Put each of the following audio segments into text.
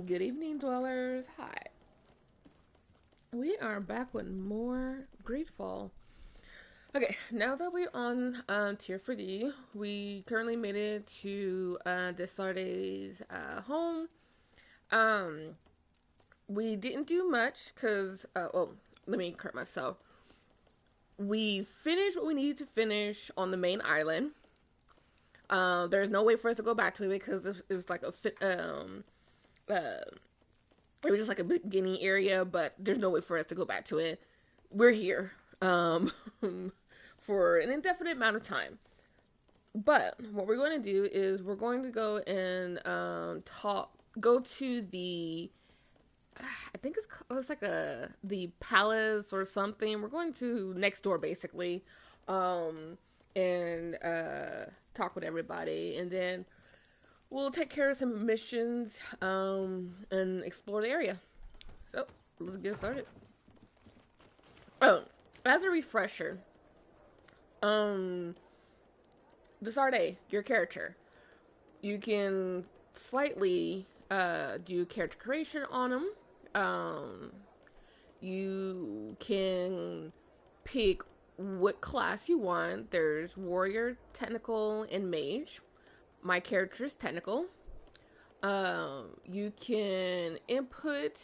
Good evening, dwellers. Hi. We are back with more Greedfall. Okay, now that we're on Tier 4D, we currently made it to Desarde's home. Um, we didn't do much because, let me correct myself. We finished what we needed to finish on the main island. There's no way for us to go back to it because it was like uh, it was just like a beginning area, but there's no way for us to go back to it. We're here um, for an indefinite amount of time. But what we're going to do is we're going to go and go to the, I think it's like the palace or something. We're going to next door basically, um, and talk with everybody, and then we'll take care of some missions and explore the area. So let's get started. Oh, as a refresher, um, Desarde, your character, you can slightly do character creation on him. Um, you can pick what class you want. There's warrior, technical, and mage. My character is technical. You can input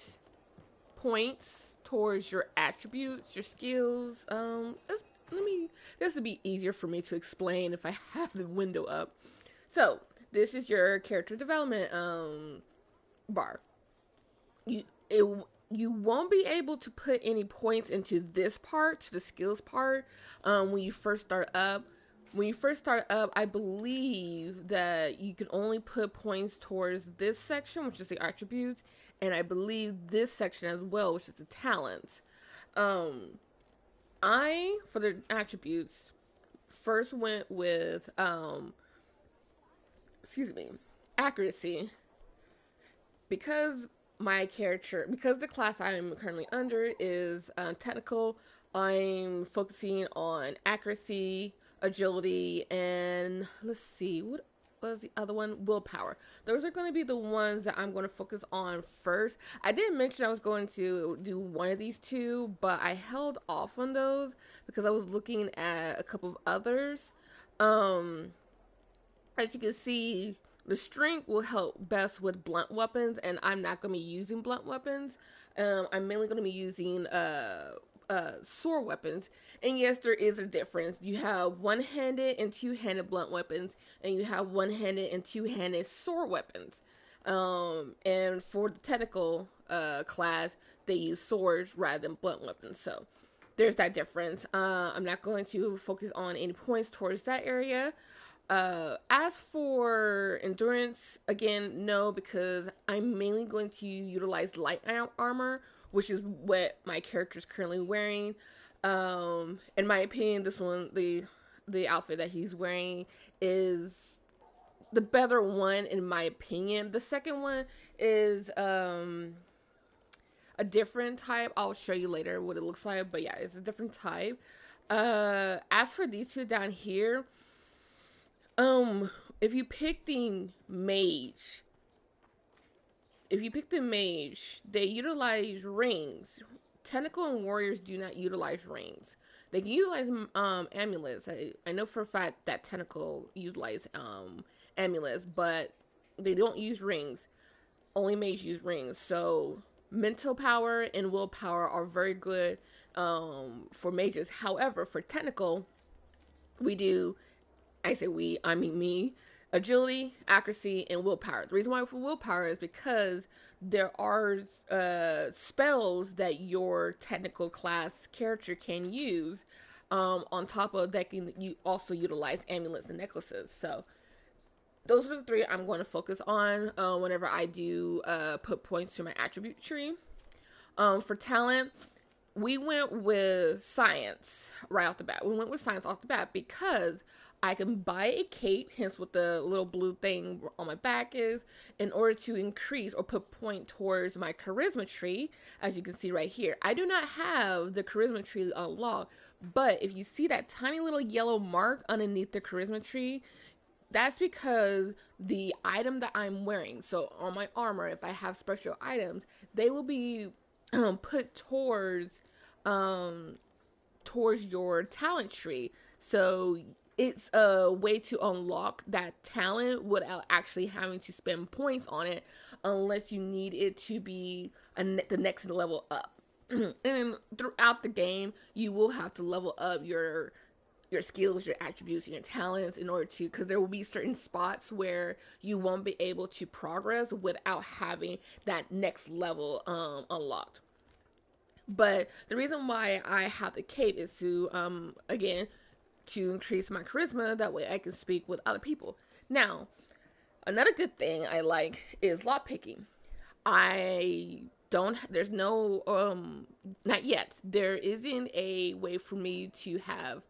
points towards your attributes, your skills. Let me. This would be easier for me to explain if I have the window up. So this is your character development bar. You it you won't be able to put any points into this part, to the skills part, when you first start up. When you first start up, I believe that you can only put points towards this section, which is the attributes, and I believe this section as well, which is the talents. Um, I for the attributes first went with excuse me, accuracy, because because the class I'm currently under is technical. I'm focusing on accuracy, agility, and let's see, what was the other one? Willpower. Those are going to be the ones that I'm going to focus on first. I did mention I was going to do one of these two, but I held off on those because I was looking at a couple of others. Um, as you can see, the strength will help best with blunt weapons, and I'm not going to be using blunt weapons. I'm mainly going to be using sword weapons. And yes, there is a difference. You have one-handed and two-handed blunt weapons, and you have one-handed and two-handed sword weapons. And for the technical class, they use swords rather than blunt weapons. So there's that difference. I'm not going to focus on any points towards that area. As for endurance, again, no, because I'm mainly going to utilize light armor, which is what my character is currently wearing. In my opinion, the outfit that he's wearing is the better one in my opinion. The second one is a different type. I'll show you later what it looks like, but yeah, it's a different type. As for these two down here, um, if you pick the mage, they utilize rings. Technical and warriors do not utilize rings. They can utilize amulets. I know for a fact that technical utilize amulets, but they don't use rings. Only mage use rings. So mental power and willpower are very good for mages. However, for technical, we do, I say we, I mean me, agility, accuracy, and willpower. The reason why for willpower is because there are spells that your technical class character can use. On top of that, can you also utilize amulets and necklaces. So those are the three I'm going to focus on whenever I do put points to my attribute tree. For talent, we went with science right off the bat. We went with science off the bat because I can buy a cape, hence what the little blue thing on my back is, in order to increase or put point towards my charisma tree, as you can see right here. I do not have the charisma tree unlocked, but if you see that tiny little yellow mark underneath the charisma tree, That's because the item that I'm wearing, so on my armor, if I have special items, they will be put um, towards your talent tree. So it's a way to unlock that talent without actually having to spend points on it, unless you need it to be the next level up. And throughout the game, you will have to level up your skills, your attributes, and your talents in order to, because there will be certain spots where you won't be able to progress without having that next level unlocked. But the reason why I have the cape is to, again, to increase my charisma. That way I can speak with other people. Now, another good thing I like is lock picking. I don't, there's no, not yet. There isn't a way for me to have,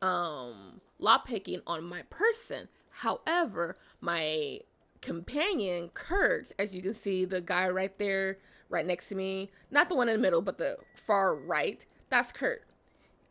lock picking on my person. However, my companion, Kurt, as you can see, the guy right there, right next to me, not the one in the middle, but the far right, that's Kurt.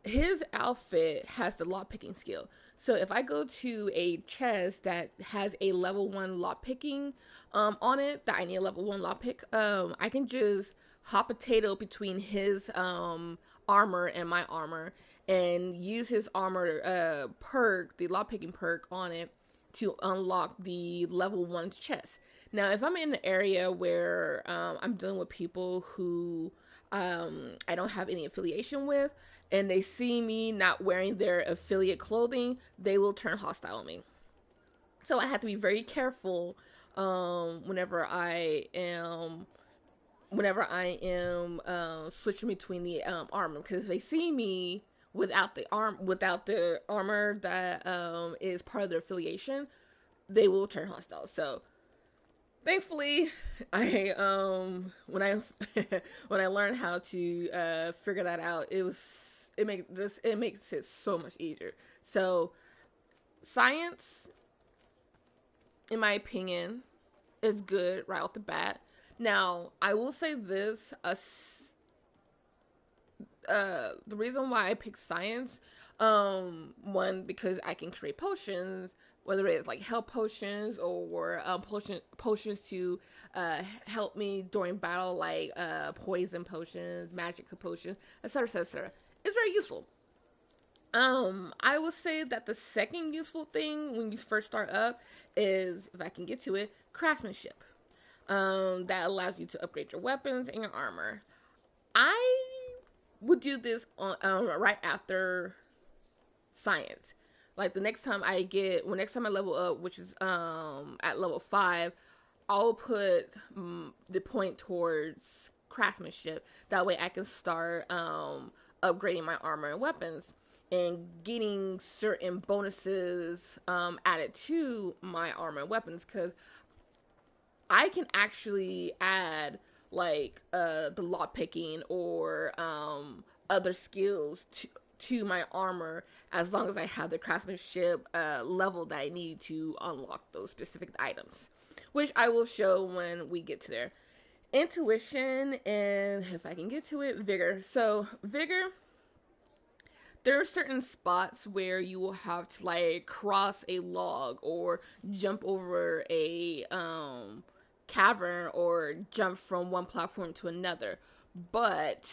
His outfit has the lock picking skill. So if I go to a chest that has a level 1 lock picking on it, that I need a level 1 lock pick, I can just hot potato between his armor and my armor and use his armor perk, the lock picking perk on it, to unlock the level 1 chest. Now, if I'm in an area where I'm dealing with people who I don't have any affiliation with, and they see me not wearing their affiliate clothing, they will turn hostile on me. So I have to be very careful whenever I am switching between the armor, because if they see me without the armor that is part of their affiliation, they will turn hostile. So thankfully, I when I when I learned how to figure that out, it makes it so much easier. So science, in my opinion, is good right off the bat. Now, I will say this: the reason why I picked science, one, because I can create potions, whether it's like health potions or potions to help me during battle, like poison potions, magic potions, etc., etc. It's very useful. I would say that the second useful thing when you first start up is, if I can get to it, craftsmanship. That allows you to upgrade your weapons and your armor. I would do this on right after science. Like next time I level up, which is at level 5, I'll put the point towards craftsmanship. That way I can start upgrading my armor and weapons and getting certain bonuses added to my armor and weapons, because I can actually add like the lock picking or other skills to my armor, as long as I have the craftsmanship level that I need to unlock those specific items, which I will show when we get to there. Intuition, and if I can get to it, vigor. So vigor, there are certain spots where you will have to like cross a log or jump over a cavern or jump from one platform to another, but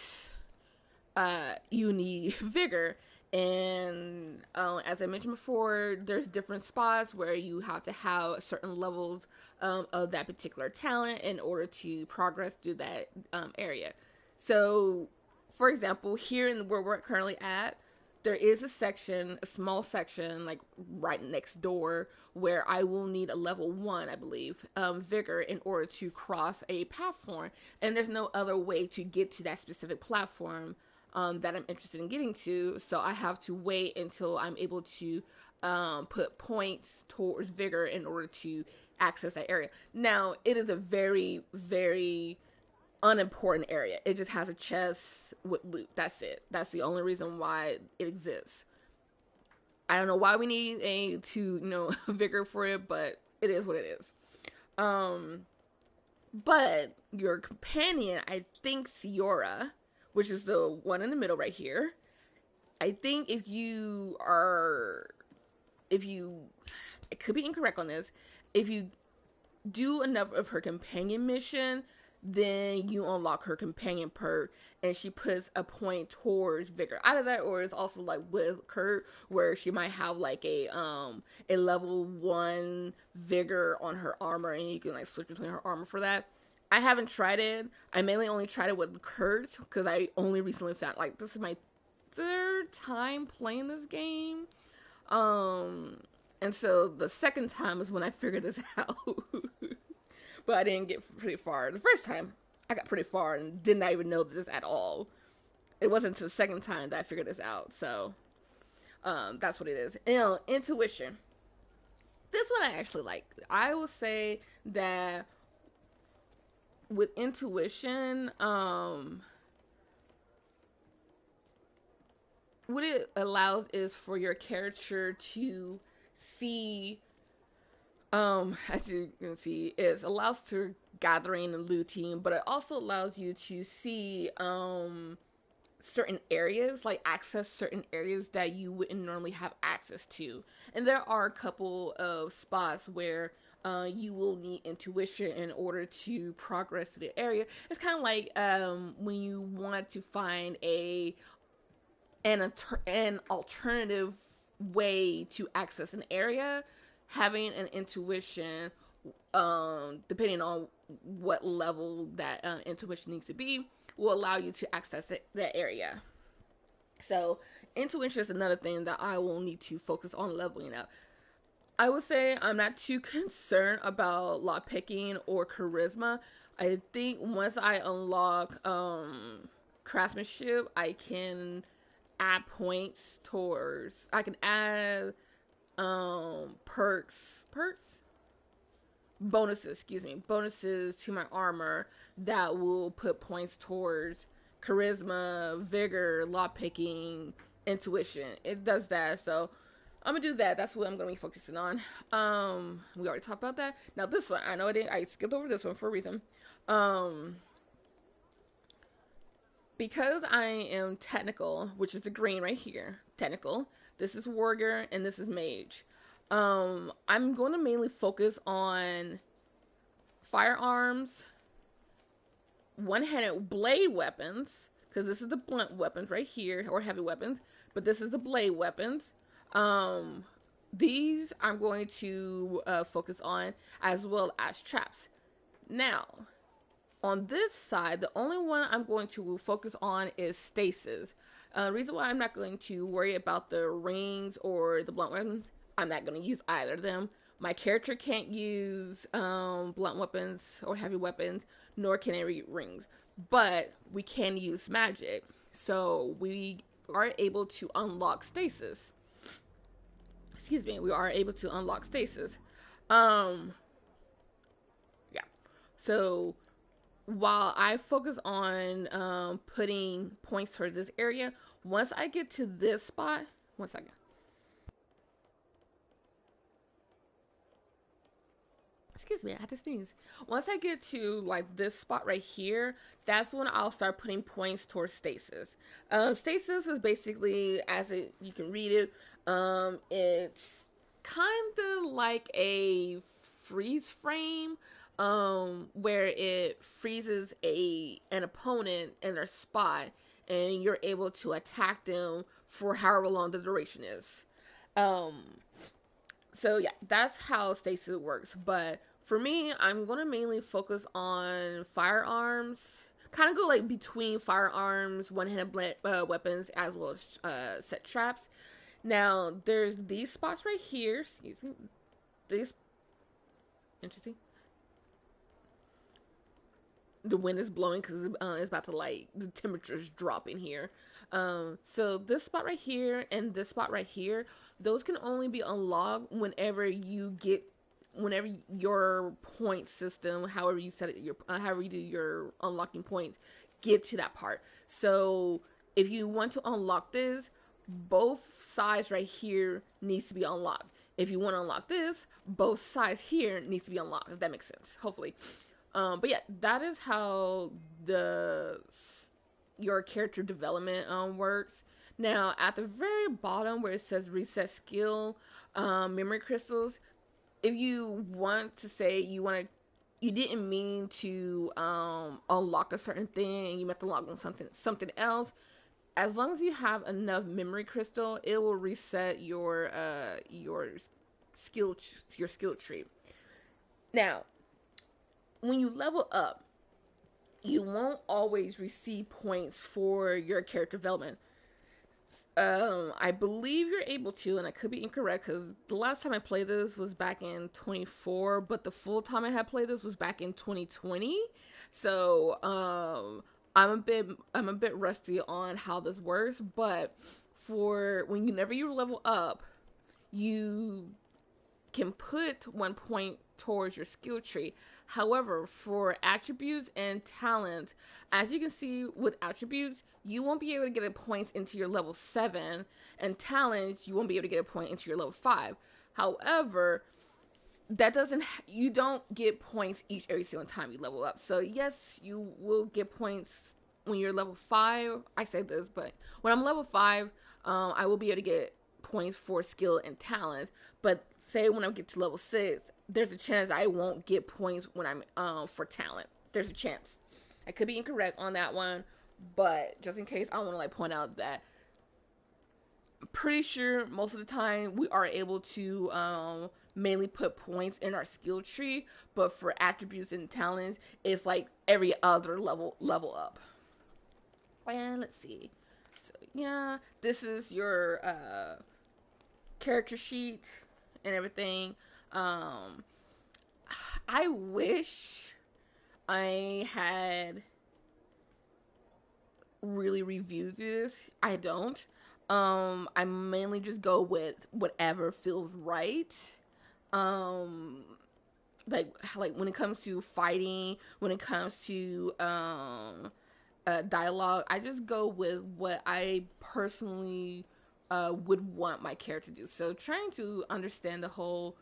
you need vigor. And as I mentioned before, there's different spots where you have to have certain levels of that particular talent in order to progress through that area. So, for example, here in where we're currently at, there is a small section, like right next door, where I will need a level 1, I believe, vigor in order to cross a platform. And there's no other way to get to that specific platform that I'm interested in getting to. So I have to wait until I'm able to put points towards vigor in order to access that area. Now, it is a very, very unimportant area. It just has a chest with loot. That's it. That's the only reason why it exists. I don't know why we need vigor for it, but it is what it is. But your companion, I think Ciora, which is the one in the middle right here, I think if you it could be incorrect on this. If you do enough of her companion mission, then you unlock her companion perk, and she puts a point towards vigor. Out of that, or it's also like with Kurt, where she might have like a level 1 vigor on her armor, and you can like switch between her armor for that. I haven't tried it. I mainly only tried it with Kurt because I only recently found, like, this is my third time playing this game. Um, and so the second time is when I figured this out. But I didn't get pretty far. The first time, I got pretty far and did not even know this at all. It wasn't until the second time that I figured this out. So, that's what it is. You know, intuition. This one I actually like. I will say that with intuition, what it allows is for your character to see, as you can see, is allows to gathering and looting, but it also allows you to see certain areas, like access certain areas that you wouldn't normally have access to. And there are a couple of spots where you will need intuition in order to progress to the area. It's kind of like when you want to find an alternative way to access an area. Having an intuition, depending on what level that intuition needs to be, will allow you to access that area. So intuition is another thing that I will need to focus on leveling up. I would say I'm not too concerned about lock picking or charisma. I think once I unlock craftsmanship, I can add points towards. I can add perks, bonuses. Excuse me, bonuses to my armor that will put points towards charisma, vigor, law picking, intuition. It does that, so I'm gonna do that. That's what I'm gonna be focusing on. We already talked about that. Now this one, I know I didn't. I skipped over this one for a reason. Because I am technical, which is the green right here, technical. This is warrior and this is mage. I'm going to mainly focus on firearms, one-handed blade weapons, because this is the blunt weapons right here, or heavy weapons, but this is the blade weapons. These I'm going to focus on, as well as traps. Now, on this side, the only one I'm going to focus on is stasis. The reason why I'm not going to worry about the rings or the blunt weapons, I'm not going to use either of them. My character can't use blunt weapons or heavy weapons, nor can it read rings. But we can use magic. So we are able to unlock stasis. Excuse me, we are able to unlock stasis. Yeah. So while I focus on putting points towards this area, once I get to this spot, one second. Excuse me, I had to sneeze. Once I get to like this spot right here, that's when I'll start putting points towards stasis. Stasis is basically, as you can read it, it's kind of like a freeze frame, where it freezes an opponent in their spot, and you're able to attack them for however long the duration is. Um, so yeah, that's how stasis works. But for me, I'm gonna mainly focus on firearms. Kind of go like between firearms, one-handed weapons, as well as set traps. Now, there's these spots right here. Excuse me. These, interesting. The wind is blowing because it's about to, like, the temperature's dropping here. So this spot right here and this spot right here, those can only be unlocked whenever your point system, however you set it, however you do your unlocking points, get to that part. So if you want to unlock this, both sides right here needs to be unlocked. If you want to unlock this, both sides here needs to be unlocked. If that makes sense, hopefully. But yeah, that is how your character development works. Now, at the very bottom where it says reset skill, memory crystals, if you want to say you didn't mean to unlock a certain thing, you meant to log on something else. As long as you have enough memory crystal, it will reset your skill tree. Now, when you level up, you won't always receive points for your character development. I believe you're able to, and I could be incorrect because the last time I played this was back in 24, but the full time I had played this was back in 2020. So, I'm a bit rusty on how this works, but for whenever you level up, you can put 1 point towards your skill tree. However, for attributes and talents, as you can see with attributes, you won't be able to get a points into your level 7, and talents, you won't be able to get a point into your level 5. However, that doesn't you don't get points every single time you level up. So yes, you will get points when you're level 5. I say this, but when I'm level 5, I will be able to get points for skill and talents. But say when I get to level 6, there's a chance I won't get points when I'm for talent. There's a chance. I could be incorrect on that one, but just in case, I want to like point out that I'm pretty sure most of the time we are able to mainly put points in our skill tree, but for attributes and talents, it's like every other level up. And let's see. So yeah, this is your character sheet and everything. Um, I wish I had really reviewed this. I don't. I mainly just go with whatever feels right. Um, like when it comes to fighting, when it comes to dialogue, I just go with what I personally would want my character to do. So trying to understand the whole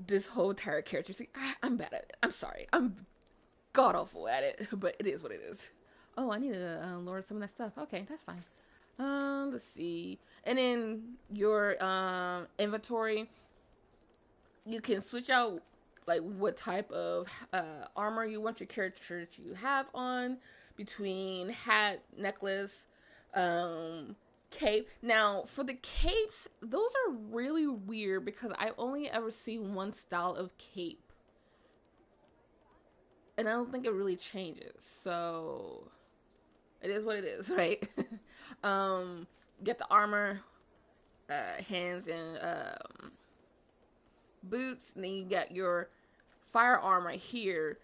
this whole entire character. See, I'm bad at it. I'm sorry. I'm god awful at it, but it is what it is. Oh, I need to lower some of that stuff. Okay, that's fine. Let's see. And in your inventory, you can switch out like what type of armor you want your character to have on between hat, necklace, um, cape. Now, for the capes, those are really weird because I've only ever seen one style of cape. And I don't think it really changes. So it is what it is, right? um, get the armor, hands and boots, and then you got your firearm right here.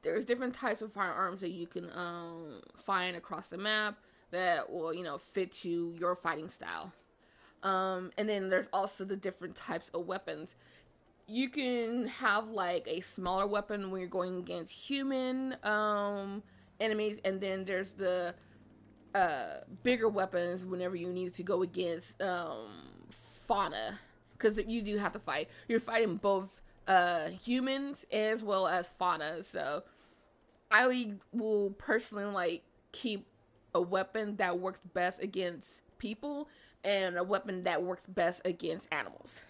There's different types of firearms that you can find across the map that will, fit to your fighting style. And then there's also the different types of weapons. You can have like a smaller weapon when you're going against human enemies, and then there's the bigger weapons whenever you need to go against fauna, because you do have to fight. You're fighting both humans as well as fauna. So I will personally like keep a weapon that works best against people and a weapon that works best against animals.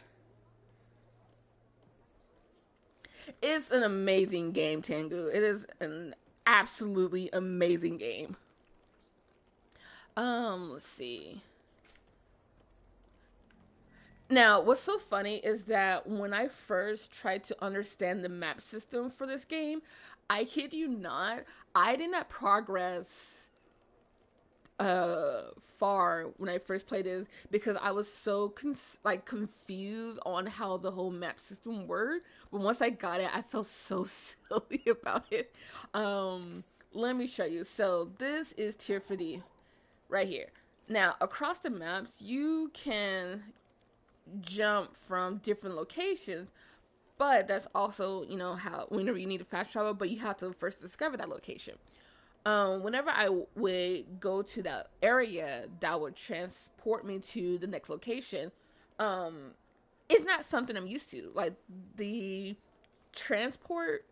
It's an amazing game, Tengu. It is an absolutely amazing game. Let's see. Now, what's so funny is that when I first tried to understand the map system for this game, I kid you not, I did not progress far when I first played this because I was so confused on how the whole map system worked. But once I got it, I felt so silly about it. Let me show you. So this is tier 50 right here. Now across the maps, you can jump from different locations, but that's also how whenever you need to fast travel, but you have to first discover that location. Whenever I would go to that area that would transport me to the next location, it's not something I'm used to. Like the transport,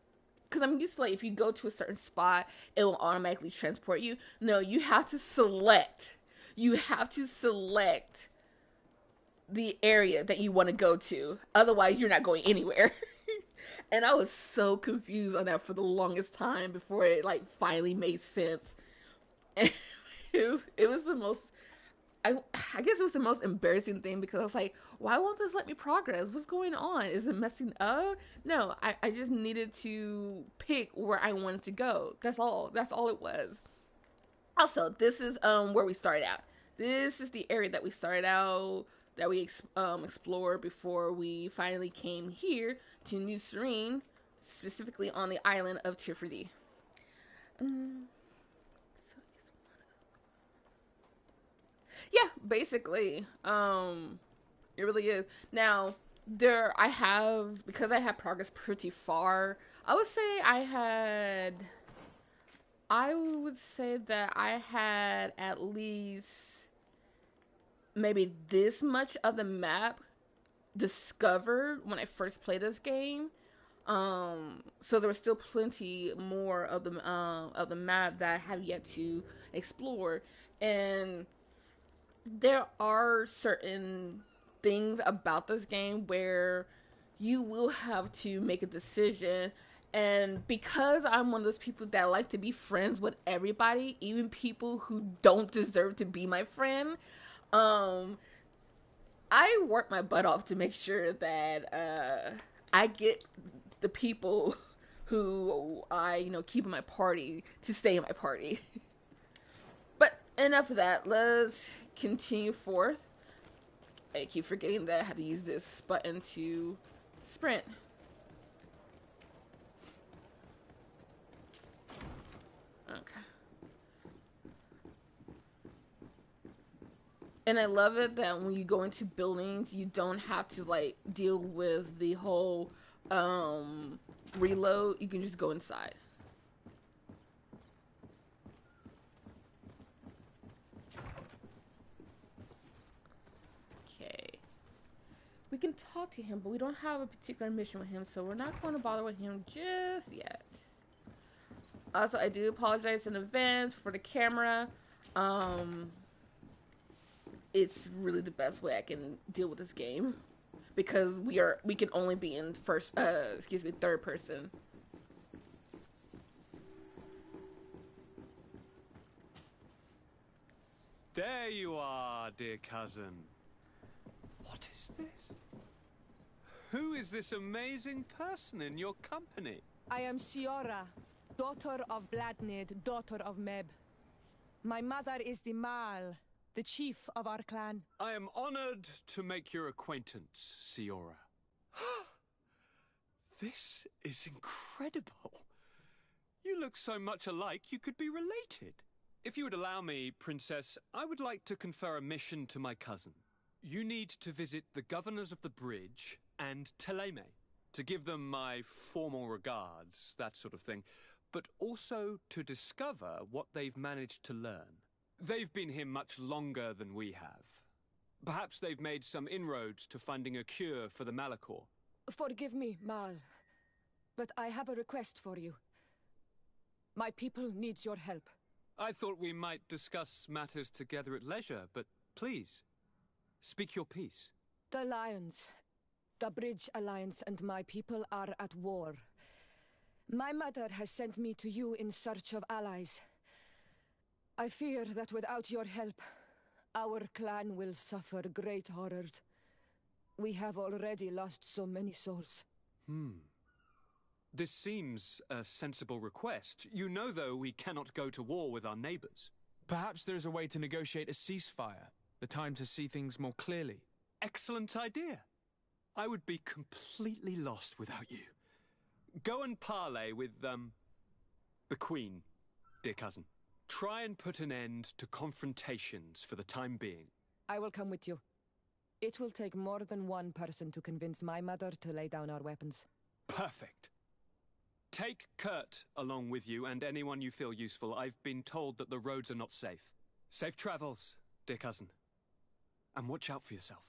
because I'm used to like if you go to a certain spot, it will automatically transport you. No, you have to select. You have to select the area that you want to go to. Otherwise, you're not going anywhere. And I was so confused on that for the longest time before it like finally made sense. And it was the most I I guess it was the most embarrassing thing because I was like, why won't this let me progress? What's going on? Is it messing up? No, I just needed to pick where I wanted to go. That's all. That's all it was. Also, this is where we started out. This is the area that we started out that we explored before we finally came here to New Serene, specifically on the island of Tifredi. Um, so yeah, basically, it really is. Now, there I have because I had progress pretty far. I would say I would say that I had at least maybe this much of the map discovered when I first played this game. So there was still plenty more of the map that I have yet to explore, and there are certain things about this game where you will have to make a decision. And because I'm one of those people that like to be friends with everybody, even people who don't deserve to be my friend, um, I work my butt off to make sure that I get the people who I keep in my party to stay in my party. But enough of that. Let's continue forth. I keep forgetting that I have to use this button to sprint. Okay. And I love it that when you go into buildings, you don't have to like deal with the whole reload. You can just go inside. Okay. We can talk to him, but we don't have a particular mission with him, so we're not going to bother with him just yet. Also, I do apologize in advance for the camera. Um, it's really the best way I can deal with this game because we can only be in third person. There you are, dear cousin. What is this? Who is this amazing person in your company? I am Siora, daughter of Bladnid, daughter of Meb. My mother is the Mal, the chief of our clan. I am honored to make your acquaintance, Siora. This is incredible. You look so much alike you could be related. If you would allow me, Princess, I would like to confer a mission to my cousin. You need to visit the governors of the bridge and Teleme to give them my formal regards, that sort of thing, but also to discover what they've managed to learn. They've been here much longer than we have. Perhaps they've made some inroads to finding a cure for the Malachor. Forgive me, Mal, but I have a request for you. My people needs your help. I thought we might discuss matters together at leisure, but please, speak your piece. The Lions, the Bridge Alliance and my people are at war. My mother has sent me to you in search of allies. I fear that without your help, our clan will suffer great horrors. We have already lost so many souls. This seems a sensible request. You know, though, we cannot go to war with our neighbors. Perhaps there's a way to negotiate a ceasefire. The time to see things more clearly. Excellent idea. I would be completely lost without you. Go and parley with, the Queen, dear cousin. Try and put an end to confrontations for the time being. I will come with you. It will take more than one person to convince my mother to lay down our weapons. Perfect. Take Kurt along with you and anyone you feel useful. I've been told that the roads are not safe. Safe travels, dear cousin. And watch out for yourself.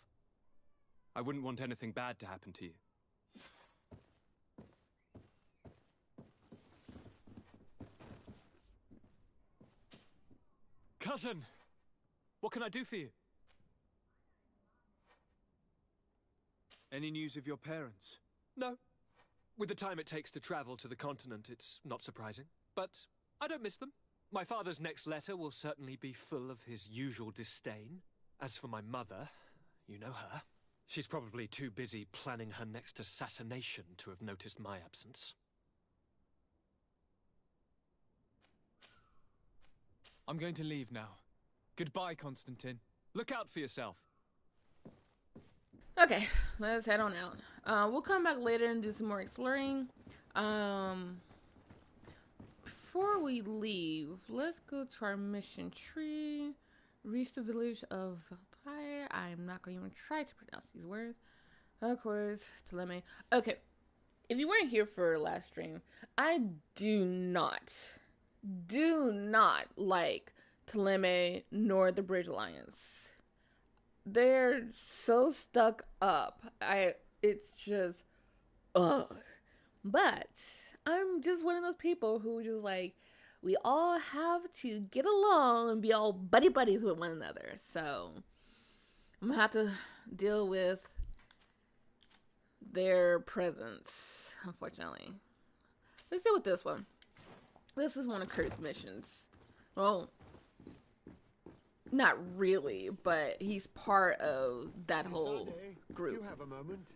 I wouldn't want anything bad to happen to you. Cousin! What can I do for you? Any news of your parents? No. With the time it takes to travel to the continent, it's not surprising. But I don't miss them. My father's next letter will certainly be full of his usual disdain. As for my mother, you know her. She's probably too busy planning her next assassination to have noticed my absence. I'm going to leave now. Goodbye, Constantine. Look out for yourself. Okay, let's head on out. We'll come back later and do some more exploring. Before we leave, let's go to our mission tree. Reach the village of Valtire. I'm not going to even try to pronounce these words. Of course, Thélème. Okay, if you weren't here for last stream, I do not like Thélème nor the Bridge Alliance. They're so stuck up. It's just, ugh. But I'm just one of those people who just like, we all have to get along and be all buddy buddies with one another. So I'm gonna have to deal with their presence, unfortunately. Let's deal with this one. This is one of Kurt's missions. Well, not really, but he's part of that whole group. You have a moment?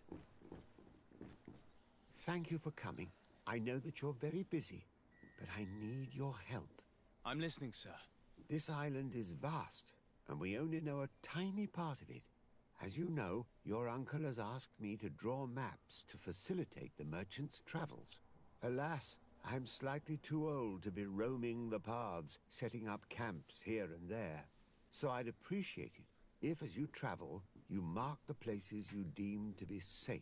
Thank you for coming. I know that you're very busy, but I need your help. I'm listening, sir. This island is vast, and we only know a tiny part of it. As you know, your uncle has asked me to draw maps to facilitate the merchant's travels. Alas, I'm slightly too old to be roaming the paths, setting up camps here and there. So I'd appreciate it if, as you travel, you mark the places you deem to be safe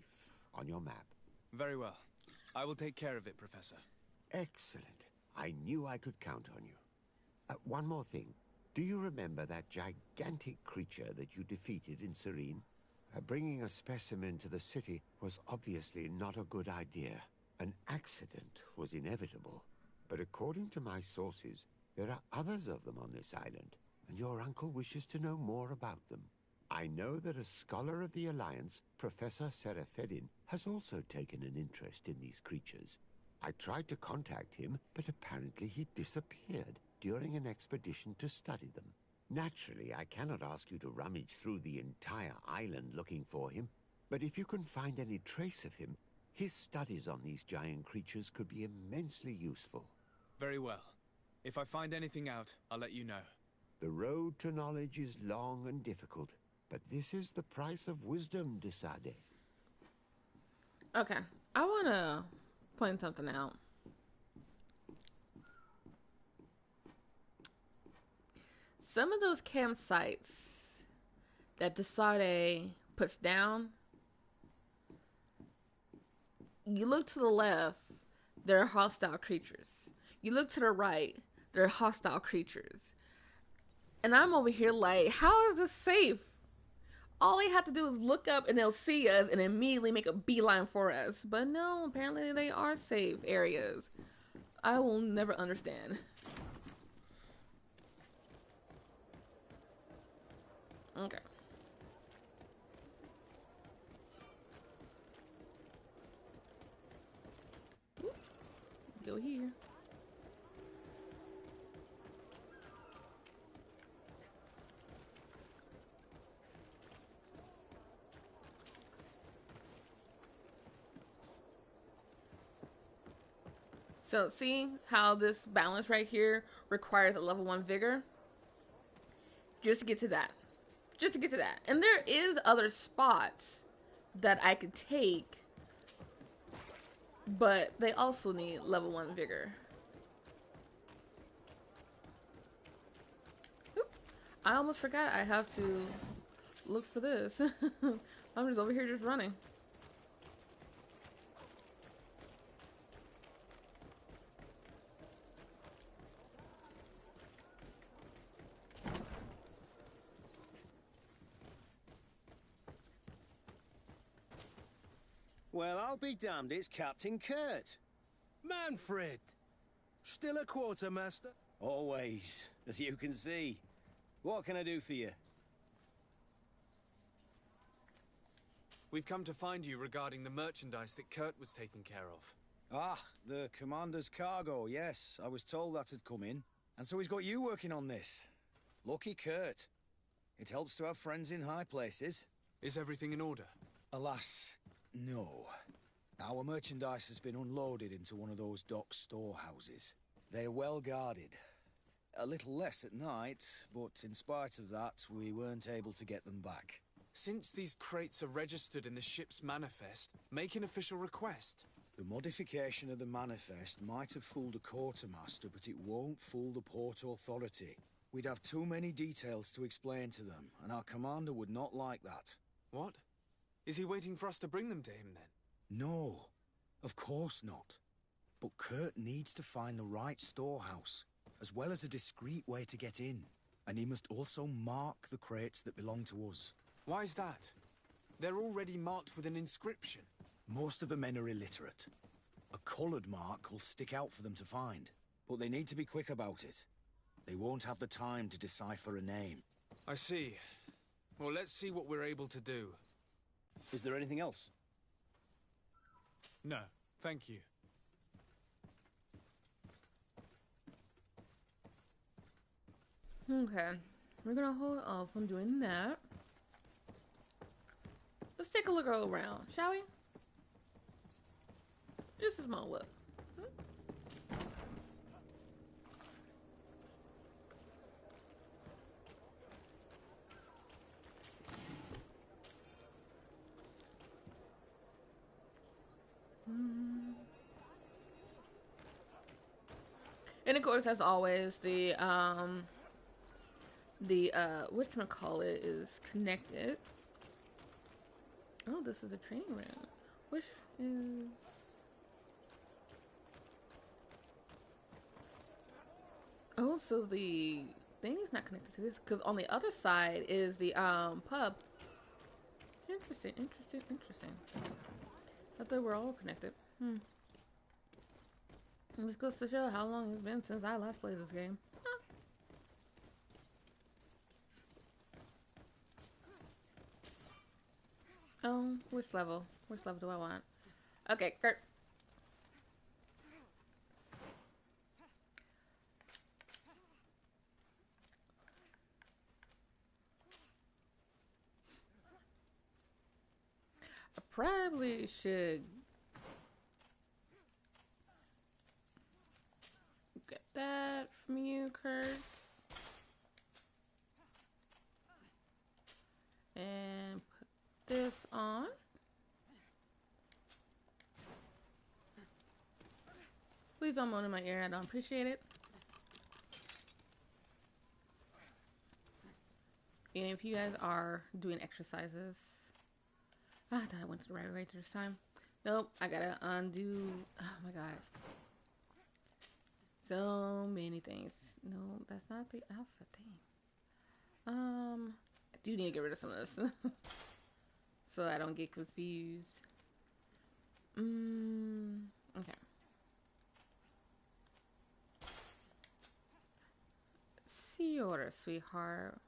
on your map. Very well. I will take care of it, Professor. Excellent. I knew I could count on you. One more thing. Do you remember that gigantic creature that you defeated in Serene? Bringing a specimen to the city was obviously not a good idea. An accident was inevitable. But according to my sources, there are others of them on this island, and your uncle wishes to know more about them. I know that a scholar of the Alliance, Professor Serafedin, has also taken an interest in these creatures. I tried to contact him, but apparently he disappeared during an expedition to study them. Naturally, I cannot ask you to rummage through the entire island looking for him, but if you can find any trace of him, his studies on these giant creatures could be immensely useful. Very well. If I find anything out, I'll let you know. The road to knowledge is long and difficult, but this is the price of wisdom, de Sade. Okay, I want to point something out. Some of those campsites that de Sade puts down, you look to the left, there are hostile creatures. You look to the right, there are hostile creatures. And I'm over here like, how is this safe? All they have to do is look up and they'll see us and immediately make a beeline for us. But no, apparently they are safe areas. I will never understand. Okay. Oops. Go here. So see how this balance right here requires a level 1 vigor? Just to get to that. Just to get to that. And there is other spots that I could take, but they also need level 1 vigor. Oop. I almost forgot I have to look for this. I'm just over here just running. Well, I'll be damned, it's Captain Kurt. Manfred! Still a quartermaster? Always, as you can see. What can I do for you? We've come to find you regarding the merchandise that Kurt was taking care of. Ah, the commander's cargo, yes. I was told that had come in. And so he's got you working on this. Lucky Kurt. It helps to have friends in high places. Is everything in order? Alas, no. Our merchandise has been unloaded into one of those dock storehouses. They're well guarded. A little less at night, but in spite of that, we weren't able to get them back. Since these crates are registered in the ship's manifest, make an official request. The modification of the manifest might have fooled a quartermaster, but it won't fool the Port Authority. We'd have too many details to explain to them, and our commander would not like that. What? Is he waiting for us to bring them to him, then? No, of course not. But Kurt needs to find the right storehouse, as well as a discreet way to get in. And he must also mark the crates that belong to us. Why's that? They're already marked with an inscription. Most of the men are illiterate. A coloured mark will stick out for them to find, but they need to be quick about it. They won't have the time to decipher a name. I see. Well, let's see what we're able to do. Is there anything else? No, thank you. Okay, we're gonna hold off on doing that. Let's take a look around, shall we? Just a small look. And of course, as always, the whatchamacallit is connected. Oh, this is a training room. Which is... Oh, so the thing is not connected to this, because on the other side is the pub. Interesting, interesting, interesting. I thought we're all connected. It just goes to show how long it's been since I last played this game. Huh. Oh, which level? Which level do I want? Okay, Kurt. I probably should get that from you, Kurt. And put this on. Please don't moan in my ear. I don't appreciate it. And if you guys are doing exercises, I thought I went to the right way this time. Nope, I gotta undo. Oh my god. So many things. No, that's not the alpha thing. I do need to get rid of some of this. So I don't get confused. Okay. See your order, sweetheart.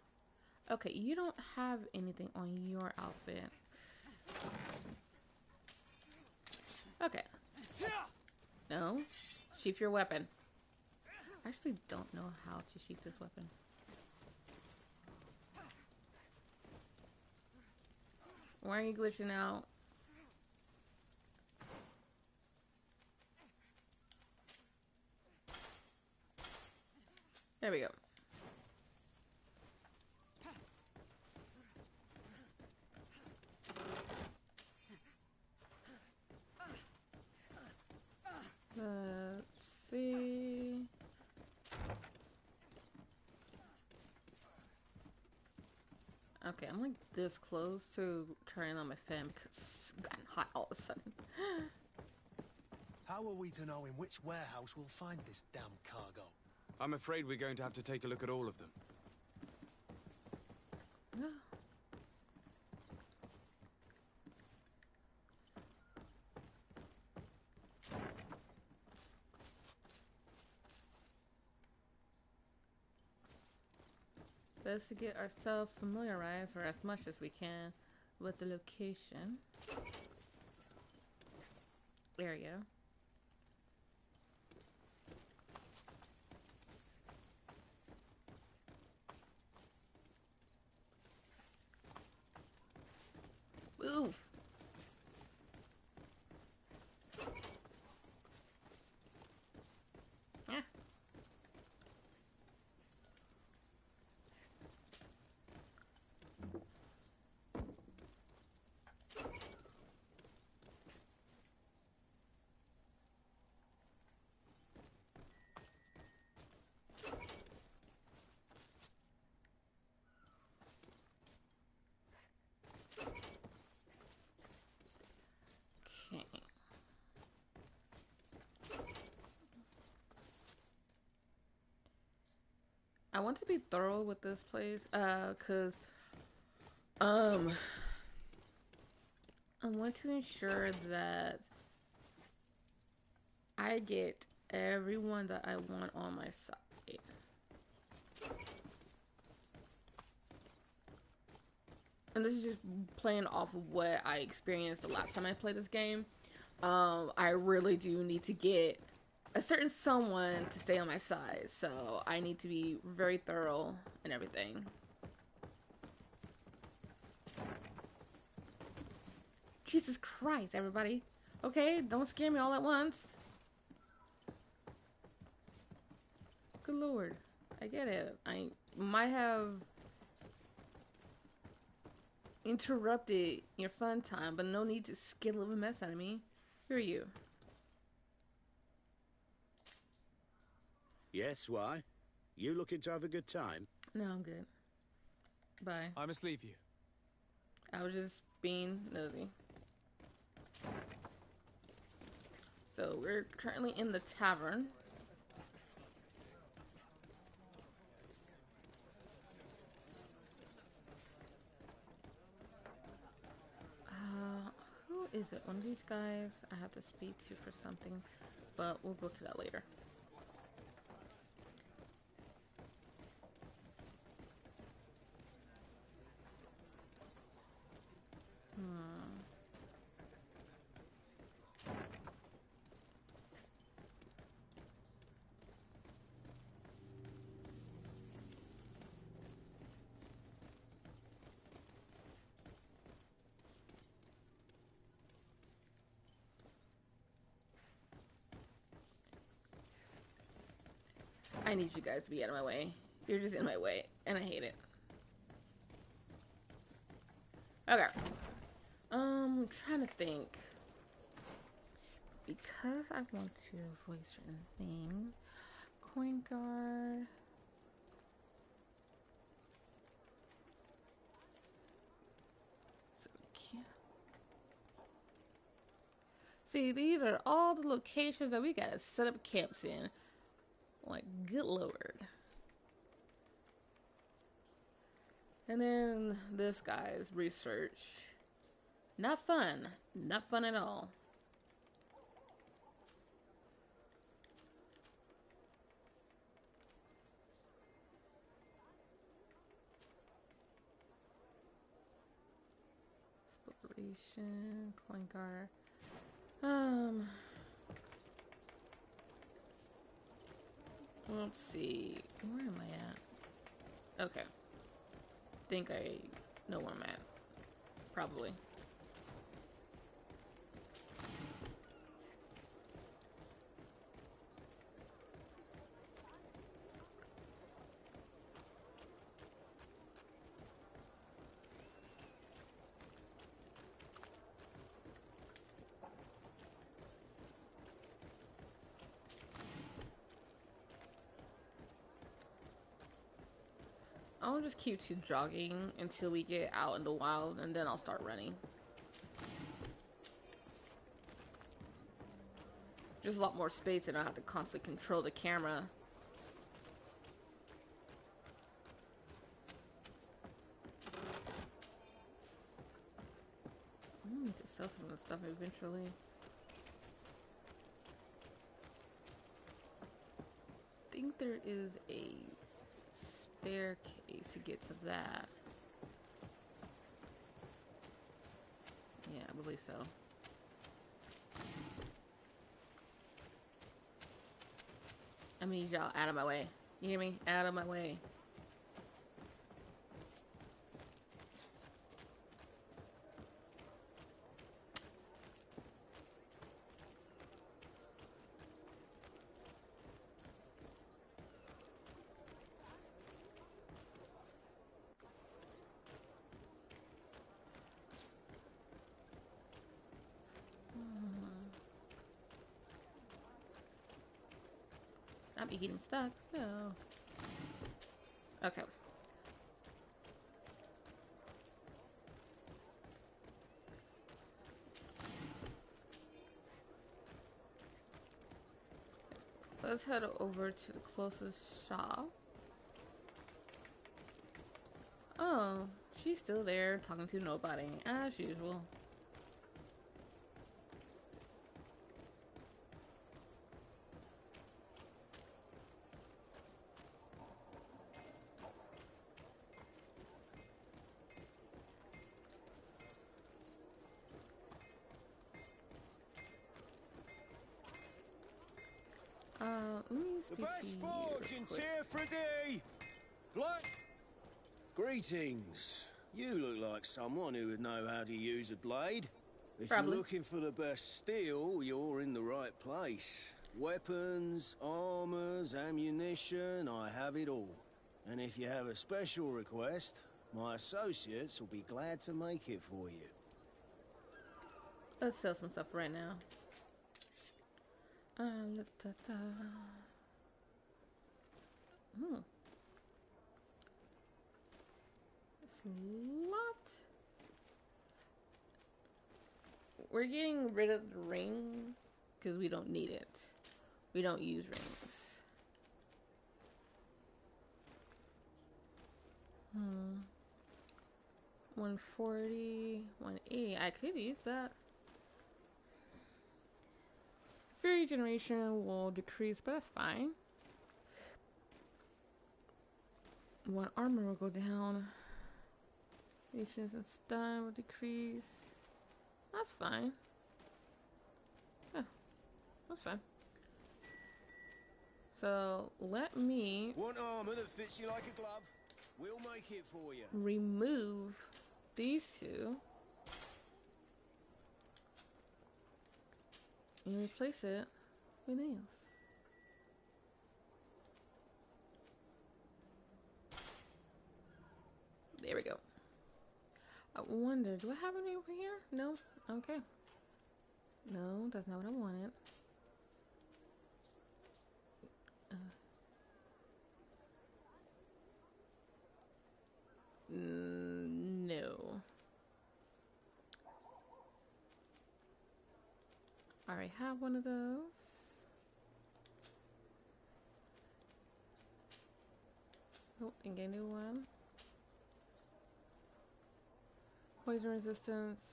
Okay, you don't have anything on your outfit. Okay. No. Sheath your weapon. I actually don't know how to sheath this weapon. Why are you glitching out? There we go. Let's see. Okay, I'm like this close to turning on my fan because it's gotten hot all of a sudden. How are we to know in which warehouse we'll find this damn cargo? I'm afraid we're going to have to take a look at all of them. Best to get ourselves familiarized, or as much as we can, with the location area. Ooh. Ah. Okay. I want to be thorough with this place, cause I want to ensure that I get everyone that I want on my side. And this is just playing off of what I experienced the last time I played this game. I really do need to get a certain someone to stay on my side, so I need to be very thorough and everything. Jesus Christ, everybody. Okay, don't scare me all at once. Good Lord. I get it. I might have interrupted your fun time, but no need to scare a little mess out of me. Who are you? Yes, why? You looking to have a good time? No, I'm good. Bye. I must leave you. I was just being nosy. So we're currently in the tavern. Who is it? One of these guys I have to speak to for something, but we'll go to that later. I need you guys to be out of my way. You're just in my way, and I hate it. Okay. I'm trying to think. Because I want to avoid certain things. Coin guard. So yeah. See, these are all the locations that we gotta set up camps in. Like, good Lord. And then this guy's research. Not fun. Not fun at all. Exploration, coin guard. Let's see. Where am I at? Okay. Think I know where I'm at. Probably. I'll just keep jogging until we get out in the wild, and then I'll start running. Just a lot more space, and I have to constantly control the camera. I need to sell some of the stuff eventually. I think there is a staircase to get to that. believe so. I mean, y'all out of my way. You hear me? Out of my way. Not be getting stuck. No. Okay. Let's head over to the closest shop. Oh, she's still there talking to nobody, as usual. Let me The speak best to you forge real in quick. Tearfredy! Greetings. You look like someone who would know how to use a blade. If Probably. you're looking for the best steel, you're in the right place. Weapons, armors, ammunition, I have it all. And if you have a special request, my associates will be glad to make it for you. Let's sell some stuff right now. Slot. We're getting rid of the ring because we don't need it. We don't use rings. 140, 180. I could use that. Fury generation will decrease, but that's fine. One armor will go down. Patience and stun will decrease. That's fine. Yeah, that's fine. So let me Want armor that fits you like a glove? We'll make it for you. remove these two and replace it with nails. There we go. I wonder, do I have any over here? No? Okay. No, that's not what I wanted. No. I already have one of those. Oh, and get a new one. Poison resistance.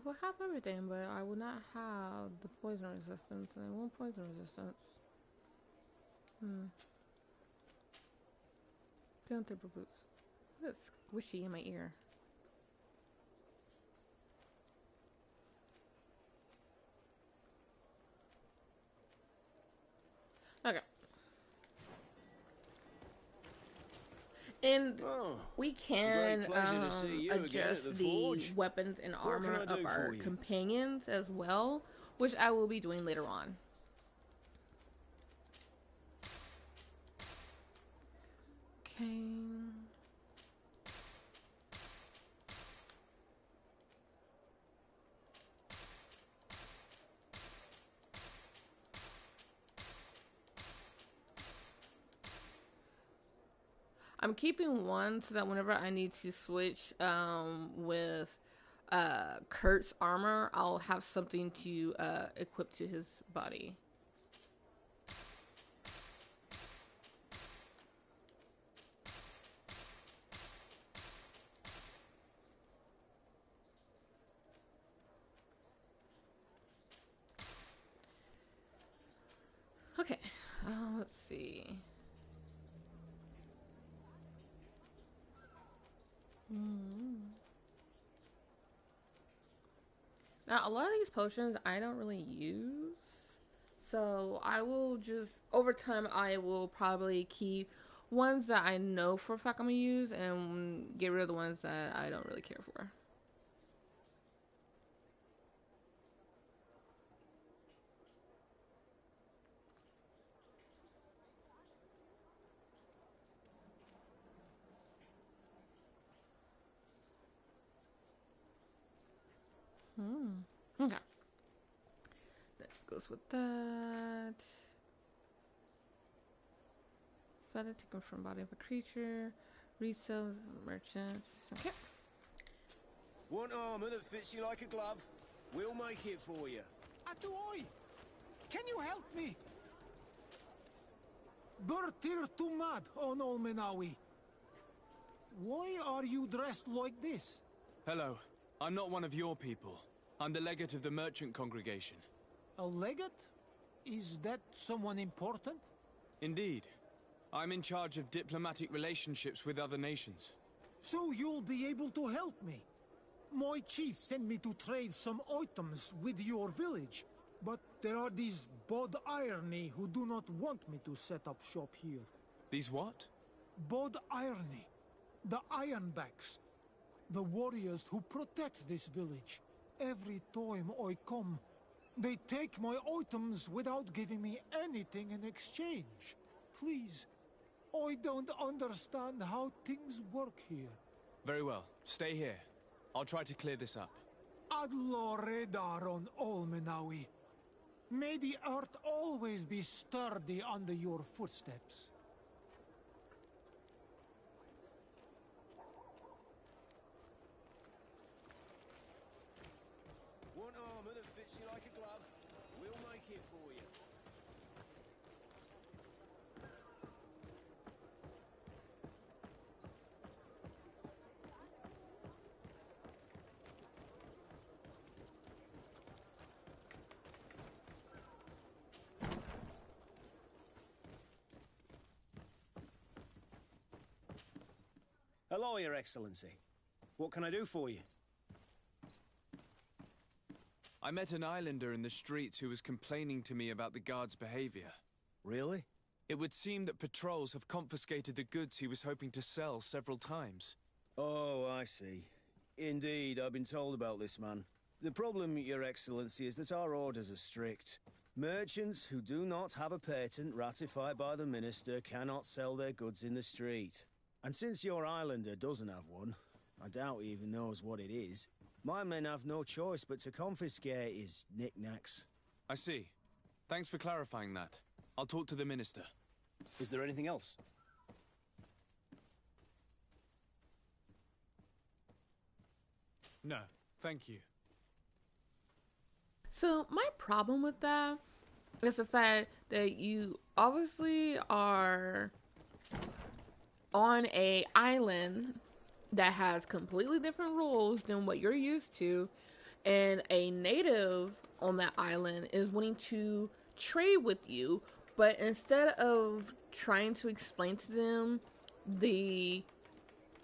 We'll have everything, but I will not have the poison resistance, and I want poison resistance. Down timber boots. That's squishy in my ear. Okay. And Oh, we it's a great can pleasure to see you again at adjust the the forge. weapons and What can armor I do of our for you? companions as well, which I will be doing later on. Okay. I'm keeping one so that whenever I need to switch with Kurt's armor, I'll have something to equip to his body. Okay, let's see. Now, a lot of these potions I don't really use. So I will just, over time, I will probably keep ones that I know for a fact I'm going to use and get rid of the ones that I don't really care for. Okay. That goes with that. Feather taken from body of a creature. Resells merchants. Okay. Want armor that fits you like a glove? We'll make it for you. Atuoi! Can you help me? Bertir Tumad on Olmenawi. Why are you dressed like this? Hello. I'm not one of your people. I'm the legate of the merchant congregation. A legate? Is that someone important? Indeed. I'm in charge of diplomatic relationships with other nations. So you'll be able to help me. My chief sent me to trade some items with your village, but there are these Bod Irony who do not want me to set up shop here. These what? Bod Irony. The Ironbacks. The warriors who protect this village. Every time I come, they take my items without giving me anything in exchange. Please, I don't understand how things work here. Very well. Stay here. I'll try to clear this up. Adlo Redar on Olmenawi. May the earth always be sturdy under your footsteps. Want armor that fits you like a glove? We'll make it for you. Hello, Your Excellency. What can I do for you? I met an islander in the streets who was complaining to me about the guard's behavior. Really? It would seem that patrols have confiscated the goods he was hoping to sell several times. Oh, I see. Indeed, I've been told about this man. The problem, Your Excellency, is that our orders are strict. Merchants who do not have a patent ratified by the Minister cannot sell their goods in the street. And since your islander doesn't have one, I doubt he even knows what it is, my men have no choice but to confiscate his knickknacks. I see. Thanks for clarifying that. I'll talk to the Minister. Is there anything else? No, thank you. So my problem with that is the fact that you obviously are on a island that has completely different rules than what you're used to, and a native on that island is wanting to trade with you, but instead of trying to explain to them the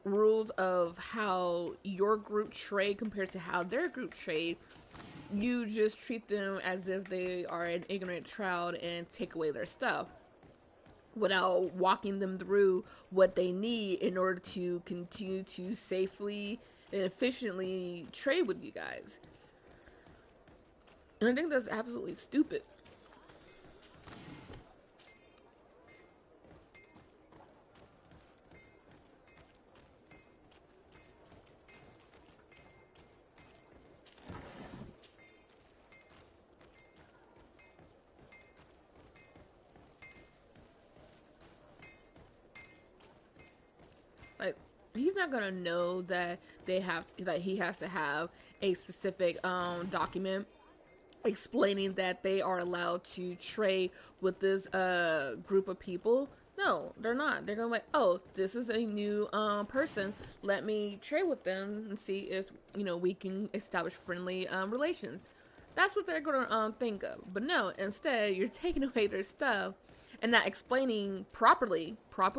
rules of how your group trade compared to how their group trade, you just treat them as if they are an ignorant child and take away their stuff without walking them through what they need in order to continue to safely and efficiently trade with you guys. And I think that's absolutely stupid. Like, he's not gonna know that he has to have a specific document explaining that they are allowed to trade with this group of people. No, they're not. They're gonna like, oh, this is a new person. Let me trade with them and see if we can establish friendly relations. That's what they're gonna think of. But no, instead you're taking away their stuff and not explaining properly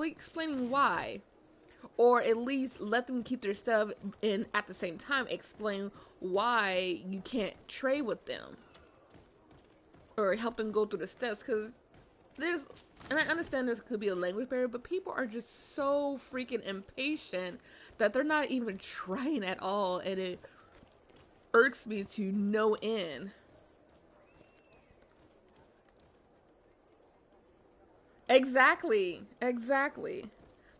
explaining why. or at least let them keep their stuff and at the same time explain why you can't trade with them or help them go through the steps, because there's, and I understand there could be a language barrier, but people are just so freaking impatient that they're not even trying at all, and it irks me to no end. Exactly.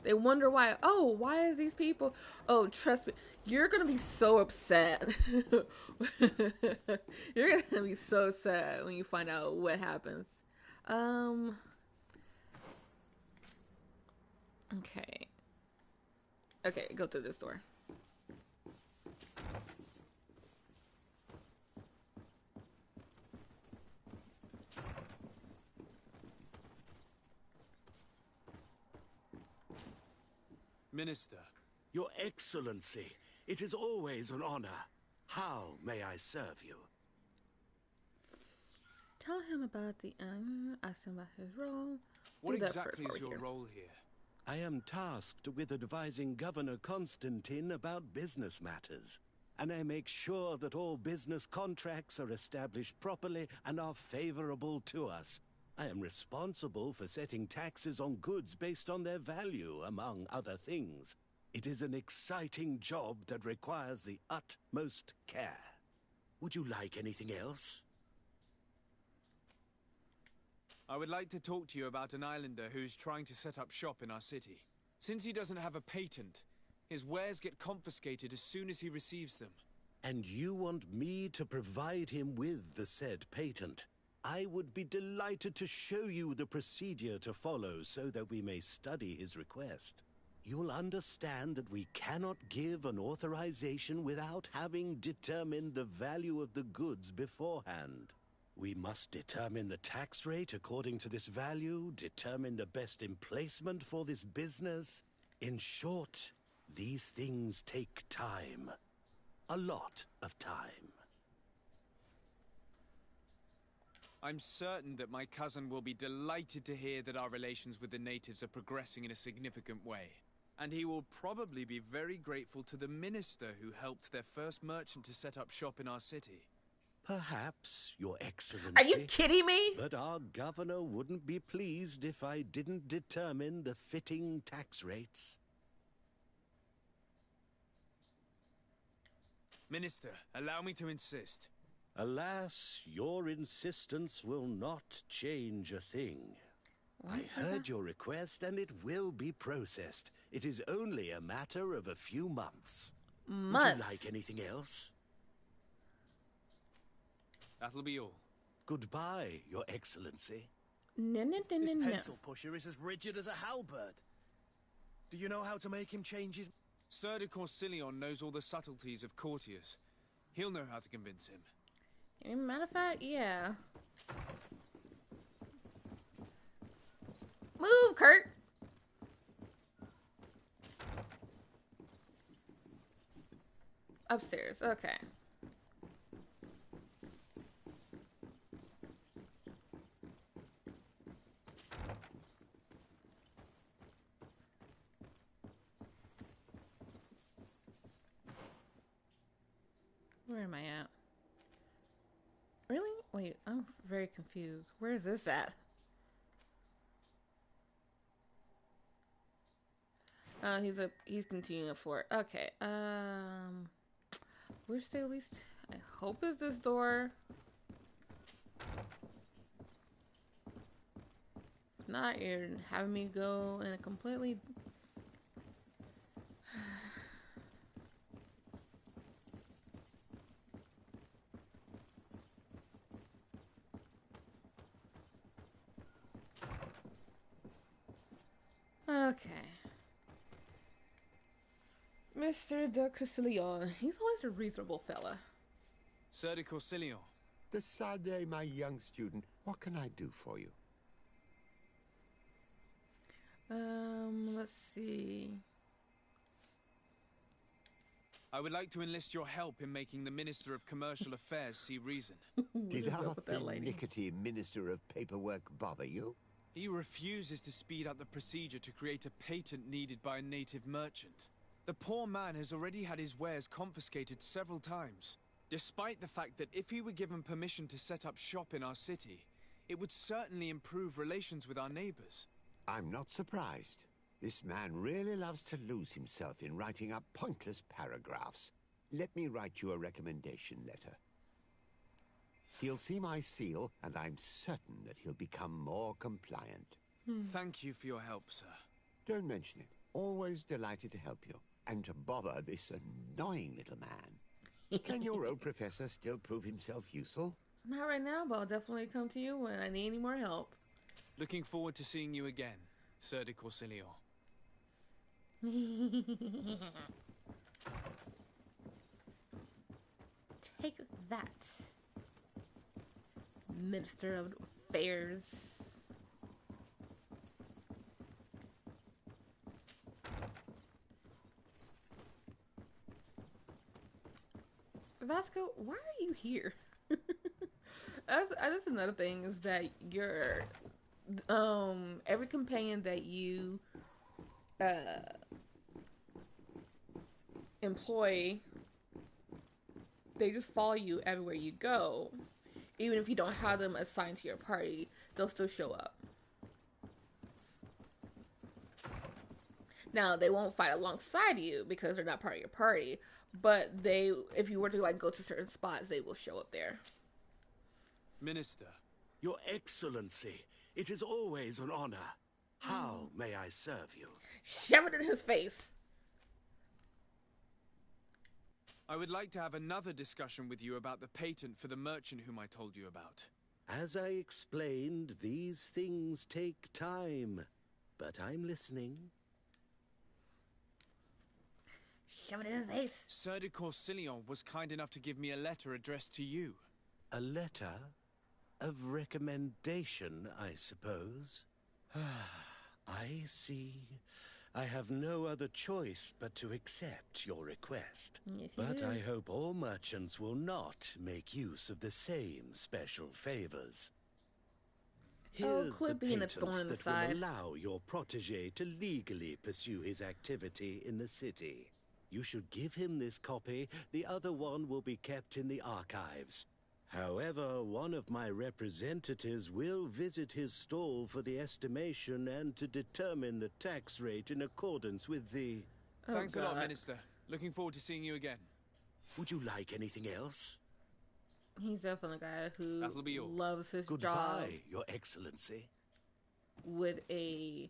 They wonder why. Oh, why is these people? Oh, trust me, you're gonna be so upset. You're gonna be so sad when you find out what happens. Okay. Okay, go through this door. Minister. Your Excellency, it is always an honor. How may I serve you? Tell him about the ask him about his role. What exactly is your role here? I am tasked with advising Governor Constantine about business matters, and I make sure that all business contracts are established properly and are favorable to us. I am responsible for setting taxes on goods based on their value, among other things. It is an exciting job that requires the utmost care. Would you like anything else? I would like to talk to you about an islander who's trying to set up shop in our city. Since he doesn't have a patent, his wares get confiscated as soon as he receives them. And you want me to provide him with the said patent? I would be delighted to show you the procedure to follow so that we may study his request. You'll understand that we cannot give an authorization without having determined the value of the goods beforehand. We must determine the tax rate according to this value, determine the best emplacement for this business. In short, these things take time. A lot of time. I'm certain that my cousin will be delighted to hear that our relations with the natives are progressing in a significant way. And he will probably be very grateful to the minister who helped their first merchant to set up shop in our city. Perhaps, Your Excellency. Are you kidding me? But our governor wouldn't be pleased if I didn't determine the fitting tax rates. Minister, allow me to insist. Alas, your insistence will not change a thing. I heard your request and it will be processed. It is only a matter of a few months. Would you like anything else? That'll be all. Goodbye, Your Excellency. This pencil pusher is as rigid as a halberd. Do you know how to make him change his... Sir de Corsilion knows all the subtleties of courtiers. He'll know how to convince him. Matter of fact, yeah. Move, Kurt! Upstairs, okay. Where am I at? Really? Wait, I'm very confused. Where is this at? He's continuing up for it. Okay. Where's the at least? I hope it's this door. If not, you're having me go in a completely. Okay. Mr. de Corsilion. He's always a reasonable fella. Sir de Corsilion. Desadeh, my young student, what can I do for you? Let's see. I would like to enlist your help in making the Minister of Commercial Affairs see reason. Did our finicky Minister of Paperwork bother you? He refuses to speed up the procedure to create a patent needed by a native merchant. The poor man has already had his wares confiscated several times, despite the fact that if he were given permission to set up shop in our city, it would certainly improve relations with our neighbors. I'm not surprised. This man really loves to lose himself in writing up pointless paragraphs. Let me write you a recommendation letter. He'll see my seal, and I'm certain that he'll become more compliant. Thank you for your help, sir. Don't mention it. Always delighted to help you. And to bother this annoying little man. Can your old professor still prove himself useful? Not right now, but I'll definitely come to you when I need any more help. Looking forward to seeing you again, Sir de Corsilio. Take that, Minister of Affairs. Vasco, why are you here? That's another thing, is that your every companion that you employ, they just follow you everywhere you go. Even if you don't have them assigned to your party, they'll still show up. Now, they won't fight alongside you because they're not part of your party, but if you were to like go to certain spots, they will show up there. Minister. Your Excellency, it is always an honor. How may I serve you? Shove it in his face. I would like to have another discussion with you about the patent for the merchant whom I told you about. As I explained, these things take time. But I'm listening. Shove it in his face. Sir de Corsillion was kind enough to give me a letter addressed to you. A letter? Of recommendation, I suppose. I see. I have no other choice but to accept your request. Yes, you but do. I hope all merchants will not make use of the same special favors. Here's the quit being a patent thorn in the that side. will allow your protege to legally pursue his activity in the city. You should give him this copy. The other one will be kept in the archives. However, one of my representatives will visit his stall for the estimation and to determine the tax rate in accordance with the... Thanks a lot, God. Minister. Looking forward to seeing you again. Would you like anything else? He's definitely a guy who That'll be all. loves his job Goodbye, Your Excellency. with a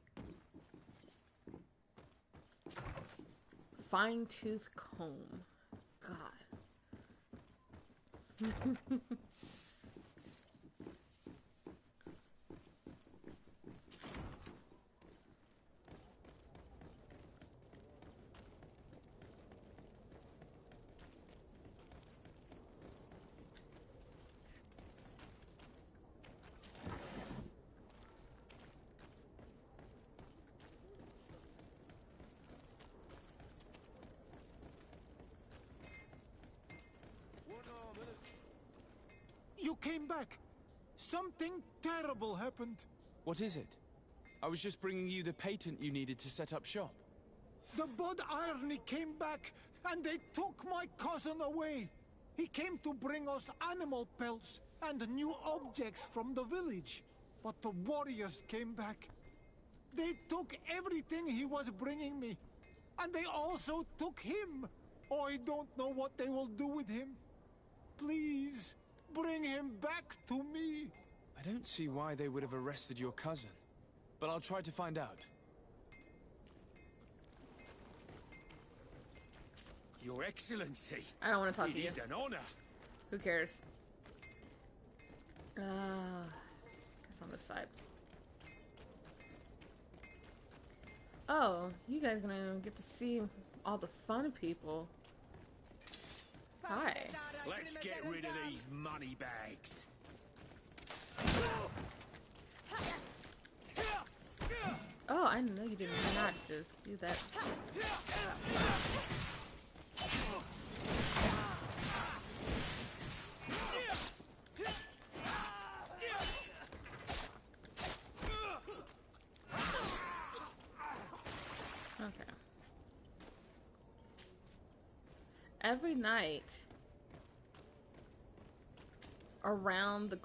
fine-tooth comb. God. You came back. Something terrible happened. What is it? I was just bringing you the patent you needed to set up shop. The Bud Irony came back, and they took my cousin away. He came to bring us animal pelts and new objects from the village. But the warriors came back. They took everything he was bringing me. And they also took him. I don't know what they will do with him. Please, bring him back to me. I don't see why they would have arrested your cousin, but I'll try to find out. Your Excellency, I don't want to talk it to you. is an honor. Who cares? It's on this side. Oh, you guys gonna get to see all the fun people. Hi. Let's get rid of these money bags. Oh, I know you did not just do that. Okay. Every night around the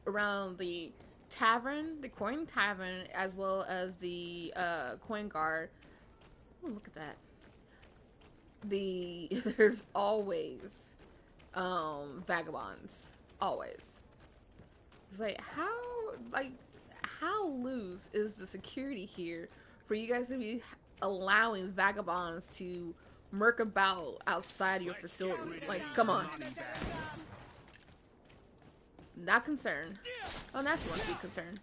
around the tavern, the coin tavern, as well as the coin guard. Oh, look at that. There's always vagabonds. Always. It's like how loose is the security here for you guys to be allowing vagabonds to murk about outside your facility? Like, come on. Not concerned. Oh, now she wants to be concerned.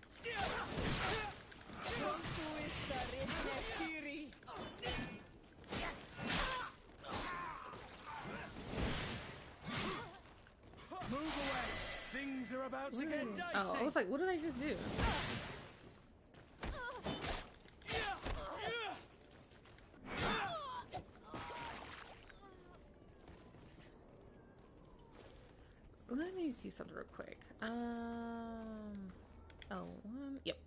Move away. Things are about to get dicey. Oh, I was like, what did I just do? Let me see something real quick. Yep.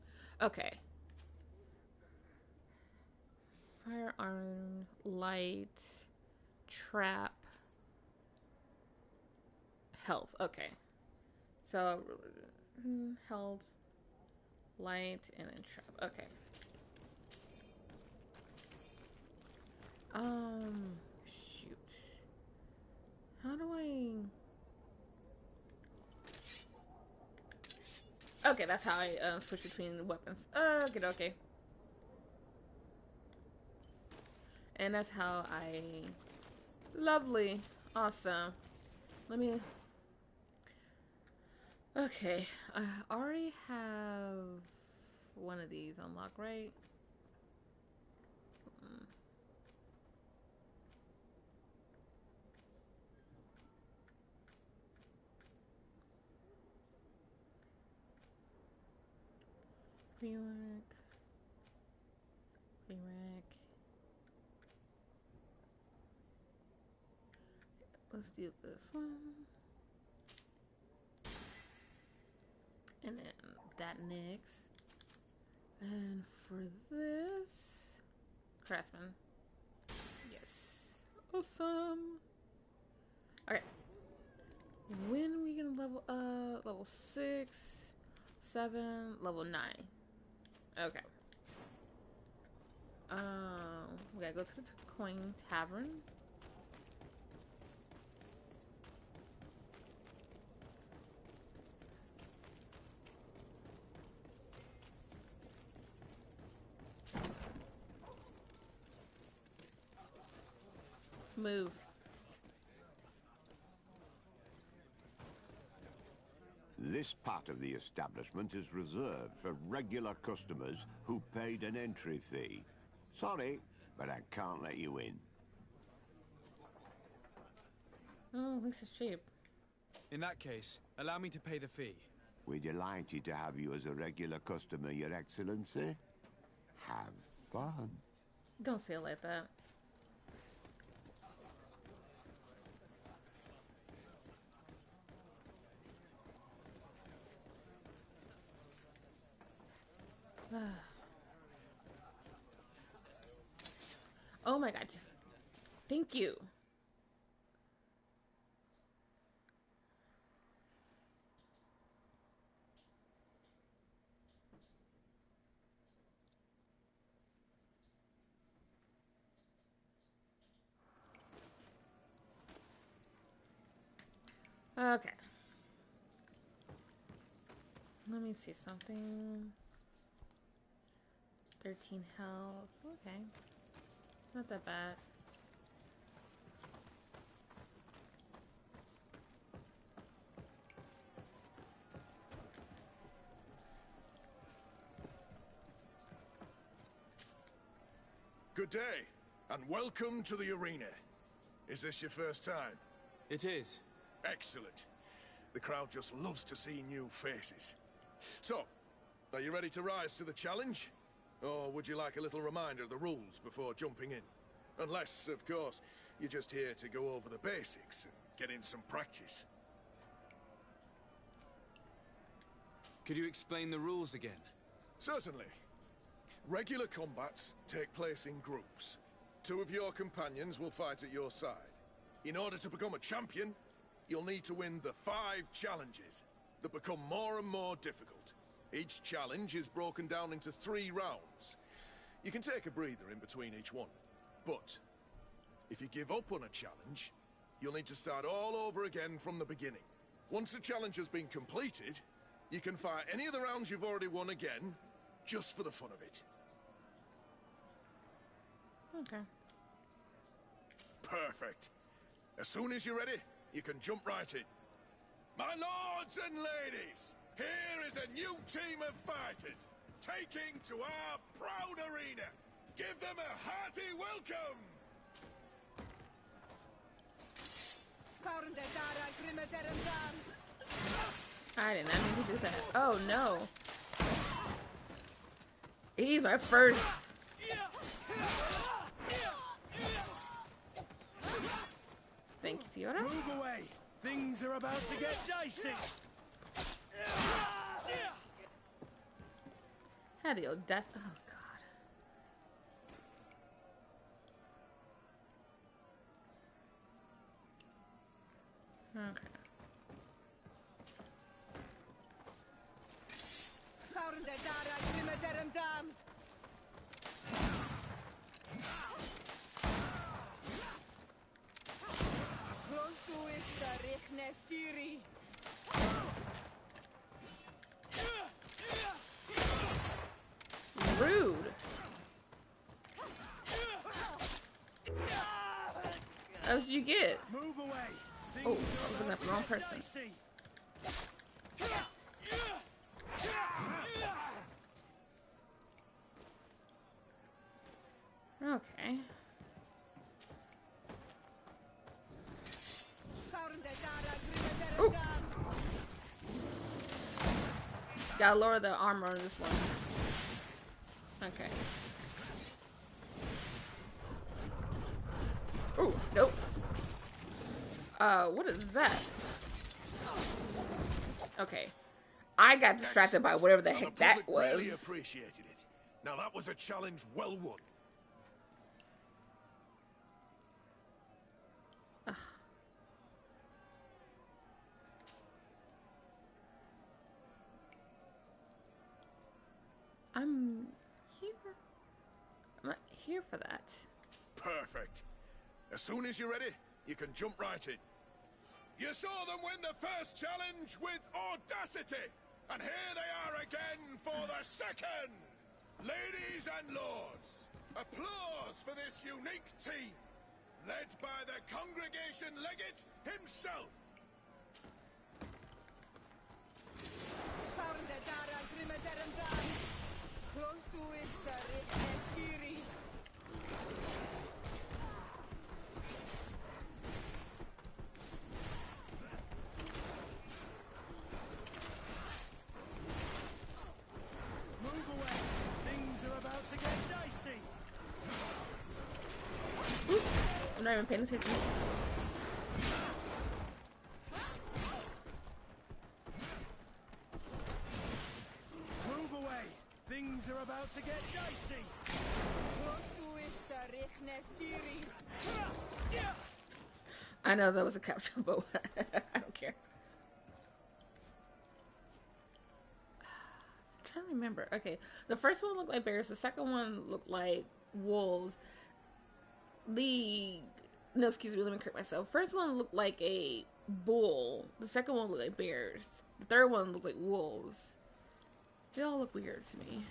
Okay. Firearm, light, trap, health. Okay. So, health, light, and then trap. Okay. Shoot. How do I... Okay, that's how I switch between the weapons. Okay. And that's how I... Lovely. Awesome. Let me... Okay. I already have one of these unlocked, right? Pre-rack. Let's do this one. And then that next. And for this, Craftsman. Yes. Awesome. Okay. When are we gonna level 6, 7, level 9. Okay. We gotta go to the coin tavern. Move. This part of the establishment is reserved for regular customers who paid an entry fee. Sorry, but I can't let you in. Oh, this is cheap. In that case, allow me to pay the fee. We're delighted to have you as a regular customer, Your Excellency. Have fun. Don't say it like that. Oh my god, just thank you. Okay. Let me see something. 13 health. Okay. Not that bad. Good day, and welcome to the arena. Is this your first time? It is. Excellent. The crowd just loves to see new faces. So, are you ready to rise to the challenge? Or would you like a little reminder of the rules before jumping in? Unless, of course, you're just here to go over the basics and get in some practice. Could you explain the rules again? Certainly. Regular combats take place in groups. 2 of your companions will fight at your side. In order to become a champion, you'll need to win the 5 challenges that become more and more difficult. Each challenge is broken down into 3 rounds. You can take a breather in between each one. But if you give up on a challenge, you'll need to start all over again from the beginning. Once the challenge has been completed, you can fight any of the rounds you've already won again, just for the fun of it. Okay. Perfect. As soon as you're ready, you can jump right in. My lords and ladies, here is a new team of fighters, taking to our proud arena. Give them a hearty welcome! I did not mean to do that. Oh no. He's my first. Thank you, Tiora. Move away. Things are about to get dicey. How do you death? Oh god. Okay. Rude. How did you get? Move away. Oh, I was looking at the wrong person. Okay. Ooh. Gotta lower the armor on this one. Okay. Oh, nope. What is that? Okay. I got distracted by whatever the heck that was. Really appreciated it. Now that was a challenge well won. I'm not here for that. Perfect. As soon as you're ready, you can jump right in. You saw them win the first challenge with audacity, and here they are again for the second. Ladies and lords, applause for this unique team, led by the congregation legate himself. Move away. Things are about to get dicey. Ooh, I'm not even paying attention. Move away. Things are about to get dicey. I know that was a couch, but I don't care. I'm trying to remember. Okay, the first one looked like bears. The second one looked like wolves. No, excuse me, let me correct myself. First one looked like a bull. The second one looked like bears. The third one looked like wolves. They all look weird to me.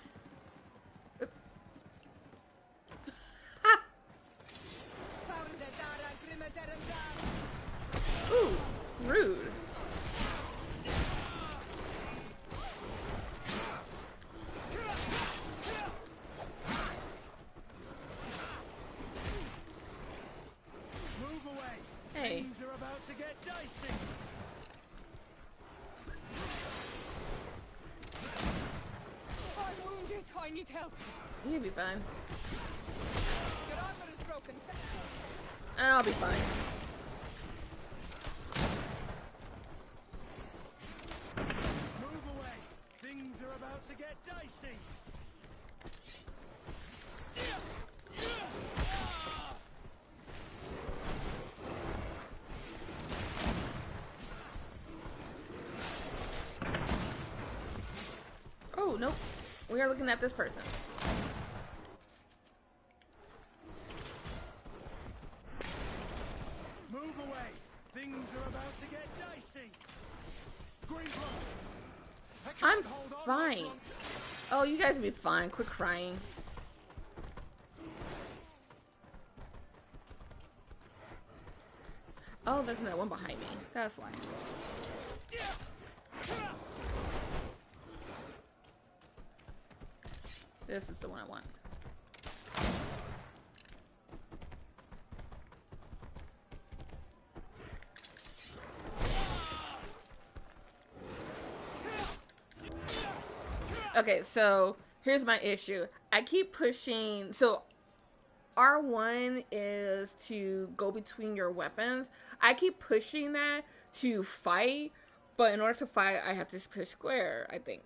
Ooh, rude. Move away. Hey. Things are about to get dicey. I'm wounded. I need help. You'll be fine. Your armor is broken. I'll be fine. Move away. Things are about to get dicey. We are looking at this person. Move away. Things are about to get dicey. Green I'm fine. Oh, you guys will be fine. Quit crying. Oh, there's another one behind me. That's why. This is the one I want. Okay, so here's my issue. I keep pushing. So R1 is to go between your weapons. I keep pushing that to fight, but in order to fight, I have to push square, I think.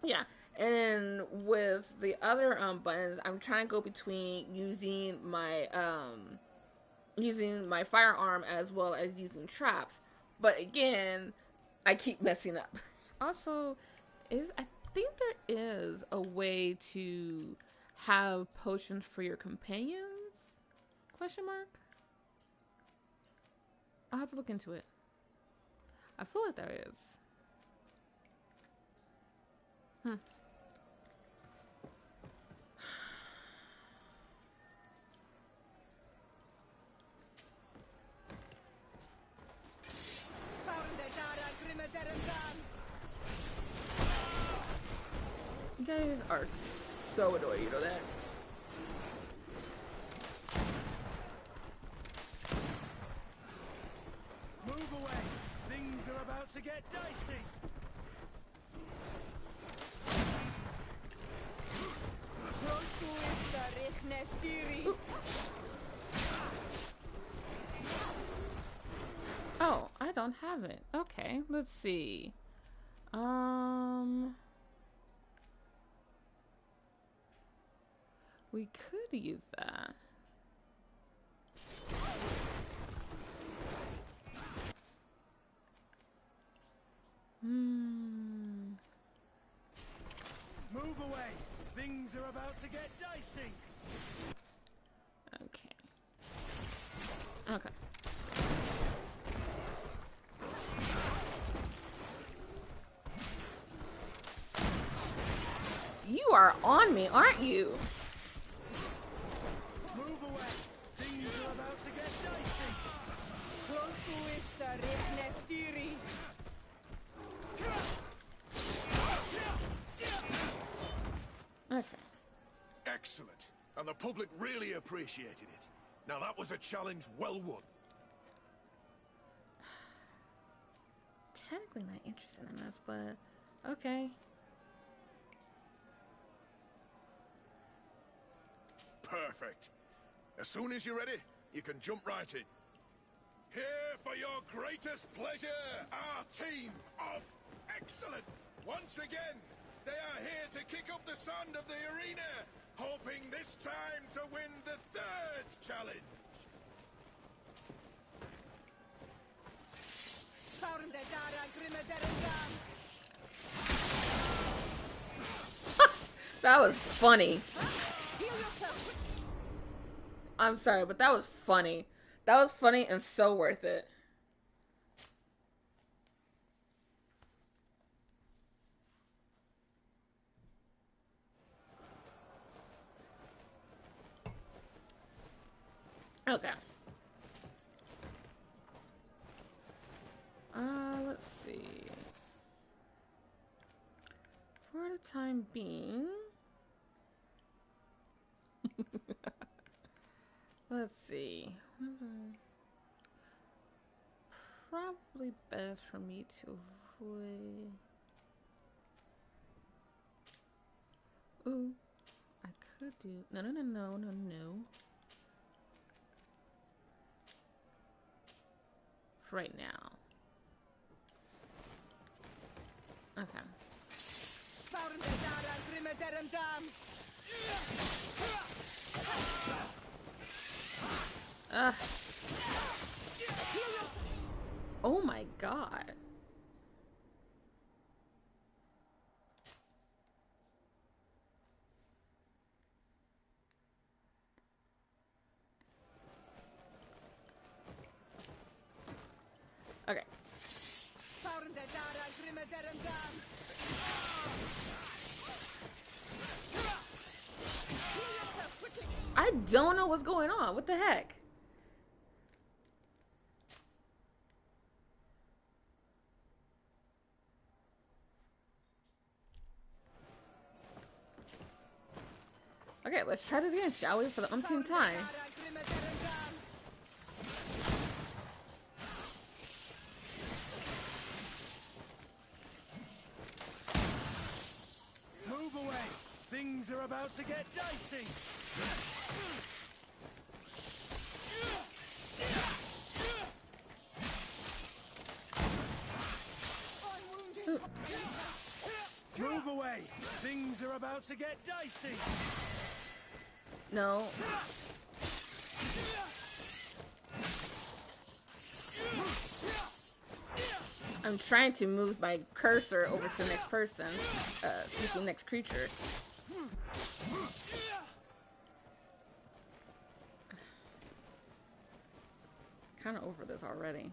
Yeah. And with the other buttons, I'm trying to go between using my firearm as well as using traps. But again, I keep messing up. Also, I think there is a way to have potions for your companions? Question mark? I'll have to look into it. I feel like there is. You guys are so annoying, you know that? Move away. Things are about to get dicey. Oh, I don't have it. Okay, let's see. We could use that. Move away. Things are about to get dicey. Okay. Okay. You are on me, aren't you? Move away. Things are about to get dicey. Okay. Excellent. And the public really appreciated it. Now that was a challenge well won. Technically not interested in this, but okay. Perfect. As soon as you're ready, you can jump right in. Here for your greatest pleasure, our team of excellent. Once again, they are here to kick up the sand of the arena, hoping this time to win the third challenge. That was funny. I'm sorry, but that was funny. That was funny and so worth it. Okay. Let's see. For the time being, let's see. Probably best for me to avoid. Ooh, I could do. No. For right now. Okay. Oh my god. I don't know what's going on. What the heck? Okay, let's try this again, shall we? For the umpteenth time. Move away. Things are about to get dicey. Move away. Things are about to get dicey. No. I'm trying to move my cursor over to the next person. To the next creature. Kind of over this already.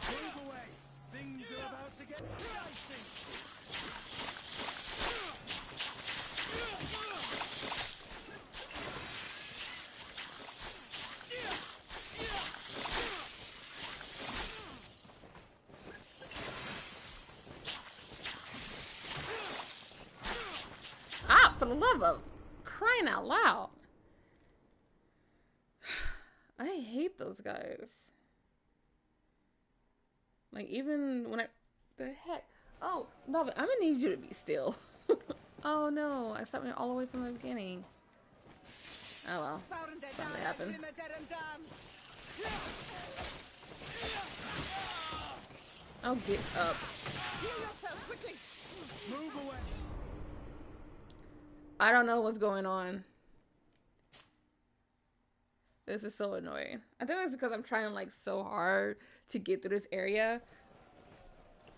Move away. Things are about to get dicey. Ah, for the love of crying out loud. I hate those guys. Like, even when the heck? Oh, Nava, I'm gonna need you to be still. Oh no, I stopped me all the way from the beginning. Oh well, something happened. I'll get up. Move away. I don't know what's going on. This is so annoying. I think it's because I'm trying like so hard to get through this area.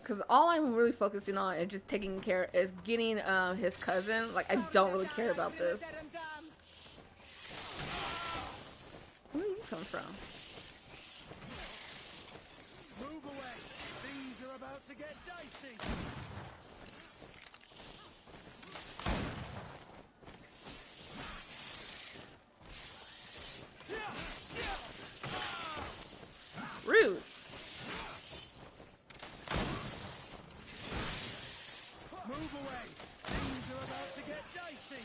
Because all I'm really focusing on is just taking care, is getting his cousin. Like, I don't really care about this. Where did you come from? Move away. Things are about to get dicey. Rude. Move away. Things are about to get dicey.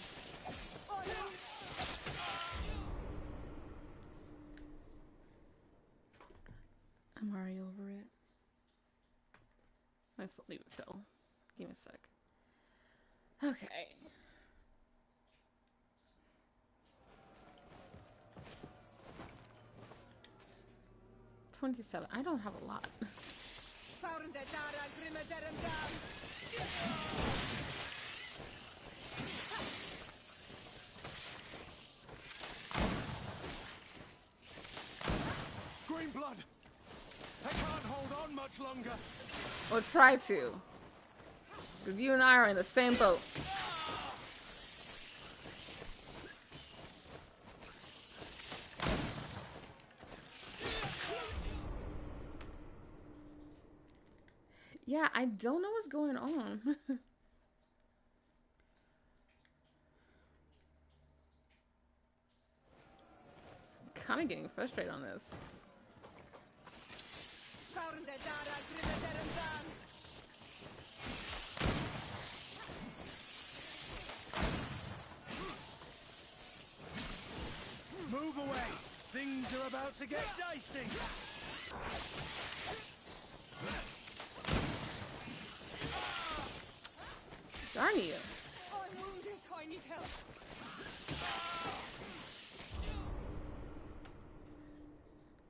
I'm already over it. My foot even fell. Give me a sec. Okay. $27. I don't have a lot. Green blood. I can't hold on much longer. Or try to. Because you and I are in the same boat. Yeah, I don't know what's going on. Kind of getting frustrated on this. Move away. Things are about to get dicey. Darn you. I'm wounded. I need help.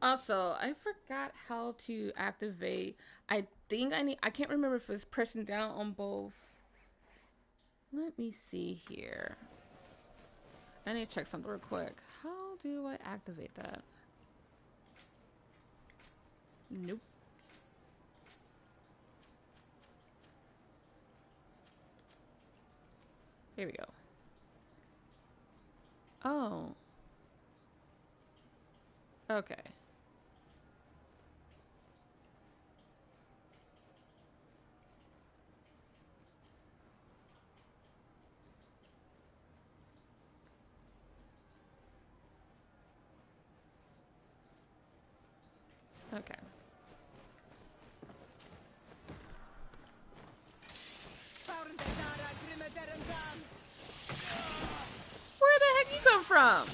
Also, I forgot how to activate. I think I can't remember if it's pressing down on both. Let me see here. I I need to check something real quick. How do I activate that? Nope. Here we go. Oh. Okay. Okay. Where the heck you come from?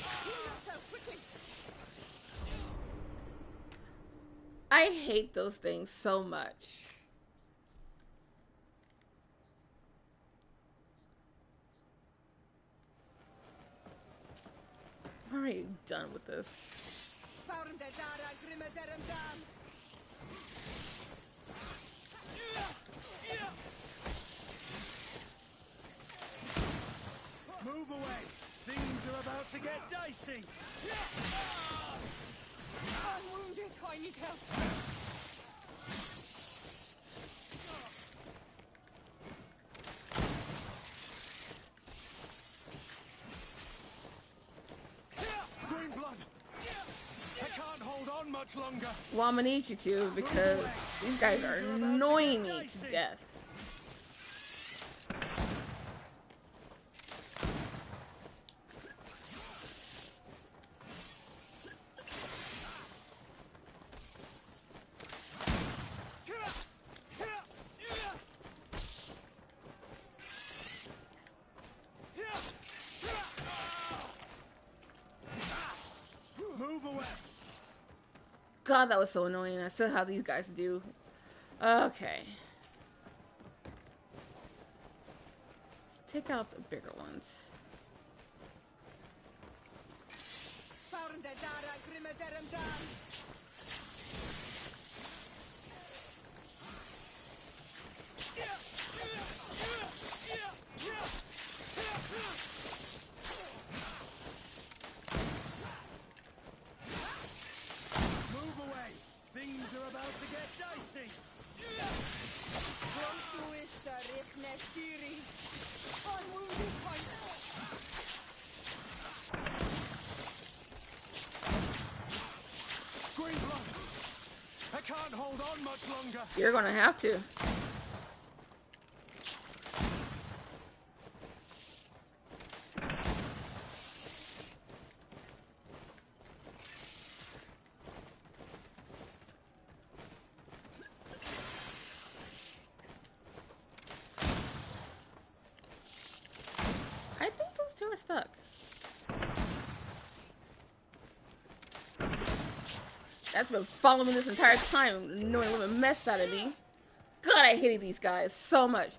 I hate those things so much. I'm already done with this. Move away. Things are about to get dicey. I'm wounded. I need help. Green blood. I can't hold on much longer. Well, I'm gonna need you to because these guys are annoying me to death. Move away. God, that was so annoying. I still how these guys do. Okay. Let's take out the bigger ones. Move away. Things are about to get dicey. I'm wounded. Green blood. I can't hold on much longer. You're gonna have to. I think those two are stuck. That's been following me this entire time, annoying little mess out of me. God, I hated these guys so much.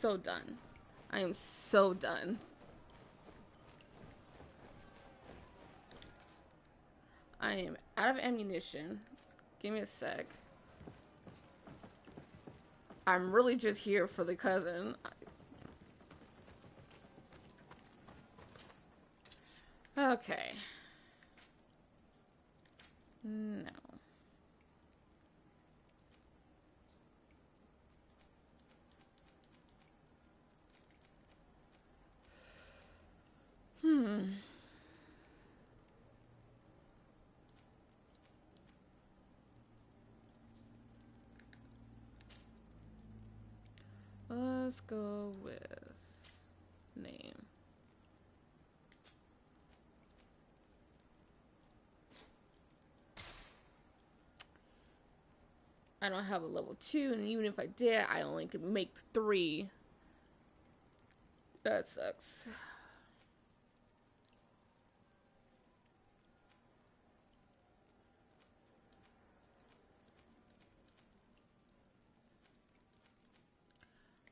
So done. I am so done. I am out of ammunition. Give me a sec. I'm really just here for the cousin. Okay. No. Let's go with name. I don't have a level 2, and even if I did, I only could make 3. That sucks.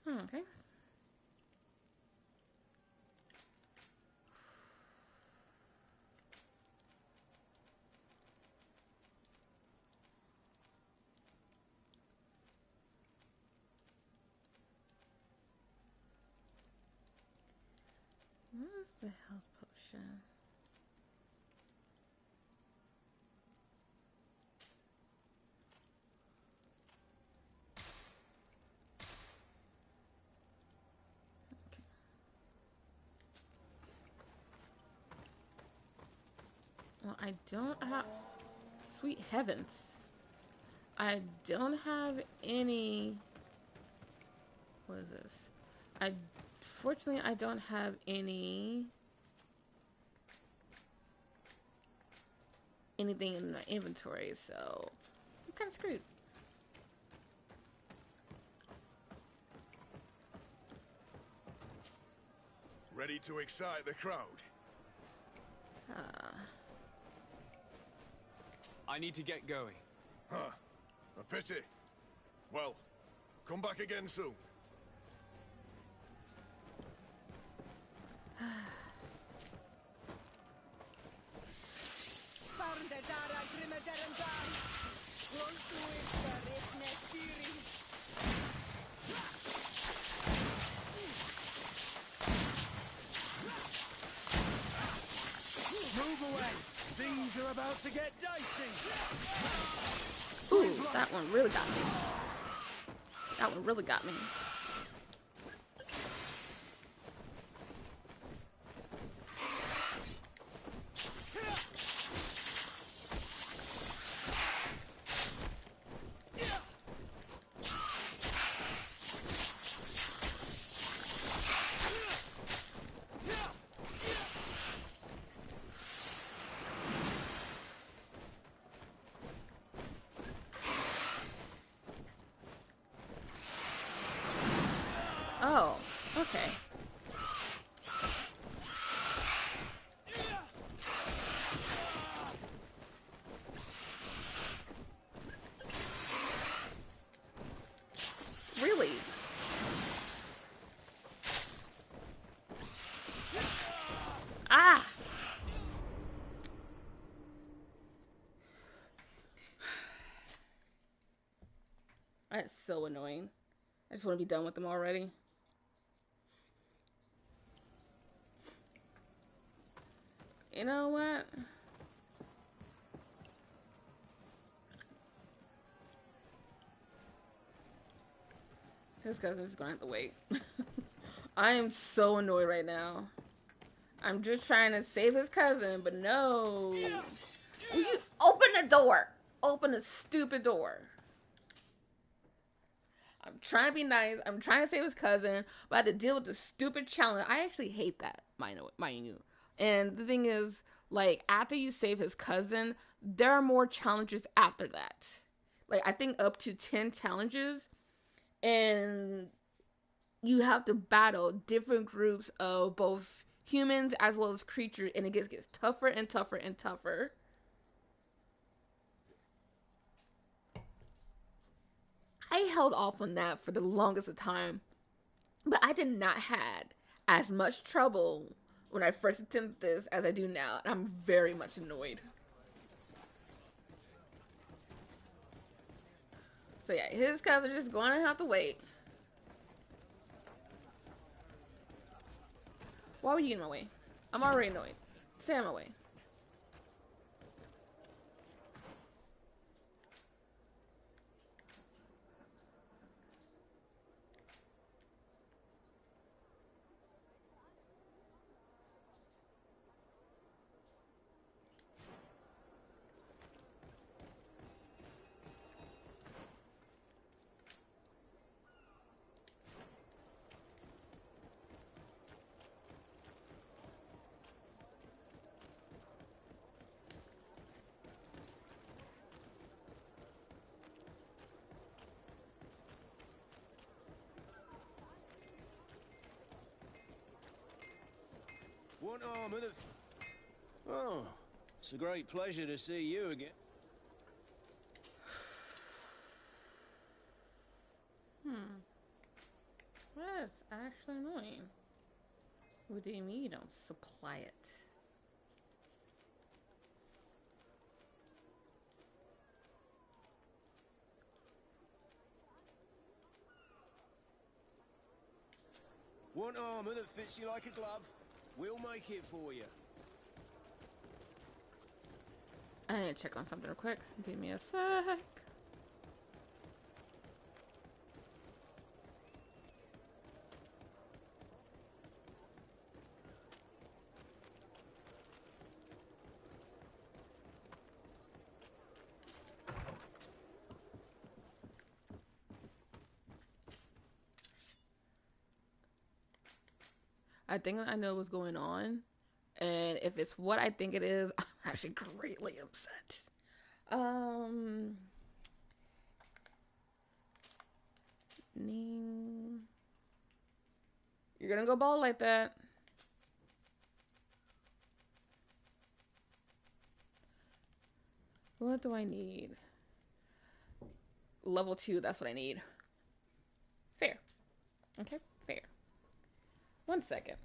Okay. What is the health potion? Well, I don't have... Sweet heavens. I don't have any... What is this? Fortunately, I don't have anything in my inventory, so I'm kind of screwed. Ready to excite the crowd? I need to get going. Huh. A pity. Well, come back again soon. Move away! Things are about to get dicey! Ooh, that one really got me. That one really got me. Oh, okay. Really? Ah! That's so annoying. I just want to be done with them already. You know what? His cousin's gonna have to wait. I am so annoyed right now. I'm just trying to save his cousin, but no. Will you open the door? Open the stupid door. I'm trying to be nice. I'm trying to save his cousin, but I had to deal with the stupid challenge. I actually hate that, mind you. And the thing is, like, after you save his cousin, there are more challenges after that. Like, I think up to 10 challenges. And you have to battle different groups of both humans as well as creatures. And it gets tougher and tougher and tougher. I held off on that for the longest of time. But I did not have as much trouble when I first attempted this as I do now. And I'm very much annoyed. So yeah, his cousin are just going to have to wait. Why were you in my way? I'm already annoyed. Stay in my way. What armor the... Oh, it's a great pleasure to see you again. That's actually annoying. What do you mean you don't supply it? Want armor that fits you like a glove? We'll make it for you. I need to check on something real quick. Give me a sec. I think I know what's going on, and if it's what I think it is, I'm actually greatly upset. You're gonna go bald like that. What do I need? Level 2, that's what I need. Fair. Okay, fair. 1 second.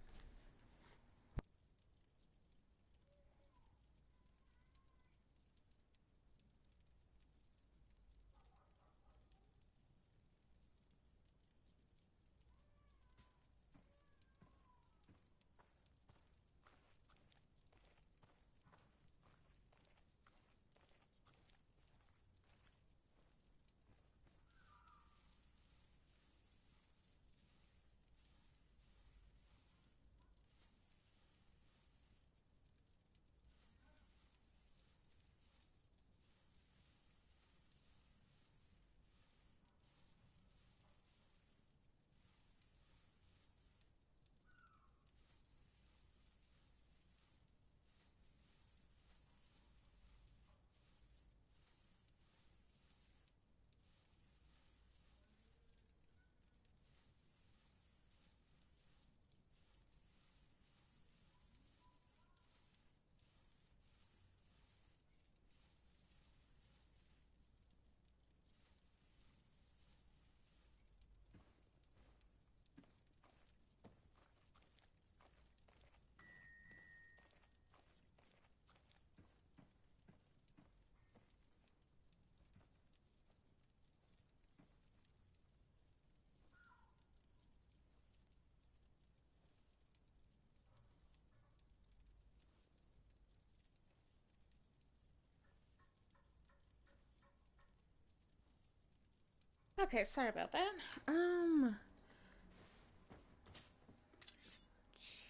Okay, sorry about that.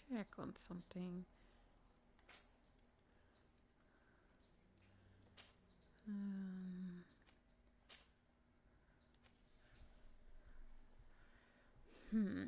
Check on something. Hmm.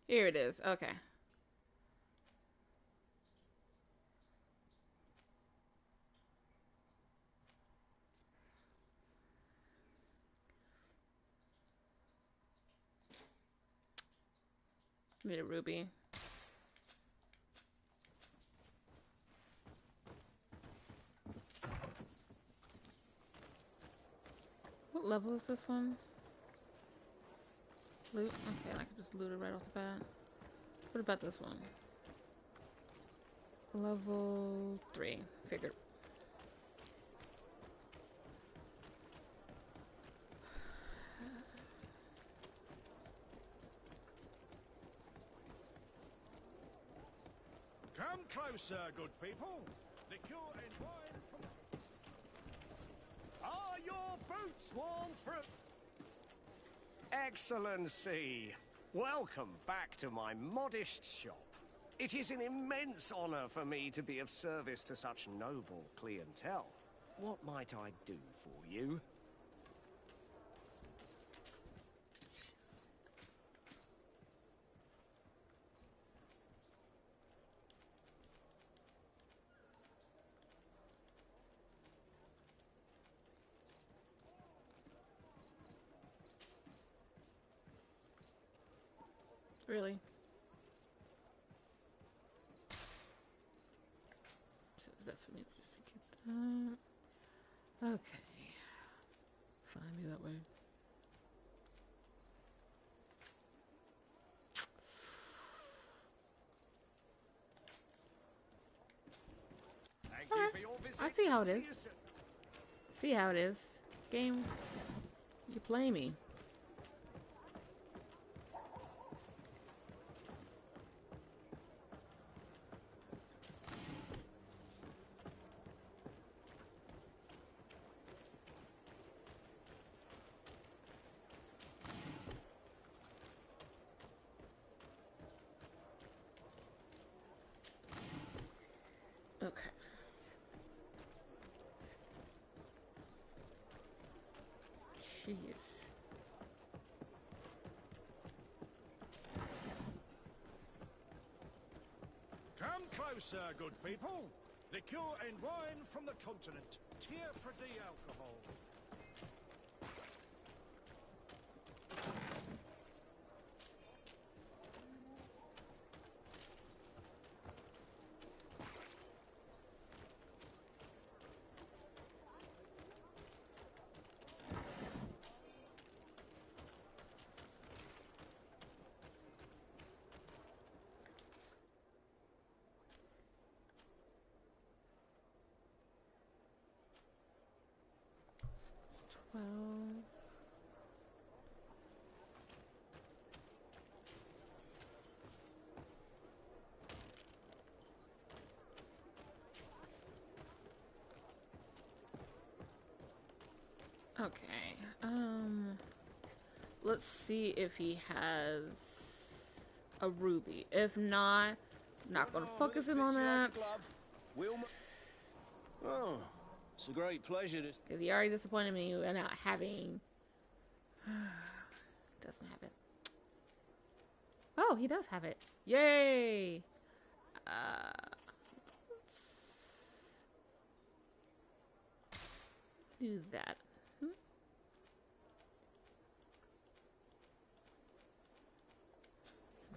Here it is. Okay. Need a ruby. What level is this one? Loot? Okay, I can just loot it right off the bat. What about this one? Level 3. Figured. Come closer, good people. Liquor and wine from... Are your boots worn through? Excellency, welcome back to my modest shop. It is an immense honor for me to be of service to such noble clientele. What might I do for you? Really? So it's best for me just to get that. Okay. Find me that way. Thank you for your visit. I see how it See is. you soon. See how it is. Game, you play me. Okay. Jeez. Come closer, good people. Liqueur and wine from the continent. Tier for the alcohol. Well. Okay. Let's see if he has a ruby. If not, not gonna focus him on that. Oh, it's a great pleasure to... Because he already disappointed me in not having... Doesn't have it. Oh, he does have it. Yay! Let's do that.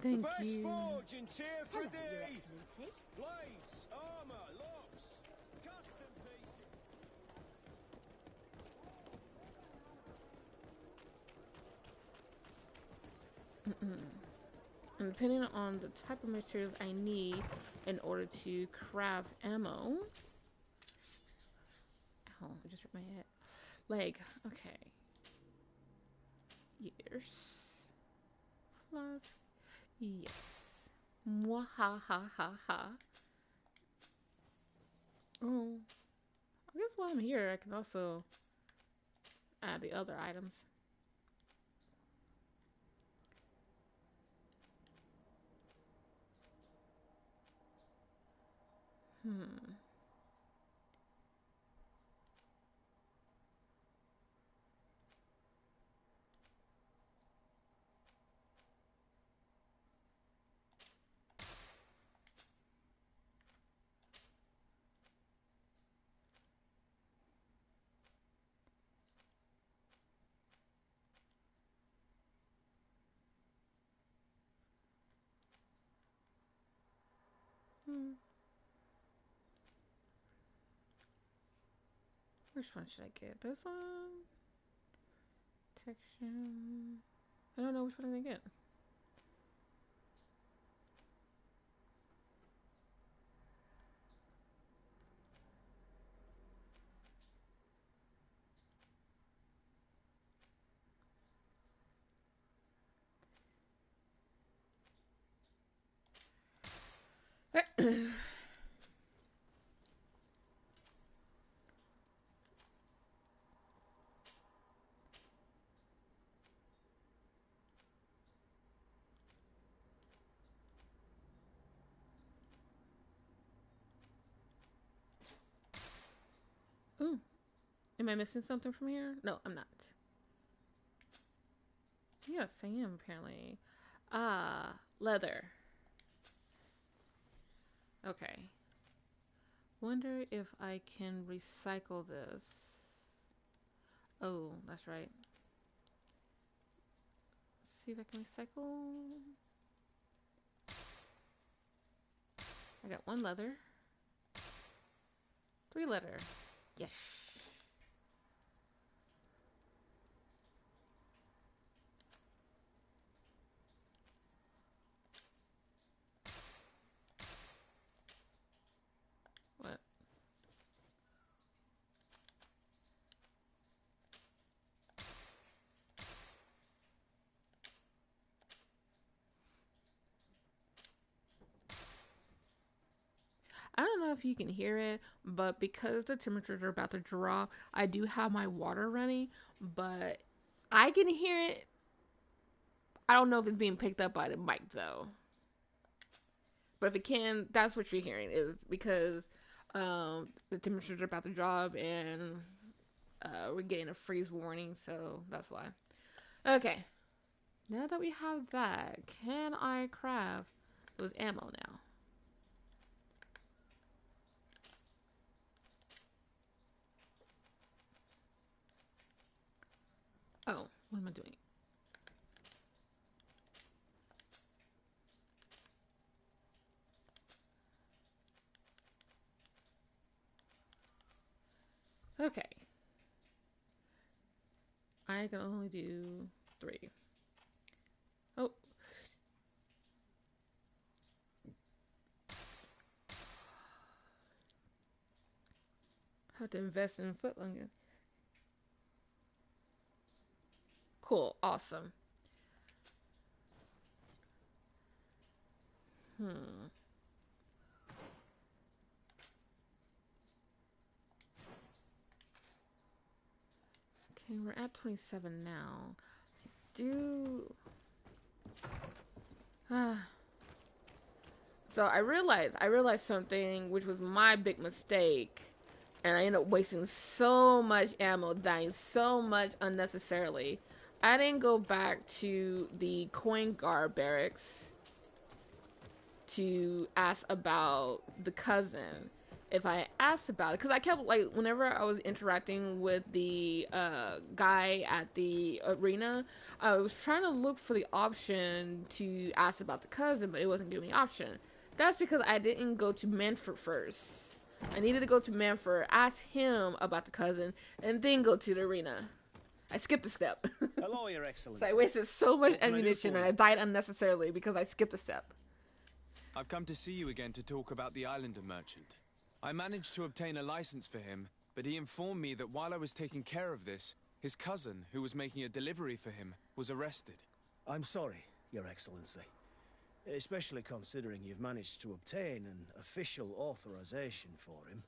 Thank the best you. forge in Tier for Hello, Your Excellency. Blades, armor, locks, custom pieces. And depending on the type of materials I need in order to craft ammo. Ow, I just ripped my head. Leg. Okay. Years. Flask. Yes. Mwahahaha. Oh. I guess while I'm here, I can also add the other items. Which one should I get? This one? Protection. I don't know which one I get. Ooh. Am I missing something from here? No, I'm not. Yes, I am, apparently. Ah, leather. Okay. Wonder if I can recycle this. Oh, that's right. See if I can recycle. I got 1 leather. 3 leather. Yes. What? I don't know if you can hear it, but because the temperatures are about to drop, I do have my water running, but I can hear it. I don't know if it's being picked up by the mic though. But if it can, that's what you're hearing is because the temperatures are about to drop and we're getting a freeze warning, so that's why. Okay. Now that we have that, can I craft those ammo now? Oh, what am I doing? Okay. I can only do 3. Oh. I have to invest in footlong. Cool. Awesome. Okay, we're at 27 now. So I realized something, which was my big mistake, and I ended up wasting so much ammo, dying so much unnecessarily. I didn't go back to the coin guard barracks to ask about the cousin. If I asked about it, because I kept, like, whenever I was interacting with the guy at the arena, I was trying to look for the option to ask about the cousin, but it wasn't giving me option. That's because I didn't go to Manfred first. I needed to go to Manfred, ask him about the cousin, and then go to the arena. I skipped a step. Hello, Your Excellency. So I wasted so much ammunition and I died unnecessarily because I skipped a step. I've come to see you again to talk about the Islander merchant. I managed to obtain a license for him, but he informed me that while I was taking care of this, his cousin, who was making a delivery for him, was arrested. I'm sorry, Your Excellency. Especially considering you've managed to obtain an official authorization for him.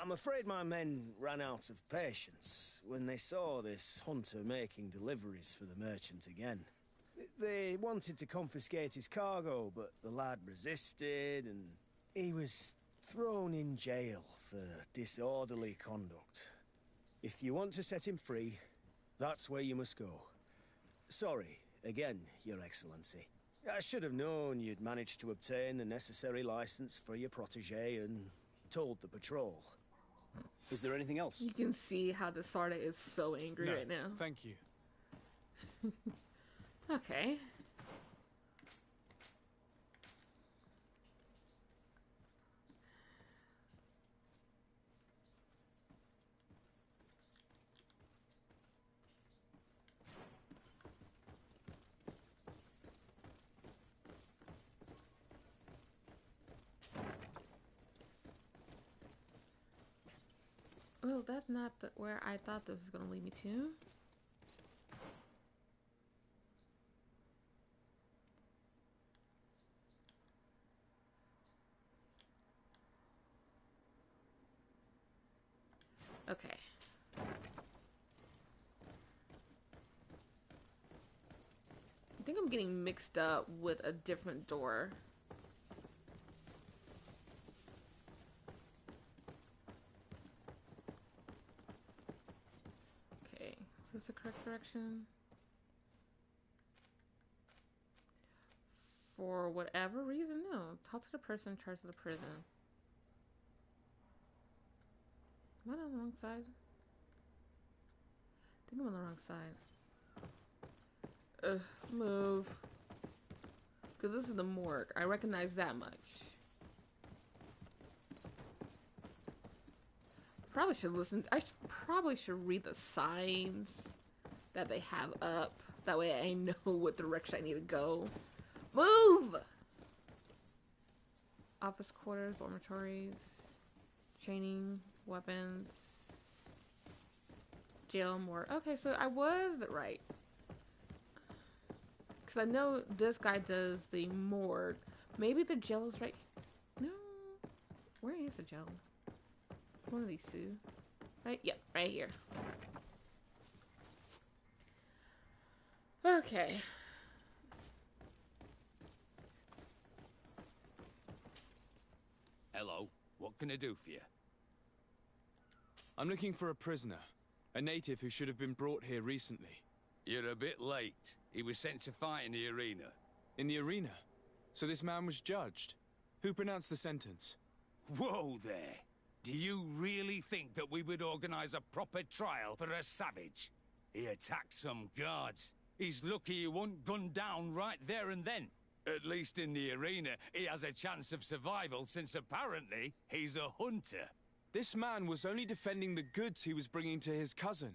I'm afraid my men ran out of patience when they saw this hunter making deliveries for the merchant again. They wanted to confiscate his cargo, but the lad resisted, and he was thrown in jail for disorderly conduct. If you want to set him free, that's where you must go. Sorry, again, Your Excellency. I should have known you'd managed to obtain the necessary license for your protege and told the patrol. Is there anything else? You can see how the Sarda is so angry right now. Thank you. Okay. Well, that's not where I thought this was going to lead me to. Okay. I think I'm getting mixed up with a different door. Okay, is this the correct direction? For whatever reason, no. Talk to the person in charge of the prison. Am I on the wrong side? I think I'm on the wrong side. Move. Because this is the morgue. I recognize that much. Probably should listen. Probably should read the signs that they have up. That way I know what direction I need to go. Move! Office quarters, dormitories, training, weapons, jail, more. Okay, so I was right. Because I know this guy does the morgue. Maybe the jail is right. No. Where is the jail? It's one of these two. Right? Yep, right here. Okay. Hello. What can I do for you? I'm looking for a prisoner. A native who should have been brought here recently. You're a bit late. He was sent to fight in the arena. In the arena? So this man was judged? Who pronounced the sentence? Whoa there! Do you really think that we would organize a proper trial for a savage? He attacked some guards. He's lucky he wasn't gunned down right there and then. At least in the arena, he has a chance of survival since apparently he's a hunter. This man was only defending the goods he was bringing to his cousin.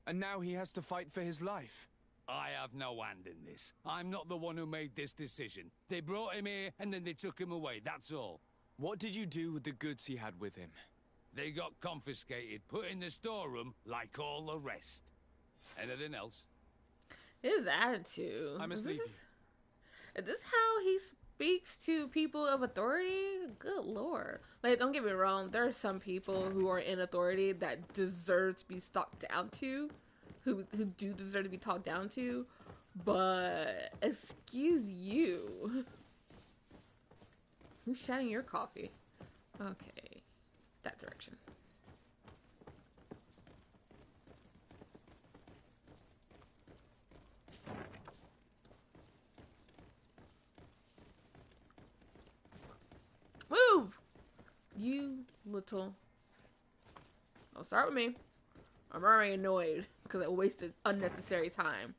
And now he has to fight for his life. I have no hand in this. I'm not the one who made this decision. They brought him here and then they took him away, that's all. What did you do with the goods he had with him? They got confiscated, put in the storeroom like all the rest. Anything else? His attitude. I must leave you. Is this how he speaks to people of authority? Good lord. Like, don't get me wrong, there are some people who are in authority that deserve to be talked down to. Who do deserve to be talked down to. But, excuse you. Who's shouting your coffee? Okay. That direction. Move! You little... Don't start with me. I'm already annoyed because I wasted unnecessary time.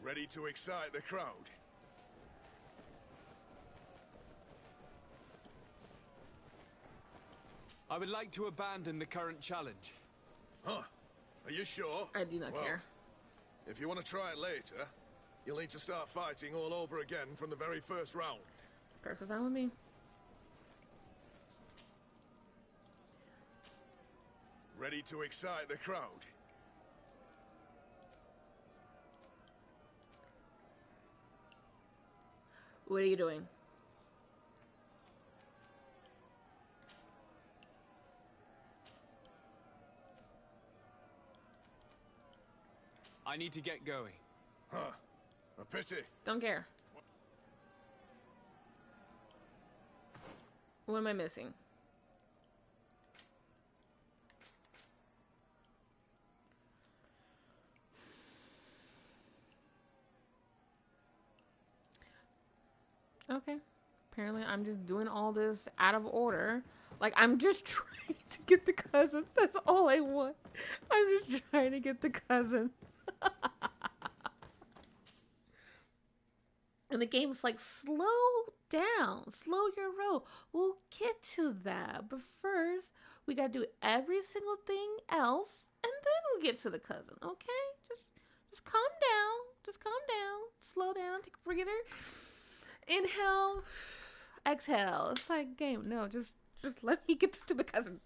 Ready to excite the crowd? I would like to abandon the current challenge. Huh? Are you sure? I do not care. If you want to try it later, you'll need to start fighting all over again from the very first round. Perfect fine with me. Ready to excite the crowd? What are you doing? I need to get going. Huh. A pity. Don't care. What am I missing? Okay. Apparently I'm just doing all this out of order. Like, I'm just trying to get the cousin. That's all I want. I'm just trying to get the cousin. And the game's like, slow down. Slow your roll. We'll get to that. But first, we gotta do every single thing else. And then we'll get to the cousin, okay? Just calm down. Just calm down. Slow down. Take a breather. Inhale, exhale. It's like game. No, just let me get this to my cousin.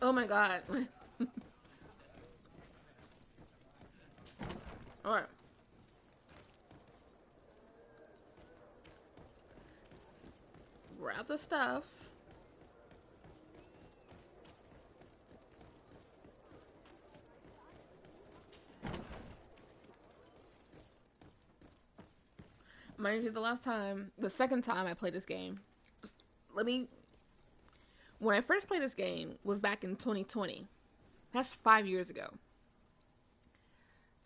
Oh my god. Alright. Grab the stuff. Mind you, the second time I played this game, when I first played this game was back in 2020. That's 5 years ago.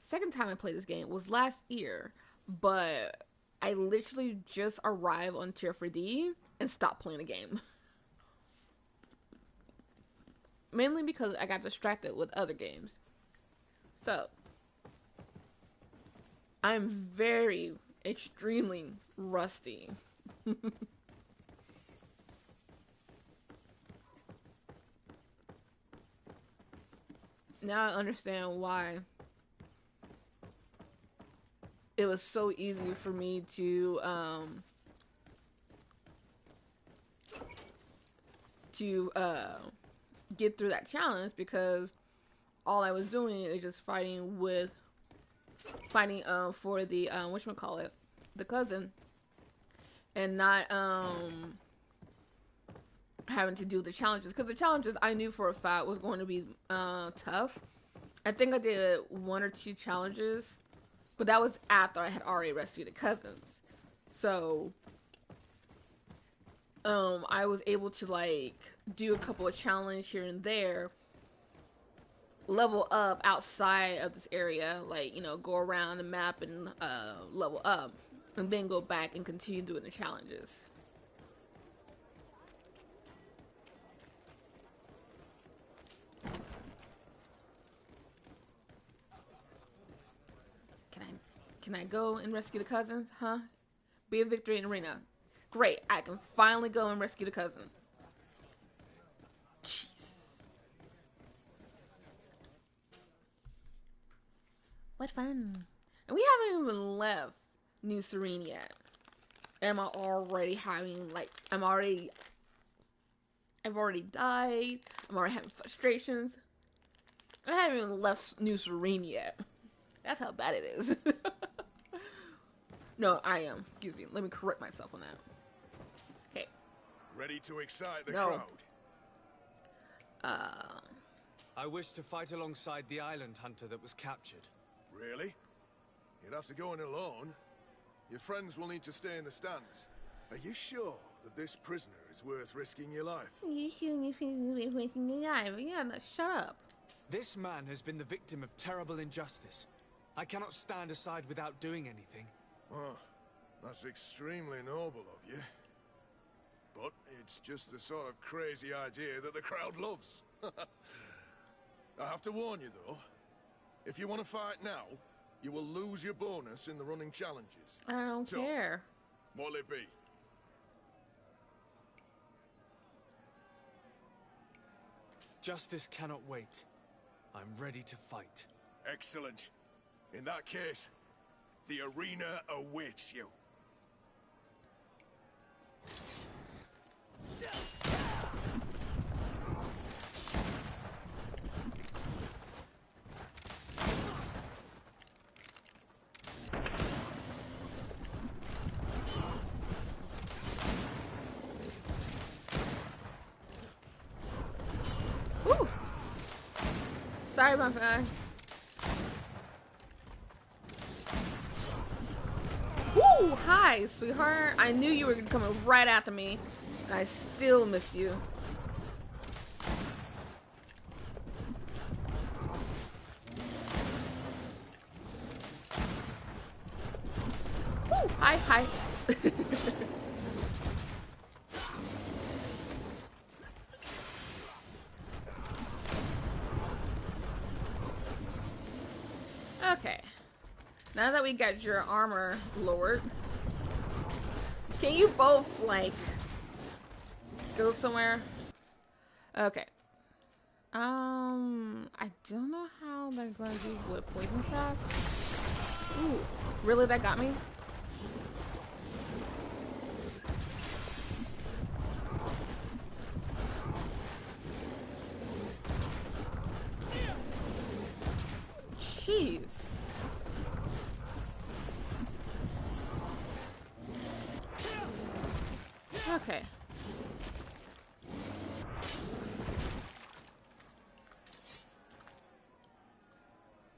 Second time I played this game was last year, but I literally just arrived on Tier 4D and stopped playing the game. Mainly because I got distracted with other games. So, I'm very, extremely rusty. Now I understand why it was so easy for me to get through that challenge, because all I was doing is just fighting for the whatchamacallit, the cousin, and not having to do the challenges, because the challenges I knew for a fact was going to be tough. I think I did 1 or 2 challenges, but that was after I had already rescued the cousins. So I was able to like do a couple of challenges here and there, level up outside of this area, like, you know, go around the map and level up, and then go back and continue doing the challenges. Can I go and rescue the cousins, huh? Be a victory in arena. Great, I can finally go and rescue the cousin. Jeez. What fun. And we haven't even left New Serene yet. Am I already having, like, I've already died. I'm already having frustrations. I haven't even left New Serene yet. That's how bad it is. No, I am. Excuse me. Let me correct myself on that. Okay. Ready to excite the crowd? I wish to fight alongside the island hunter that was captured. Really? You'd have to go in alone. Your friends will need to stay in the stands. Are you sure that this prisoner is worth risking your life? You shouldn't be risking your life. Yeah, no, shut up. This man has been the victim of terrible injustice. I cannot stand aside without doing anything. Oh, that's extremely noble of you. But it's just the sort of crazy idea that the crowd loves. I have to warn you, though. If you want to fight now, you will lose your bonus in the running challenges. I don't care. What'll it be? Justice cannot wait. I'm ready to fight. Excellent. In that case, the arena awaits you. Woo! Sorry about that. Woo! Hi, sweetheart. I knew you were coming right after me, and I still miss you. Woo! Hi, hi. Okay. Now that we got your armor lowered, can you both, like, go somewhere? Okay. I don't know how they're going to do with poison shot. Ooh, really? That got me? Jeez. Okay.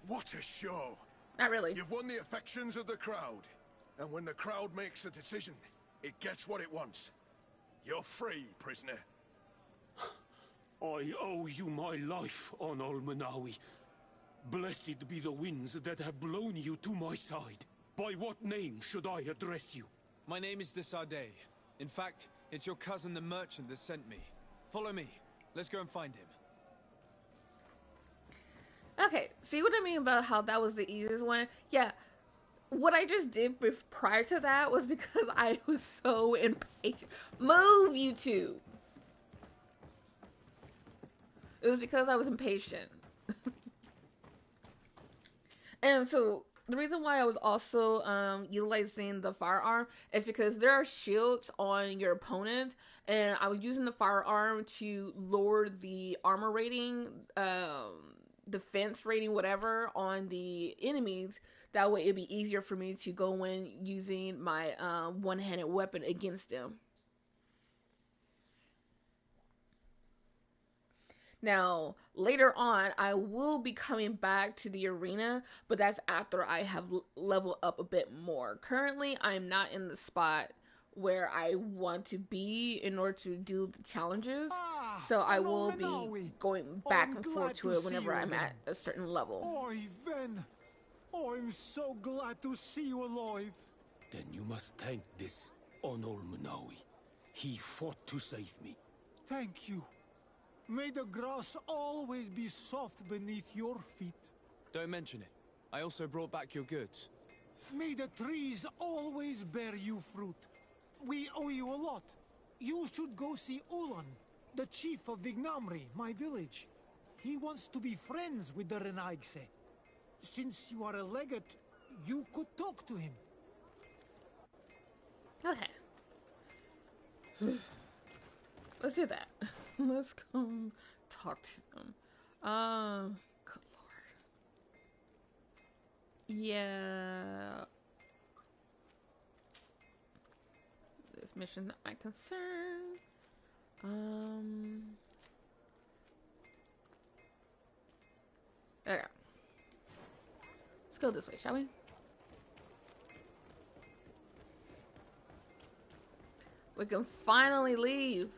What a show! Not really. You've won the affections of the crowd. And when the crowd makes a decision, it gets what it wants. You're free, prisoner. I owe you my life, Onol Manawi. Blessed be the winds that have blown you to my side. By what name should I address you? My name is Desade. In fact, it's your cousin the merchant that sent me. Follow me. Let's go and find him. Okay, see what I mean about how that was the easiest one? Yeah, what I just did prior to that was because I was so impatient. Move, you two! It was because I was impatient. And so, the reason why I was also utilizing the firearm is because there are shields on your opponent, and I was using the firearm to lower the armor rating, defense rating, whatever, on the enemies. That way it'd be easier for me to go in using my one-handed weapon against them. Now, later on, I will be coming back to the arena, but that's after I have leveled up a bit more. Currently, I'm not in the spot where I want to be in order to do the challenges, so I will be going back and forth to it whenever I'm at a certain level. Oi, Ven! I'm so glad to see you alive. Then you must thank this Onol Manawi. He fought to save me. Thank you. May the grass always be soft beneath your feet. Don't mention it. I also brought back your goods. May the trees always bear you fruit. We owe you a lot. You should go see Ulan, the chief of Vignamri, my village. He wants to be friends with the Renaigse. Since you are a legate, you could talk to him. Okay. Let's do that. Let's go talk to them. Good lord. Yeah. This mission's not my concern. There we go. Let's go this way, shall we? We can finally leave.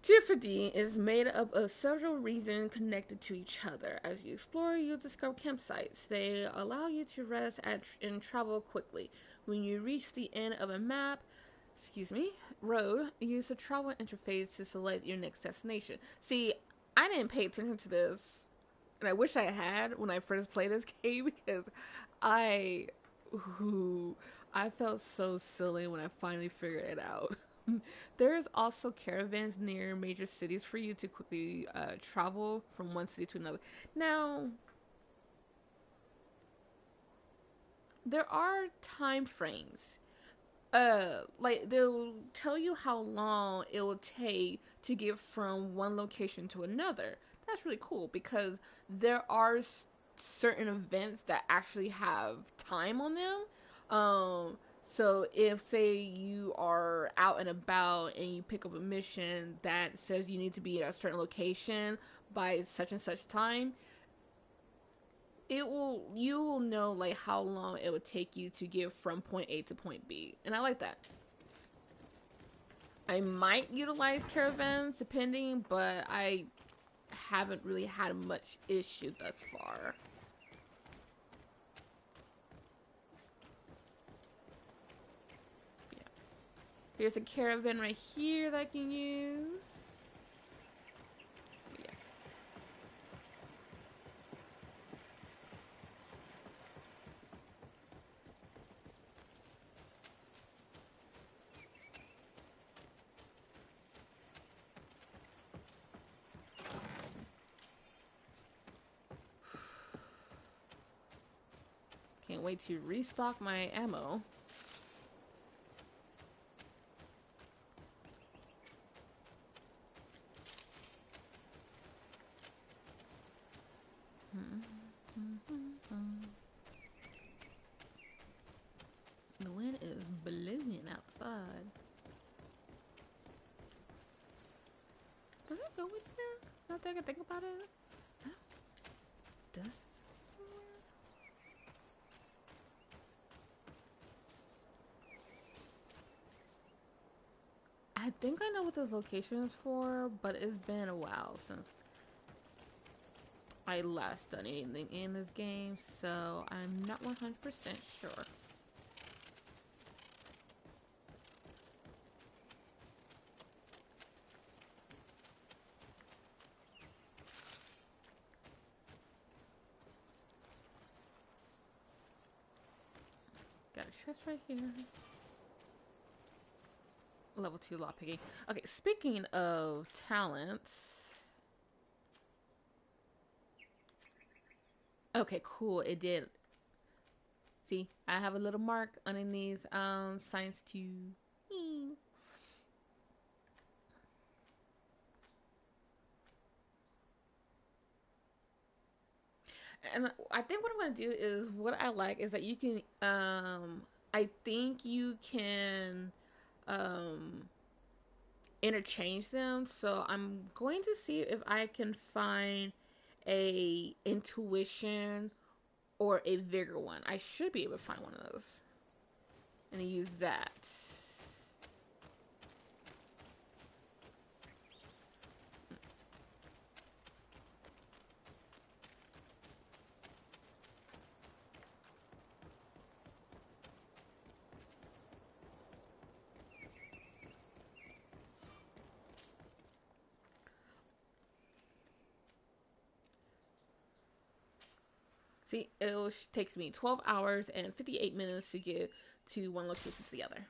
Tirfadi is made up of several regions connected to each other. As you explore, you'll discover campsites. They allow you to rest and travel quickly. When you reach the end of a map, road, use the travel interface to select your next destination. See, I didn't pay attention to this, and I wish I had when I first played this game, because I felt so silly when I finally figured it out. There's also caravans near major cities for you to quickly travel from one city to another. Now, there are time frames. Like, they'll tell you how long it will take to get from one location to another. That's really cool, because there are certain events that actually have time on them. So if, say, you are out and about and you pick up a mission that says you need to be at a certain location by such and such time, you will know like how long it would take you to get from point A to point B. And I like that. I might utilize caravans depending, but I haven't really had much issue thus far. Here's a caravan right here that I can use. Yeah. Can't wait to restock my ammo. side. Does it go with here? Now that I can think about it. Does it? I think I know what this location is for, but it's been a while since I last done anything in this game, so I'm not 100% sure. Got a chest right here. Level 2 lockpicking. Okay, speaking of talents. Okay, cool. It did. See, I have a little mark underneath science 2. And I think what I'm going to do is, what I like is that you can, I think you can interchange them. So I'm going to see if I can find a intuition or a vigor one. I should be able to find one of those and use that. See, it takes me 12 hours and 58 minutes to get to one location to the other.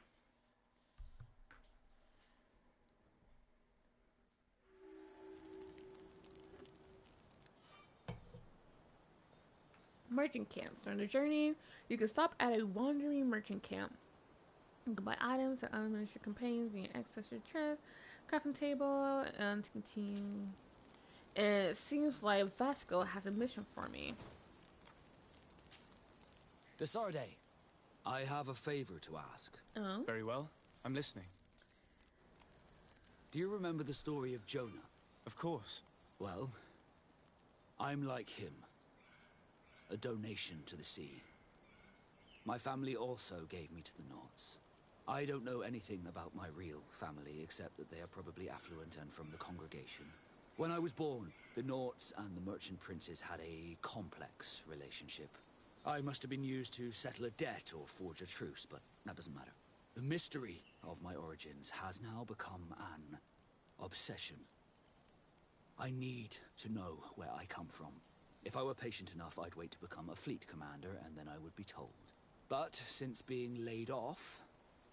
Merchant camps. During the journey, you can stop at a wandering merchant camp. You can buy items and unlimited campaigns and access your chest, crafting table, and to continue. And it seems like Vasco has a mission for me. Desarde, I have a favor to ask. Oh? Very well. I'm listening. Do you remember the story of Jonah? Of course. Well, I'm like him. A donation to the sea. My family also gave me to the Nauts. I don't know anything about my real family, except that they are probably affluent and from the congregation. When I was born, the Nauts and the merchant princes had a complex relationship. I must have been used to settle a debt or forge a truce, but that doesn't matter. The mystery of my origins has now become an obsession. I need to know where I come from. If I were patient enough, I'd wait to become a fleet commander, and then I would be told. But since being laid off,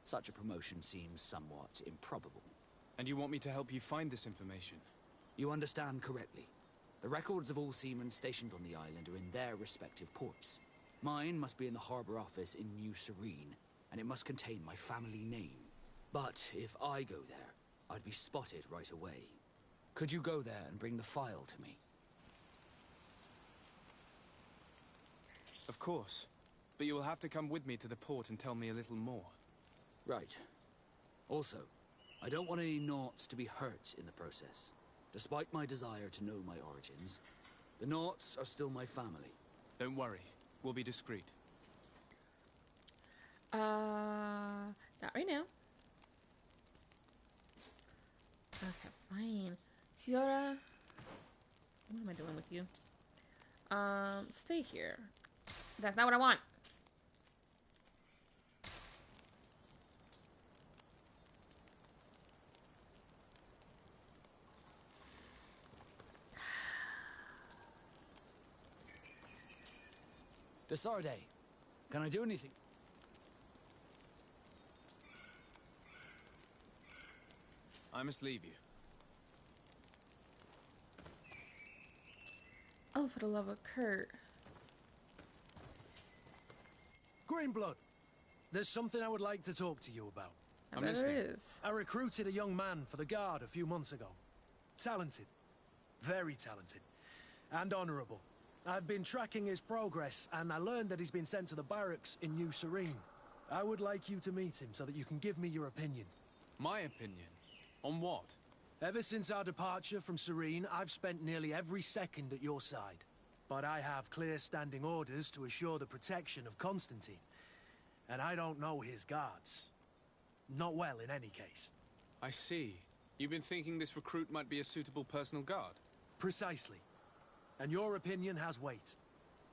such a promotion seems somewhat improbable. And you want me to help you find this information? You understand correctly. The records of all seamen stationed on the island are in their respective ports. Mine must be in the harbor office in New Serene, and it must contain my family name. But if I go there, I'd be spotted right away. Could you go there and bring the file to me? Of course. But you will have to come with me to the port and tell me a little more. Right. Also, I don't want any Nauts to be hurt in the process. Despite my desire to know my origins, the Nauts are still my family. Don't worry. We'll be discreet. Not right now. Okay, fine. Ciora, what am I doing with you? Stay here. That's not what I want. Desarde, can I do anything? I must leave you. Oh, for the love of Kurt. Greenblood, there's something I would like to talk to you about. I bet there is. I recruited a young man for the Guard a few months ago. Talented. Very talented. And honorable. I've been tracking his progress, and I learned that he's been sent to the barracks in New Serene. I would like you to meet him so that you can give me your opinion. My opinion? On what? Ever since our departure from Serene, I've spent nearly every second at your side. But I have clear standing orders to assure the protection of Constantine. And I don't know his guards. Not well, in any case. I see. You've been thinking this recruit might be a suitable personal guard? Precisely. And your opinion has weight.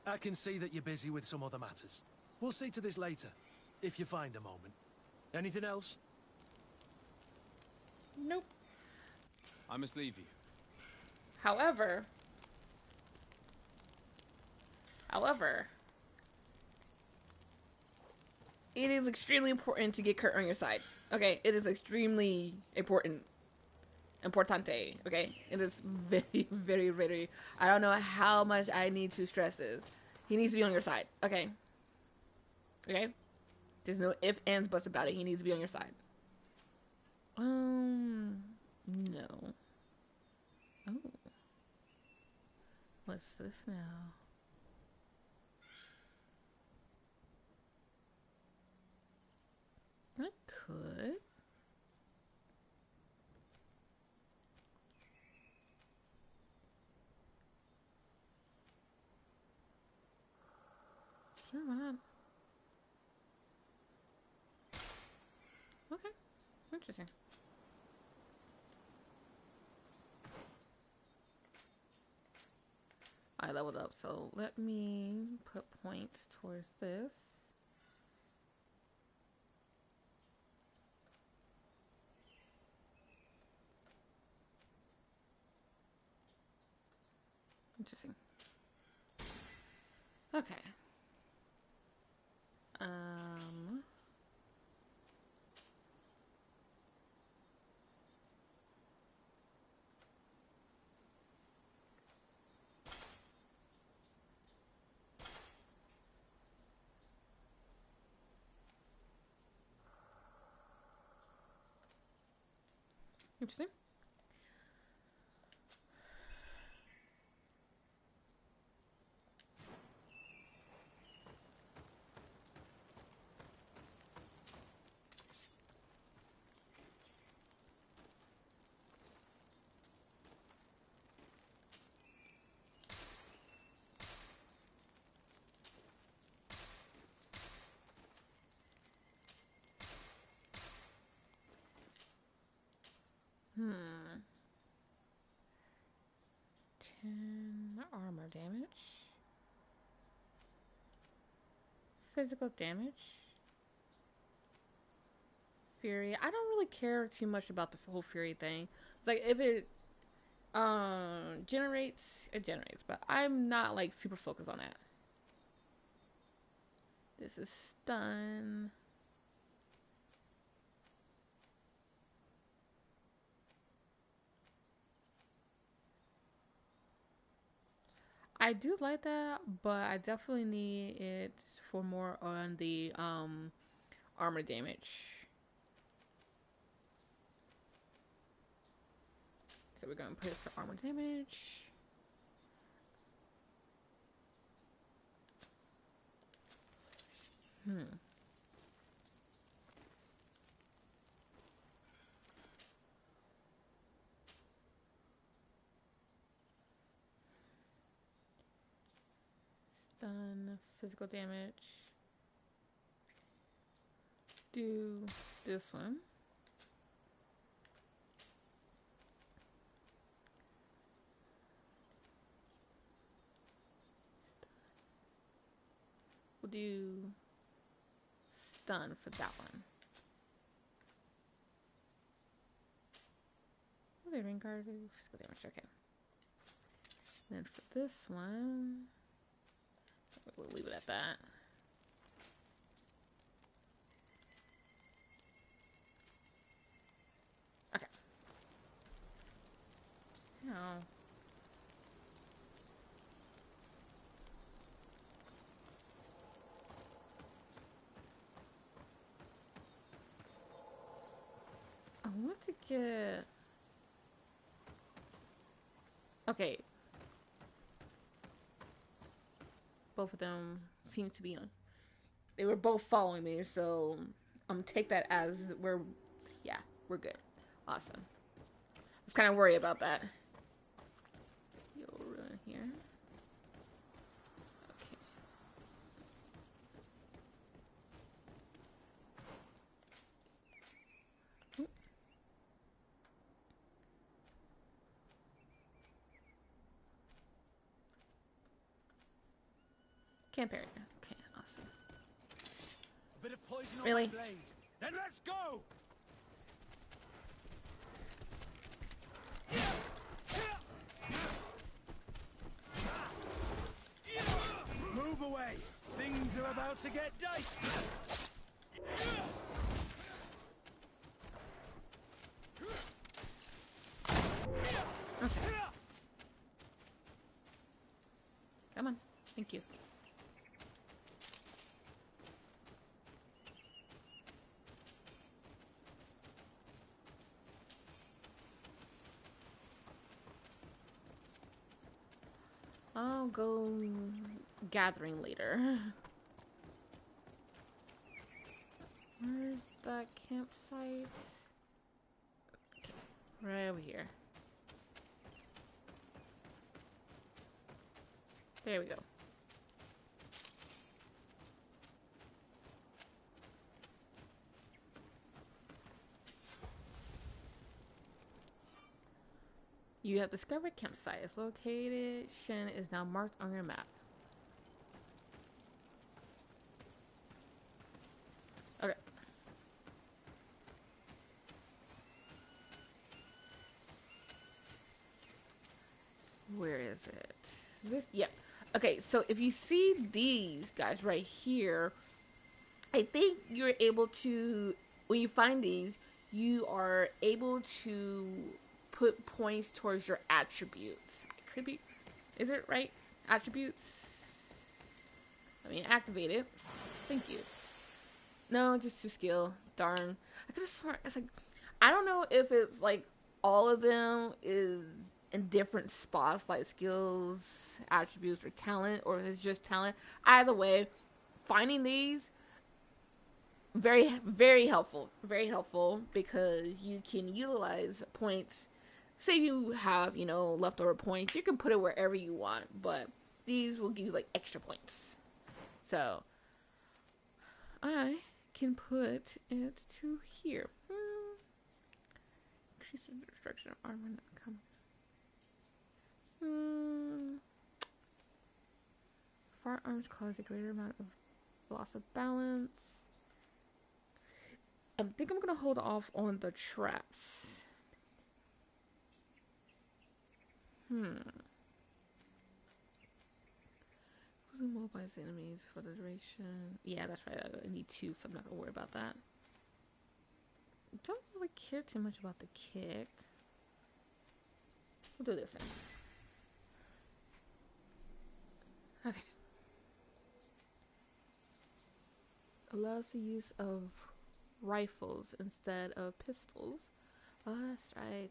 I can see that you're busy with some other matters. We'll see to this later, if you find a moment. Anything else? Nope. I must leave you. However, it is extremely important to get Kurt on your side. Okay, it is extremely important. Importante, okay? It is very, very, very... I don't know how much I need to stress this. He needs to be on your side, okay? Okay? There's no ifs, ands, buts about it. He needs to be on your side. No. Oh. What's this now? I could. Sure, why not? Okay. Interesting. I leveled up, so let me put points towards this. Interesting. Okay. Interesting. Hmm. 10 armor damage. Physical damage. Fury. I don't really care too much about the whole Fury thing. It's like if it generates, it generates, but I'm not like super focused on that. This is stun. I do like that, but I definitely need it for more on the armor damage. So we're gonna put it for armor damage. Stun, physical damage. Do this one. We'll do stun for that one. Oh, they ring guard physical damage. Okay. Then for this one, we'll leave it at that. Okay. No. I want to get... Okay. Both of them seem to be they were both following me, so take that as we're good. Awesome. I was kind of worried about that. You'll run here. Okay. Oop. Camp area. Okay, awesome. A bit of poison on Really? my blade. Then let's go. Move away. Things are about to get dicey. Okay. Come on. Thank you. I'll go gathering later. Where's the campsite? Okay, right over here. There we go. You have discovered campsite. Its location is now marked on your map. Okay. Where is it? Is this? Yeah. Okay, so if you see these guys right here, I think you're able to, when you find these, you are able to put points towards your attributes. Could be, is it right? Attributes? I mean, activate it. Thank you. No, just to skill. Darn. I could have sworn, it's like, I don't know if it's like all of them is in different spots, like skills, attributes, or talent, or if it's just talent. Either way, finding these, very, very helpful. Very helpful because you can utilize points. Say you have, you know, leftover points, you can put it wherever you want, but these will give you like extra points. So I can put it to here. Increase the destruction of armor not coming. Firearms cause a greater amount of loss of balance. I think I'm gonna hold off on the traps. Mobilize enemies for the duration. Yeah, that's right. I need 2, so I'm not gonna worry about that. Don't really care too much about the kick. We'll do this then. Okay. Allows the use of rifles instead of pistols. Oh, that's right.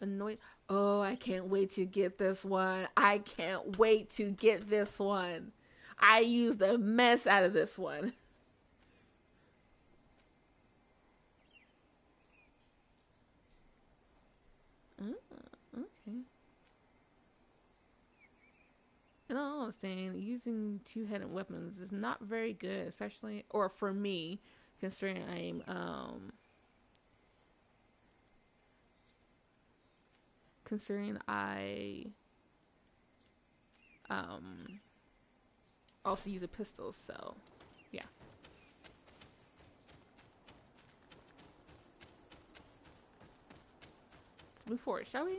Annoyed. Oh, I can't wait to get this one. I can't wait to get this one. I used the mess out of this one. Okay. In all honesty, using two-handed weapons is not very good, especially, or for me, considering I also use a pistol, so yeah. Let's move forward, shall we?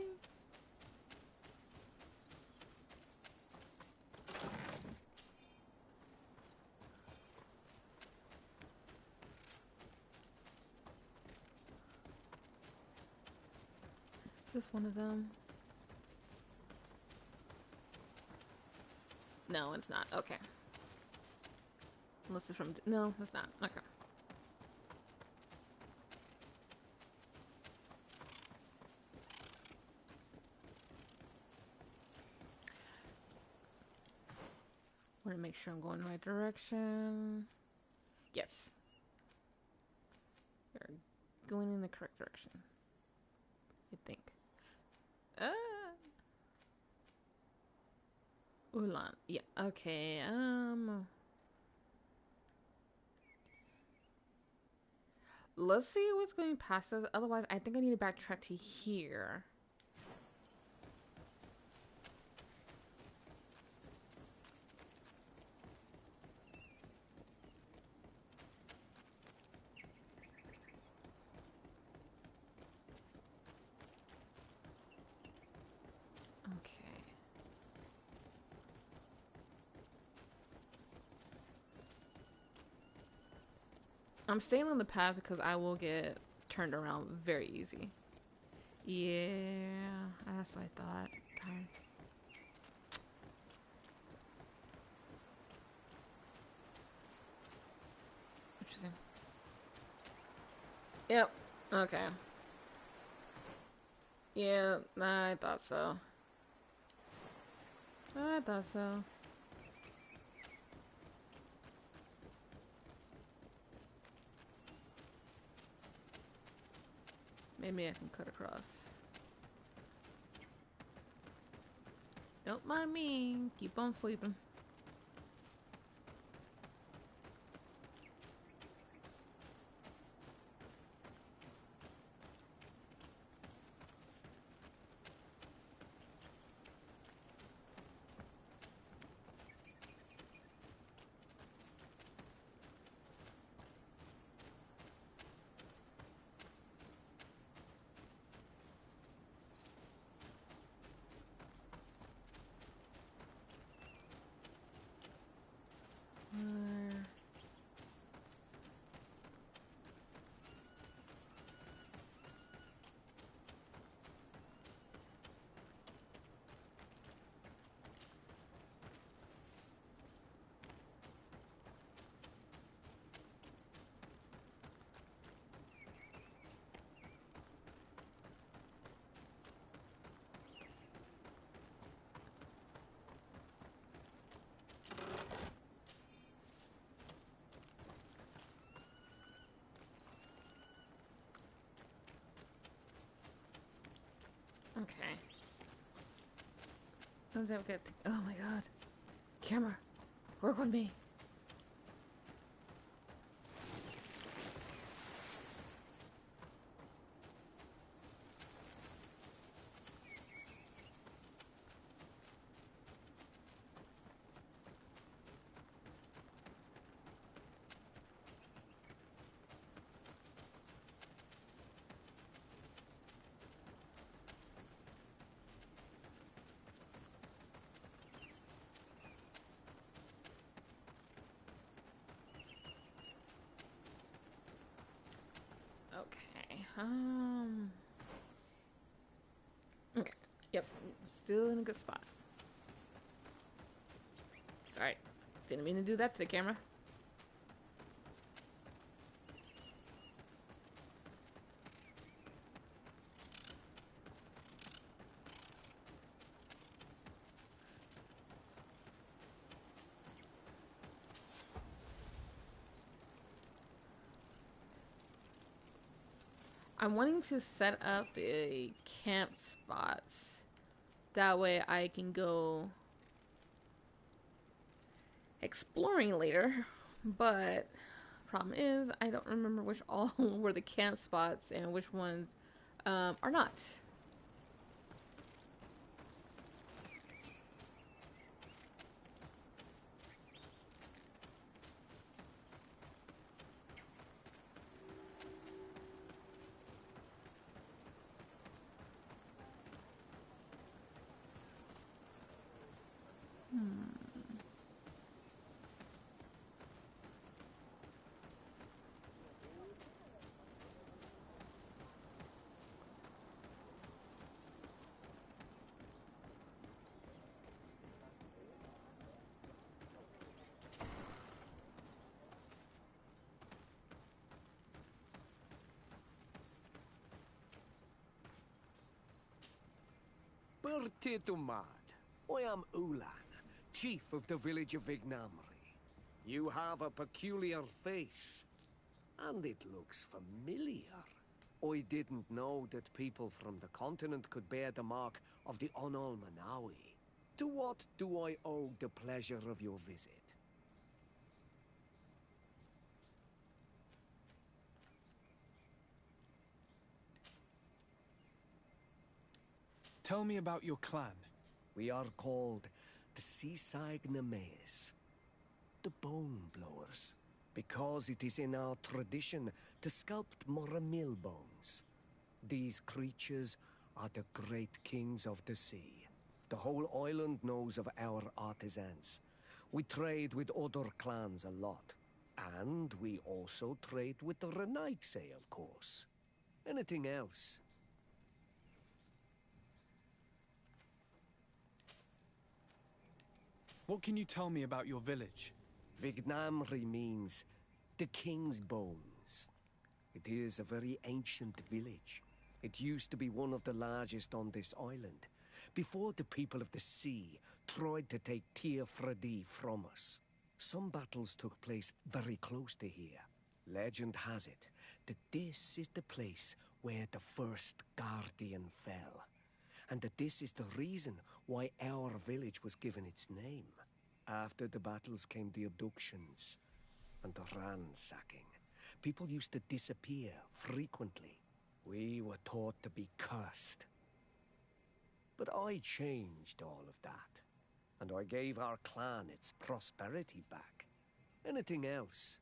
Is this one of them? No, it's not. Okay. Unless it's from... No, it's not. Okay. Want to make sure I'm going the right direction. Yes. We're going in the correct direction. I think. Ulan. Yeah, okay. Let's see what's going past us. Otherwise, I think I need to backtrack to here. Okay. I'm staying on the path because I will get turned around very easy. Yeah, that's what I thought. Darn. Interesting. Yep. Okay. Yeah, I thought so. I thought so. Maybe I can cut across. Don't mind me. Keep on sleeping. Okay. Don't ever get. Oh my god. Camera, work on me. Okay. Okay. Yep. Still in a good spot. Sorry. Didn't mean to do that to the camera. I'm wanting to set up the camp spots. That way I can go exploring later. But problem is I don't remember which all were the camp spots and which ones are not. Bertitumad. I am Ulan, chief of the village of Ignamri. You have a peculiar face, and it looks familiar. I didn't know that people from the continent could bear the mark of the Onol Manawi. To what do I owe the pleasure of your visit? Tell me about your clan. We are called the Seaside Nemes, the Bone Blowers, because it is in our tradition to sculpt Moramil bones. These creatures are the great kings of the sea. The whole island knows of our artisans. We trade with other clans a lot. And we also trade with the Renaigse, of course. Anything else? What can you tell me about your village? Vignamri means the king's bones. It is a very ancient village. It used to be one of the largest on this island, before the people of the sea tried to take Tir Fredi from us. Some battles took place very close to here. Legend has it that this is the place where the first Guardian fell, and that this is the reason why our village was given its name. After the battles came the abductions and the ransacking. People used to disappear frequently. We were taught to be cursed. But I changed all of that, and I gave our clan its prosperity back. Anything else?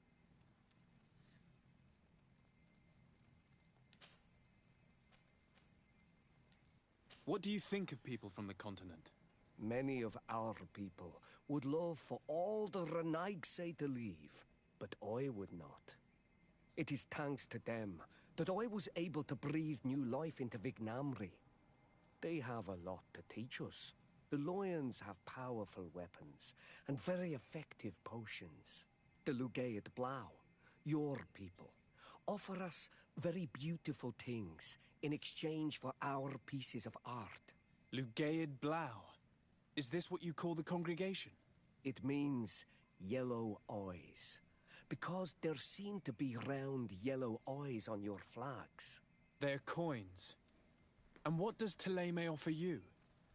What do you think of people from the continent? Many of our people would love for all the Renaigse to leave, but I would not. It is thanks to them that I was able to breathe new life into Vignamri. They have a lot to teach us. The Lions have powerful weapons and very effective potions. The Lugaid Blau, your people, offer us very beautiful things in exchange for our pieces of art. Lugaid Blau. Is this what you call the congregation? It means yellow eyes, because there seem to be round yellow eyes on your flags. They're coins. And what does Thélème offer you?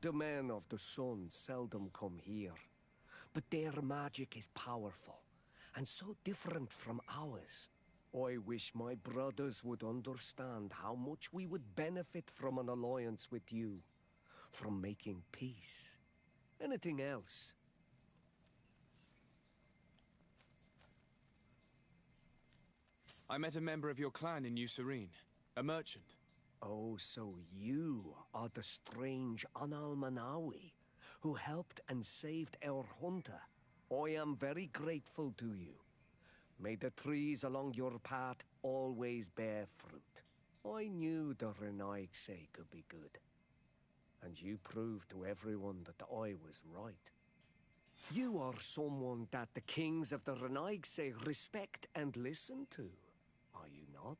The men of the sun seldom come here, but their magic is powerful, and so different from ours. I wish my brothers would understand how much we would benefit from an alliance with you, from making peace. Anything else? I met a member of your clan in New Serene, a merchant. Oh, so you are the strange Onol Manawi who helped and saved our hunter. I am very grateful to you. May the trees along your path always bear fruit. I knew the Renaigse could be good. And you proved to everyone that I was right. You are someone that the kings of the Renaigse respect and listen to, are you not?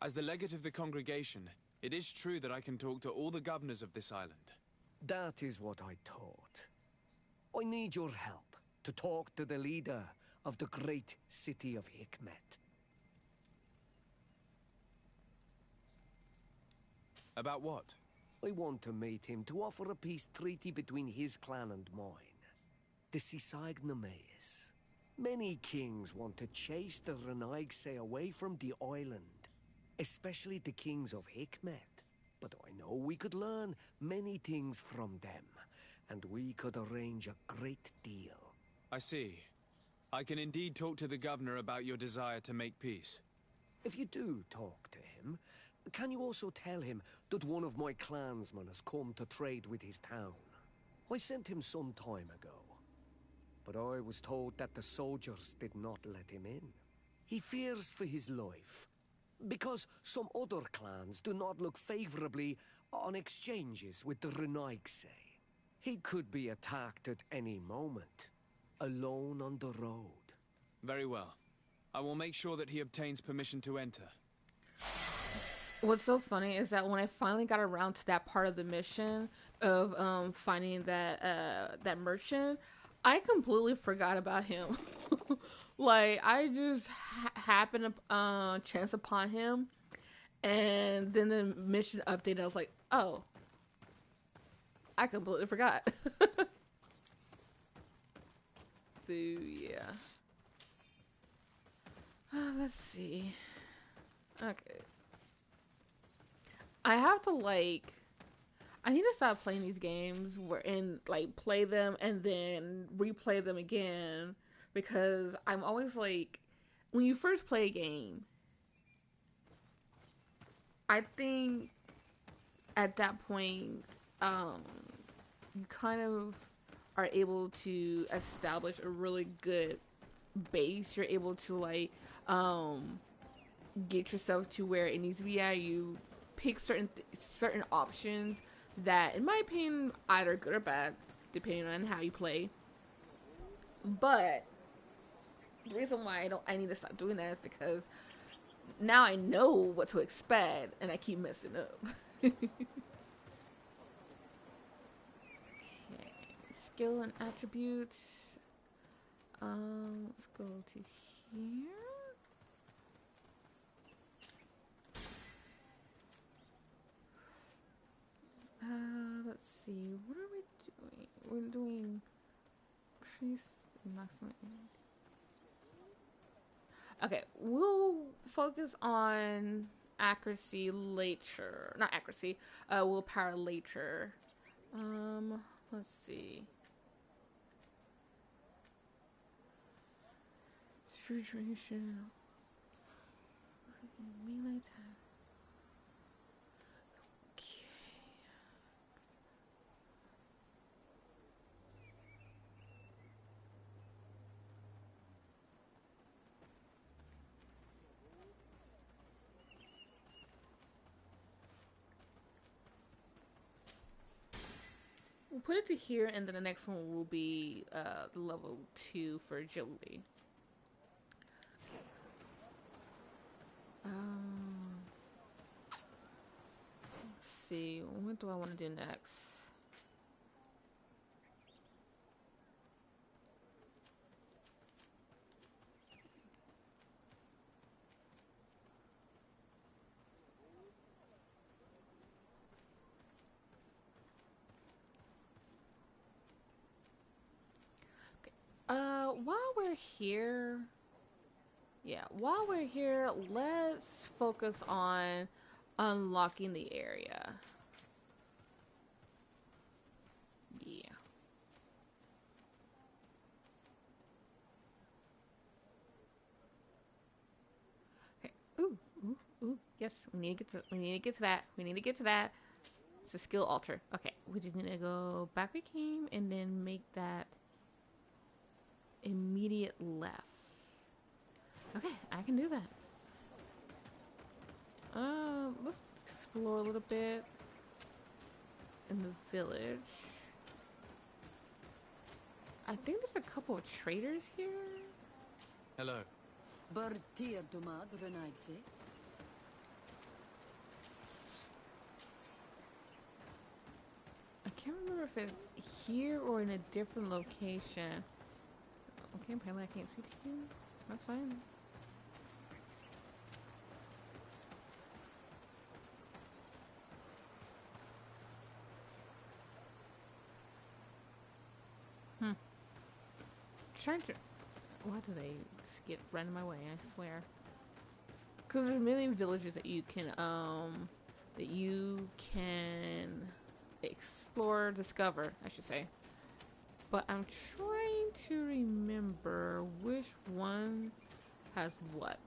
As the legate of the congregation, it is true that I can talk to all the governors of this island. That is what I thought. I need your help to talk to the leader of the great city of Hikmet. About what? I want to meet him to offer a peace treaty between his clan and mine. The Seaside Nemes. Many kings want to chase the Renaigse away from the island, especially the kings of Hikmet. But I know we could learn many things from them, and we could arrange a great deal. I see. I can indeed talk to the governor about your desire to make peace. If you do talk to him, can you also tell him that one of my clansmen has come to trade with his town? I sent him some time ago, but I was told that the soldiers did not let him in. He fears for his life, because some other clans do not look favorably on exchanges with the Renaigse. He could be attacked at any moment, alone on the road. Very well. I will make sure that he obtains permission to enter. What's so funny is that when I finally got around to that part of the mission of finding that that merchant, I completely forgot about him. Like, I just happened to chance upon him, and then the mission update, I was like, oh, I completely forgot. So, yeah. Let's see. Okay. I have to, like, I need to stop playing these games like, play them and then replay them again, because I'm always like, when you first play a game, I think at that point, you kind of are able to establish a really good base. You're able to, like, get yourself to where it needs to be at. You pick certain options that, in my opinion, either good or bad, depending on how you play. But the reason why I need to stop doing that is because now I know what to expect, and I keep messing up. Okay. Skill and attributes. Let's go to here. Let's see. What are we doing? We're doing increase maximum. Okay, we'll focus on accuracy later. Not accuracy. Willpower later. Let's see. Refrigeration. Melee attack. We'll put it to here, and then the next one will be level 2 for agility. Let's see. What do I want to do next? While we're here, let's focus on unlocking the area. Yeah. Okay. Ooh. Yes, we need to get to that. It's a skill alter. Okay, we just need to go back we came and then make that immediate left. Okay, I can do that. Let's explore a little bit in the village. I think there's a couple of traders here. Hello. Bartir Dumad Renaidse. I can't remember if it's here or in a different location. Okay, apparently I can't speak to you. That's fine. Trying to. Why do they just get right in my way? I swear. Because there's many villages that you can explore, discover, I should say. But I'm trying to remember which one has what.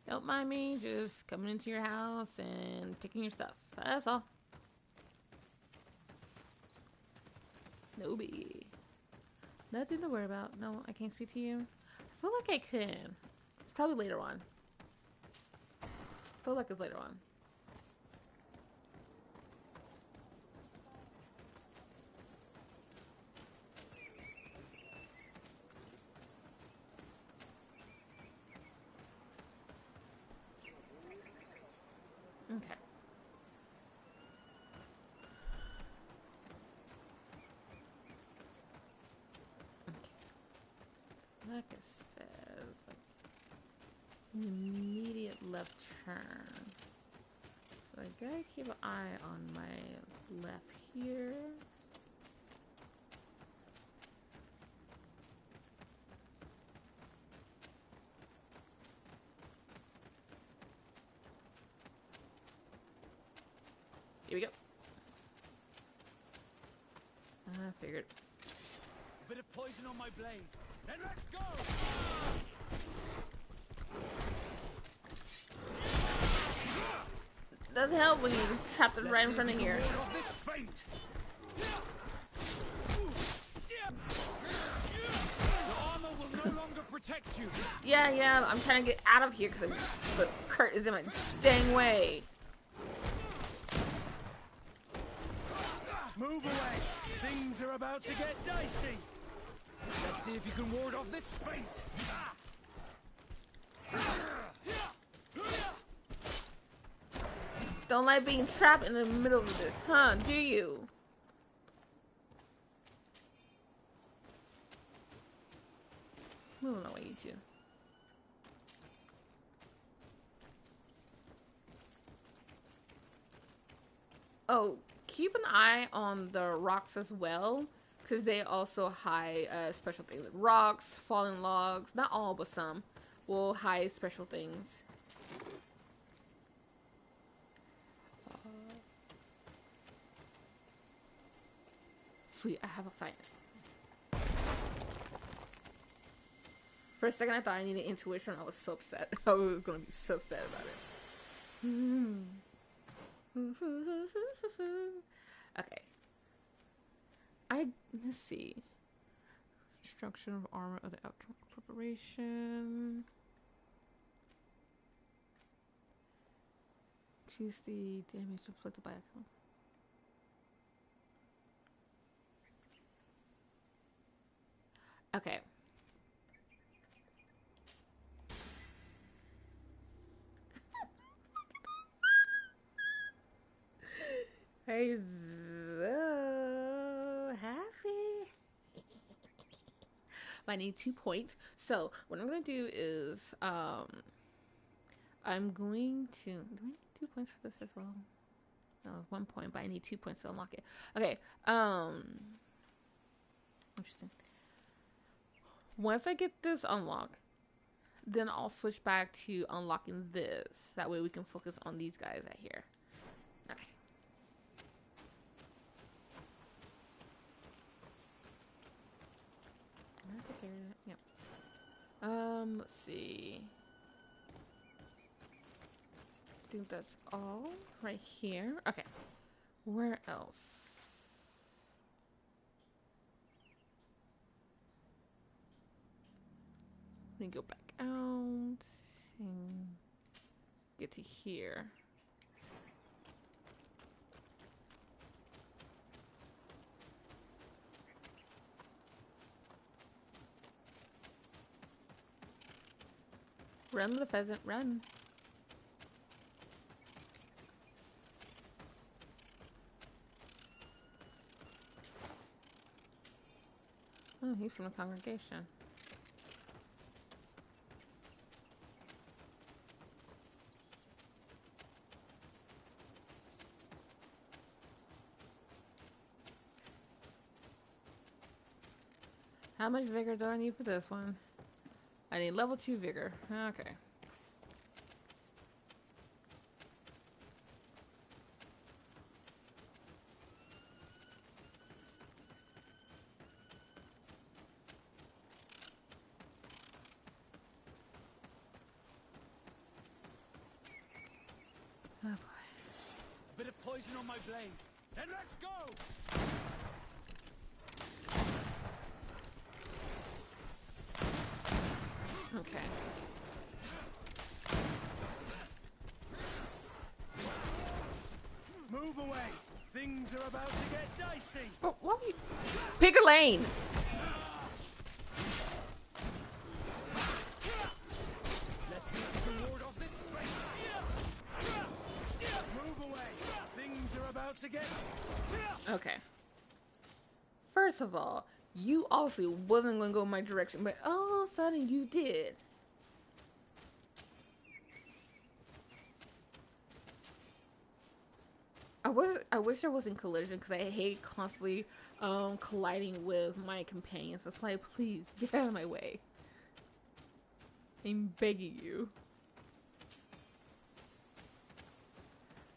Don't mind me, just coming into your house and taking your stuff. That's all. No biggie. Nothing to worry about. No, I can't speak to you. I feel like I can. It's probably later on. feel like it's later on. Okay. Like it says, like, immediate left turn. So I gotta keep an eye on my left here. Here we go. I figured. A bit of poison on my blade. Then let's go! Doesn't help when you trap it right in front of here. This feint. Your armor will no longer protect you. Yeah, I'm trying to get out of here because but Kurt is in my dang way. Move away. Things are about to get dicey. Let's see if you can ward off this feint. Don't like being trapped in the middle of this, huh? Do you? Moving away, you two. Oh, keep an eye on the rocks as well, because they also hide special things. Like rocks, fallen logs, not all, but some will hide special things. Sweet, I have a science. For a second, I thought I needed intuition. I was so upset. I was gonna be so upset about it. Okay. Let's see. Destruction of armor of the Alchemical Corporation. Increase the damage inflicted by alchemical. Okay. I'm so happy. I need 2 points. So what I'm gonna do is I'm going to. Do I need 2 points for this as well? No, 1 point, but I need 2 points to unlock it. Okay. Interesting. Once I get this unlocked, then I'll switch back to unlocking this. That way we can focus on these guys right here. Okay. Yep. Let's see. I think that's all right here. Okay. Where else? Let me go back out and get to here. Run, little pheasant, run. Oh, he's from the congregation. How much vigor do I need for this one? I need level 2 vigor. Okay. Oh boy. A bit of poison on my blade. Then let's go! Okay. Move away. Things are about to get dicey. Oh, what are you? Pick a lane. Let's see if we can ward off this fate. Move away. Things are about to get... Okay. First of all, you obviously wasn't going to go my direction, but all of a sudden you did. I wish there wasn't collision because I hate constantly colliding with my companions. It's like, please get out of my way. I'm begging you.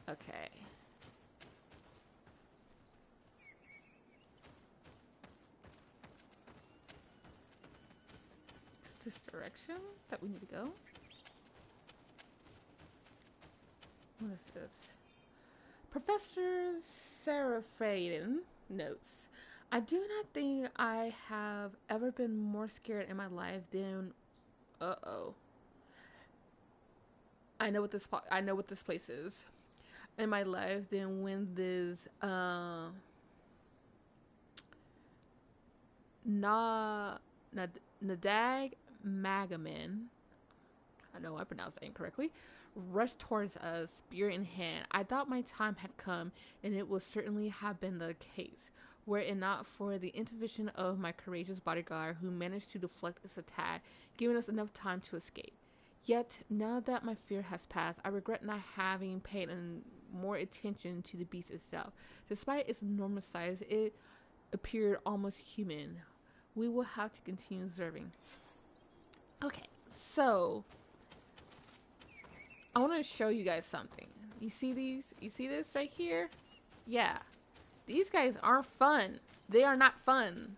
Okay. Is this direction that we need to go? What is this? Professor Seraphaden notes, I do not think I have ever been more scared in my life than I know what this place is in my life than when this Nadag Magaman, I know I pronounced that incorrectly, rushed towards us, spear in hand. I thought my time had come, and it would certainly have been the case, were it not for the intervention of my courageous bodyguard, who managed to deflect its attack, giving us enough time to escape. Yet, now that my fear has passed, I regret not having paid more attention to the beast itself. Despite its enormous size, it appeared almost human. We will have to continue observing. Okay, so I want to show you guys something. You see these? You see this right here? Yeah. These guys aren't fun. They are not fun.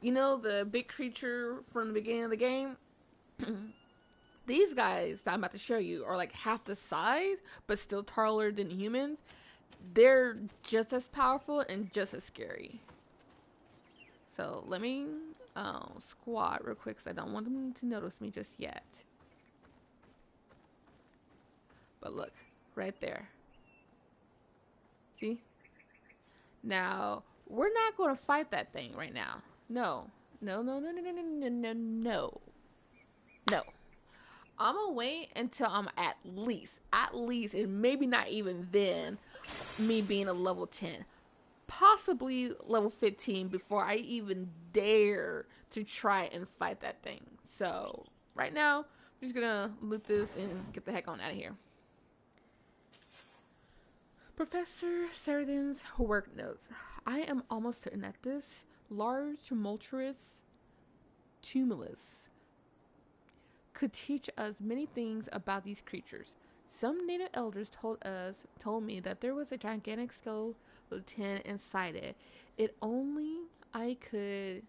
You know the big creature from the beginning of the game? These guys that I'm about to show you are like half the size, but still taller than humans. They're just as powerful and just as scary. So let me squat real quick because I don't want them to notice me just yet. But look, right there. See? Now, we're not going to fight that thing right now. No. No. I'm going to wait until I'm at least, and maybe not even then, me being a level 10. Possibly level 15 before I even dare to try and fight that thing. So, right now, I'm just going to loot this and get the heck on out of here. Professor Saradin's work notes. I am almost certain that this large, tumultuous tumulus could teach us many things about these creatures. Some native elders told me that there was a gigantic skeleton inside it. If only I could,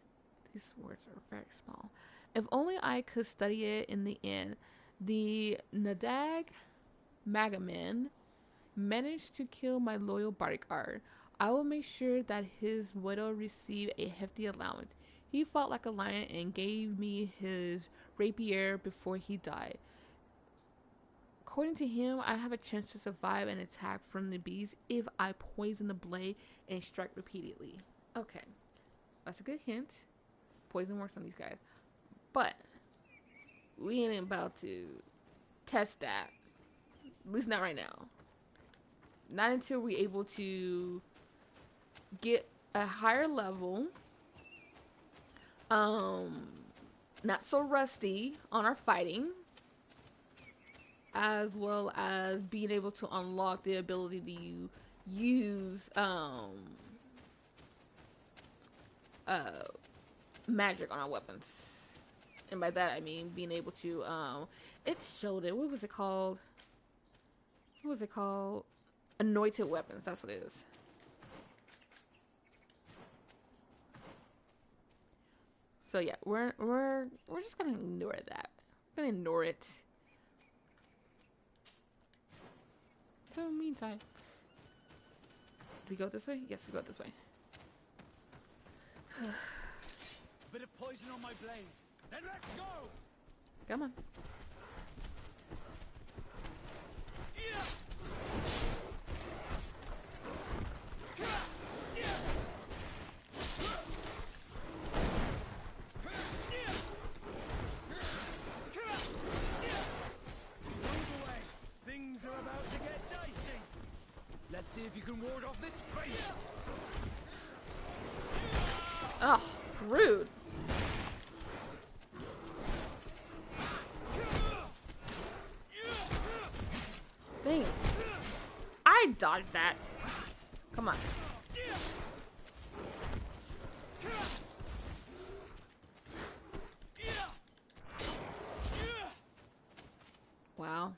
these words are very small. If only I could study it in the end. The Nadag Magaman managed to kill my loyal bodyguard. I will make sure that his widow received a hefty allowance. He fought like a lion and gave me his rapier before he died. According to him, I have a chance to survive an attack from the beast if I poison the blade and strike repeatedly. Okay, that's a good hint. Poison works on these guys. But we ain't about to test that. At least not right now. Not until we're able to get a higher level, not so rusty on our fighting, as well as being able to unlock the ability to use magic on our weapons. And by that I mean being able to it showed it. What was it called? Anointed weapons, that's what it is. So yeah, we're just gonna ignore that. We're gonna ignore it. So in the meantime, do we go this way? Yes, we go this way. A bit of poison on my blade. Then let's go. Come on. if you can ward off this fate. Oh, rude. Dang it. I dodged that. Come on. Wow.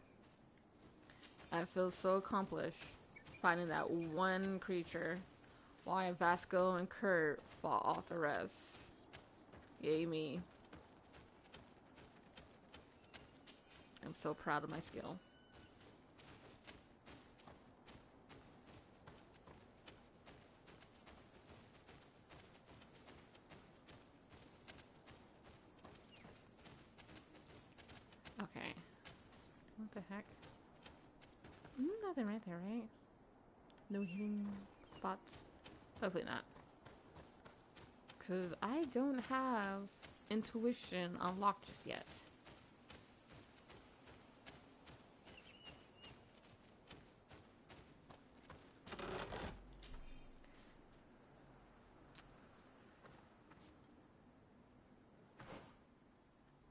I feel so accomplished finding that one creature while Vasco and Kurt fought off the rest. Yay me. I'm so proud of my skill. Okay. What the heck? Nothing right there, right? No hitting spots? Hopefully not. Because I don't have intuition unlocked just yet.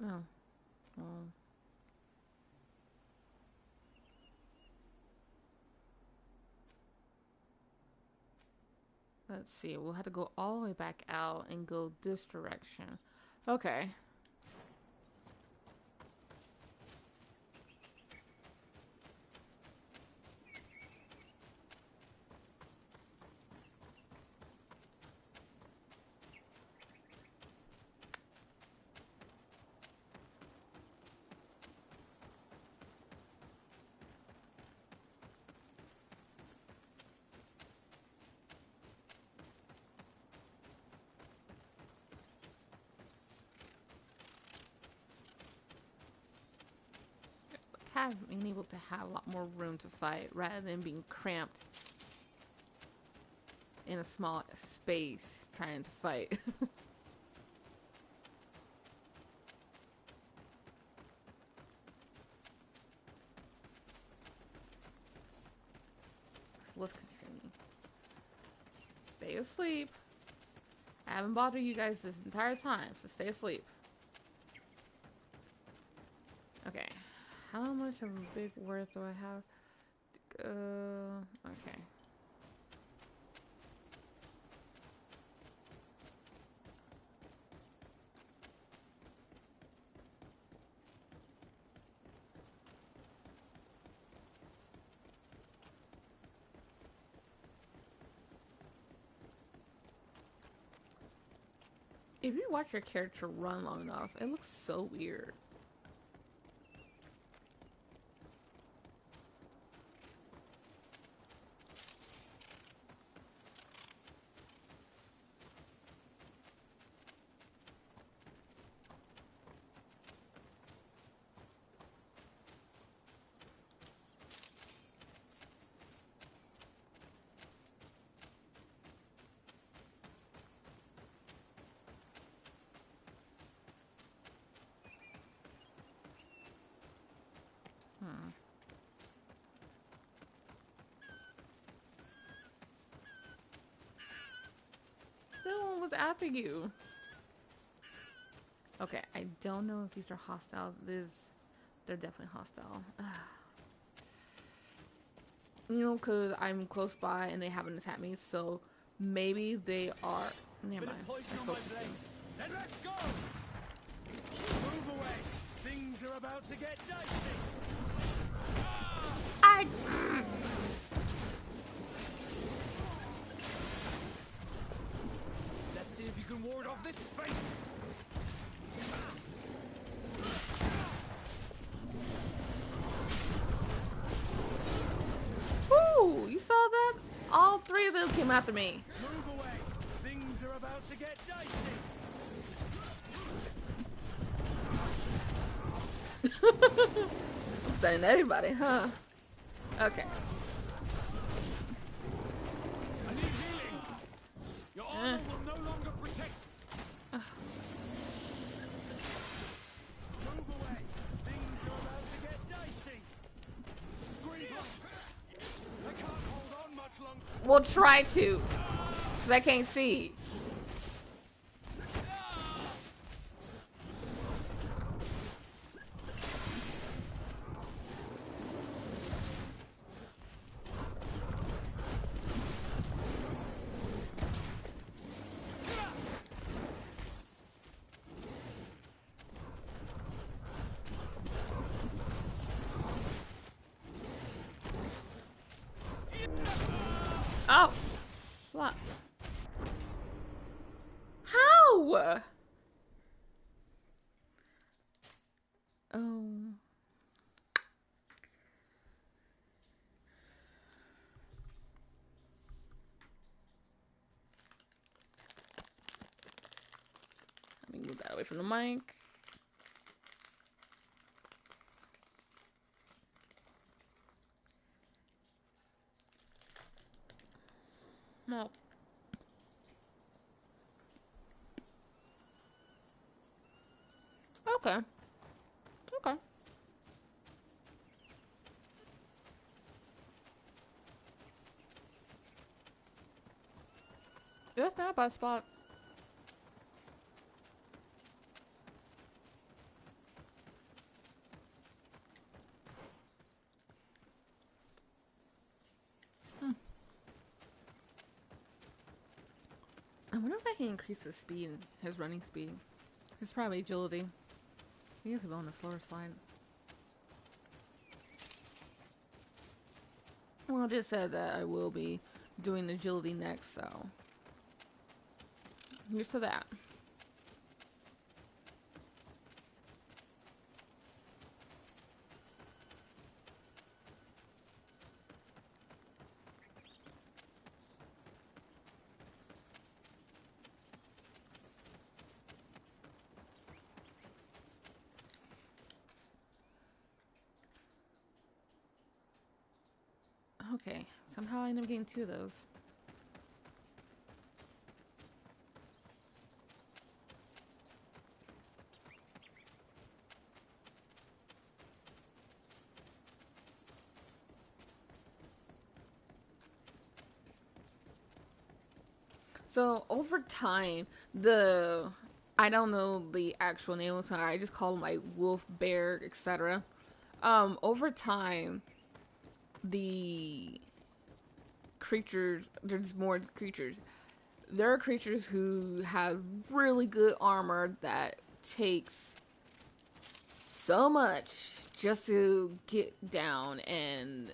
Oh. Oh. Let's see, we'll have to go all the way back out and go this direction. Okay. Being able to have a lot more room to fight rather than being cramped in a small space trying to fight. So let's continue. Stay asleep. I haven't bothered you guys this entire time, so stay asleep. Okay. How much of a big worth do I have? Okay. If you watch your character run long enough, it looks so weird. No one was after you. Okay, I don't know if these are hostile. They're definitely hostile. You know, because I'm close by and they haven't attacked me, so maybe they are. Never mind. I spoke too soon. Then let's go! Move away! Things are about to get dicey! Let's see if you can ward off this fate! Woo! You saw that? All three of them came after me. Move away! Things are about to get dicey! I'm sending everybody, huh? Okay. I need healing! Your armor will no longer protect! Move away! Things are about to get dicey! Green blood! I can't hold on much longer! We'll try to. Because I can't see. Oh! What? How? Oh. Let me move that away from the mic. No. Okay. Okay. That's not a bad spot. I wonder if I can increase his speed, his running speed. His probably agility. He is on the slower side. Well, I just said that I will be doing agility next, so here's to that. Okay, somehow I end up getting 2 of those. So over time, I don't know the actual name, so I just call them like wolf, bear, etc. Over time, the creatures, there's more creatures. There are creatures who have really good armor that takes so much just to get down, and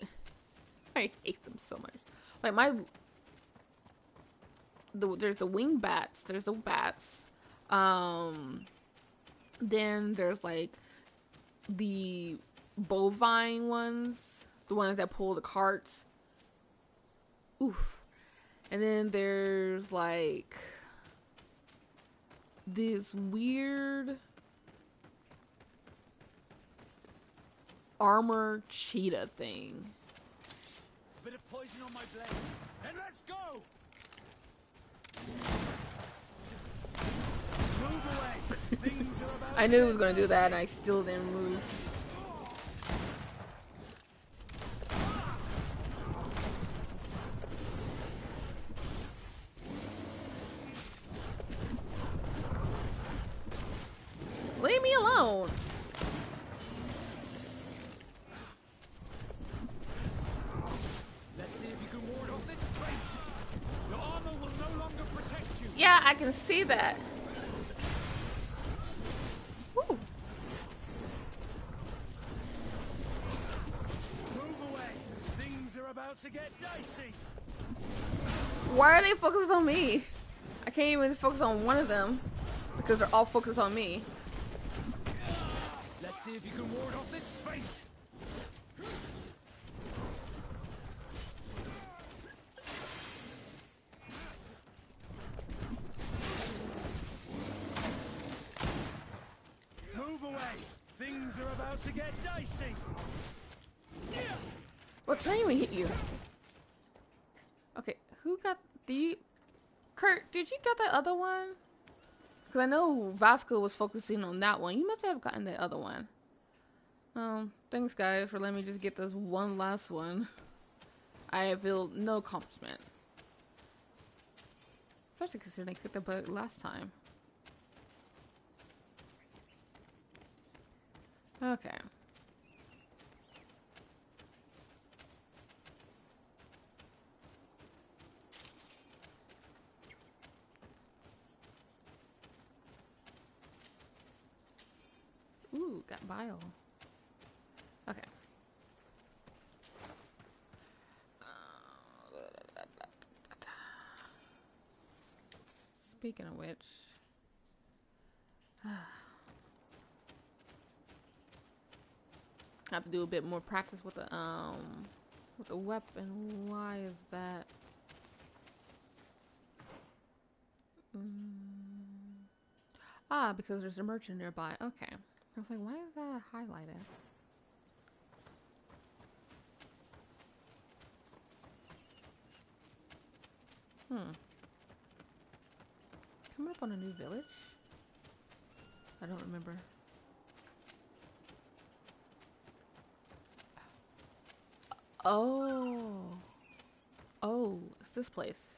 I hate them so much. Like there's the wing bats, there's the bats, then there's like the bovine ones, the ones that pull the carts. Oof. And then there's like this weird armor cheetah thing. Bit of poison on my blade. Then let's go. Move away. Things are about I knew it was gonna do that, and I still didn't move. Leave me alone. Let's see if you can ward off this fate. Your armor will no longer protect you. Yeah, I can see that. Woo. Move away. Things are about to get dicey. Why are they focused on me? I can't even focus on one of them because they're all focused on me. Let's see if you can ward off this fate. Move away. Things are about to get dicey. What didn't even hit you? Okay, who got the Kurt, did you get that other one? Because I know Vasco was focusing on that one. You must have gotten the other one. Thanks guys for letting me just get this one last one. I feel no accomplishment. Especially considering they picked up it last time. Okay. Ooh, got bile. Okay. Speaking of which, I have to do a bit more practice with the weapon. Why is that? Ah, because there's a merchant nearby. Okay. I was like, why is that highlighted? Coming up on a new village? I don't remember. Oh. Oh, it's this place.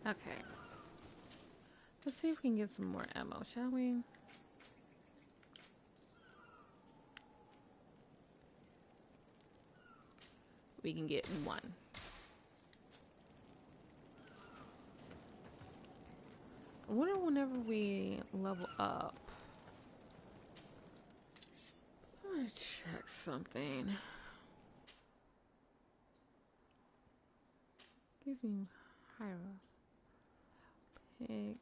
Okay. Let's see if we can get some more ammo, shall we? We can get one. I wonder whenever we level up. I'm gonna check something. Gives me higher. Pick.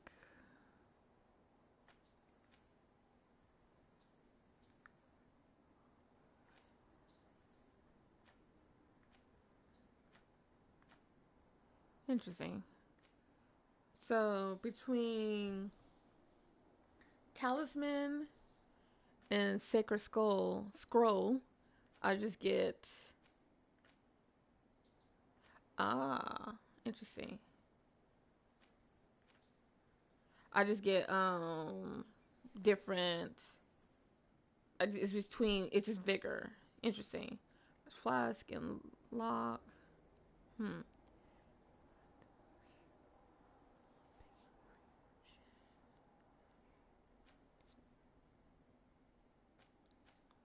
Interesting. So between Talisman and Sacred Scroll, I just get interesting. I just get different. It's just vigor. Interesting. Flask and lock.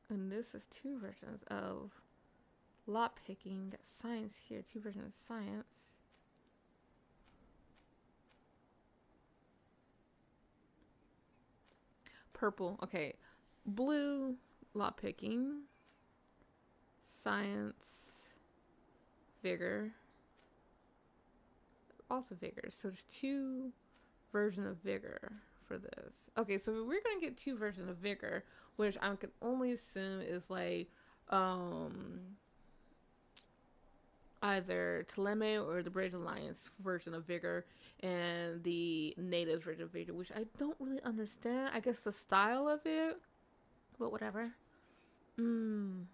And this is two versions of lot picking. Got science here. Two versions of science. Purple. Okay. Blue, lot picking. Science. Vigor. Also vigor. So there's two versions of vigor for this. Okay, so we're gonna get two versions of vigor, which I can only assume is like either Teleme or the Bridge Alliance version of vigor and the natives version of vigor, which I don't really understand. I guess the style of it, but whatever. Really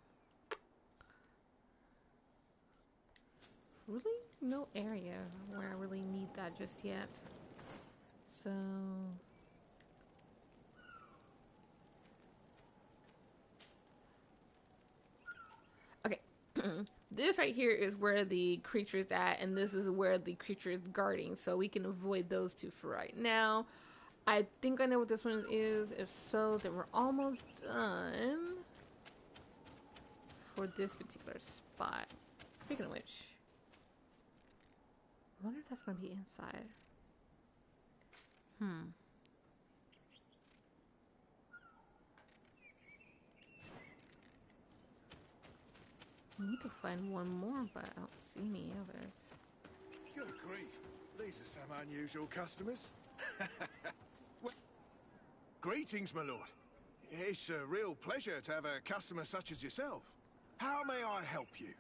no area where I really need that just yet. So okay. This right here is where the creature is at, and this is where the creature is guarding, so we can avoid those two for right now. I think I know what this one is. If so, then we're almost done for this particular spot. Speaking of which, I wonder if that's going to be inside. I need to find one more, but I don't see any others. Good grief. These are some unusual customers. Well, greetings, my lord. It's a real pleasure to have a customer such as yourself. How may I help you?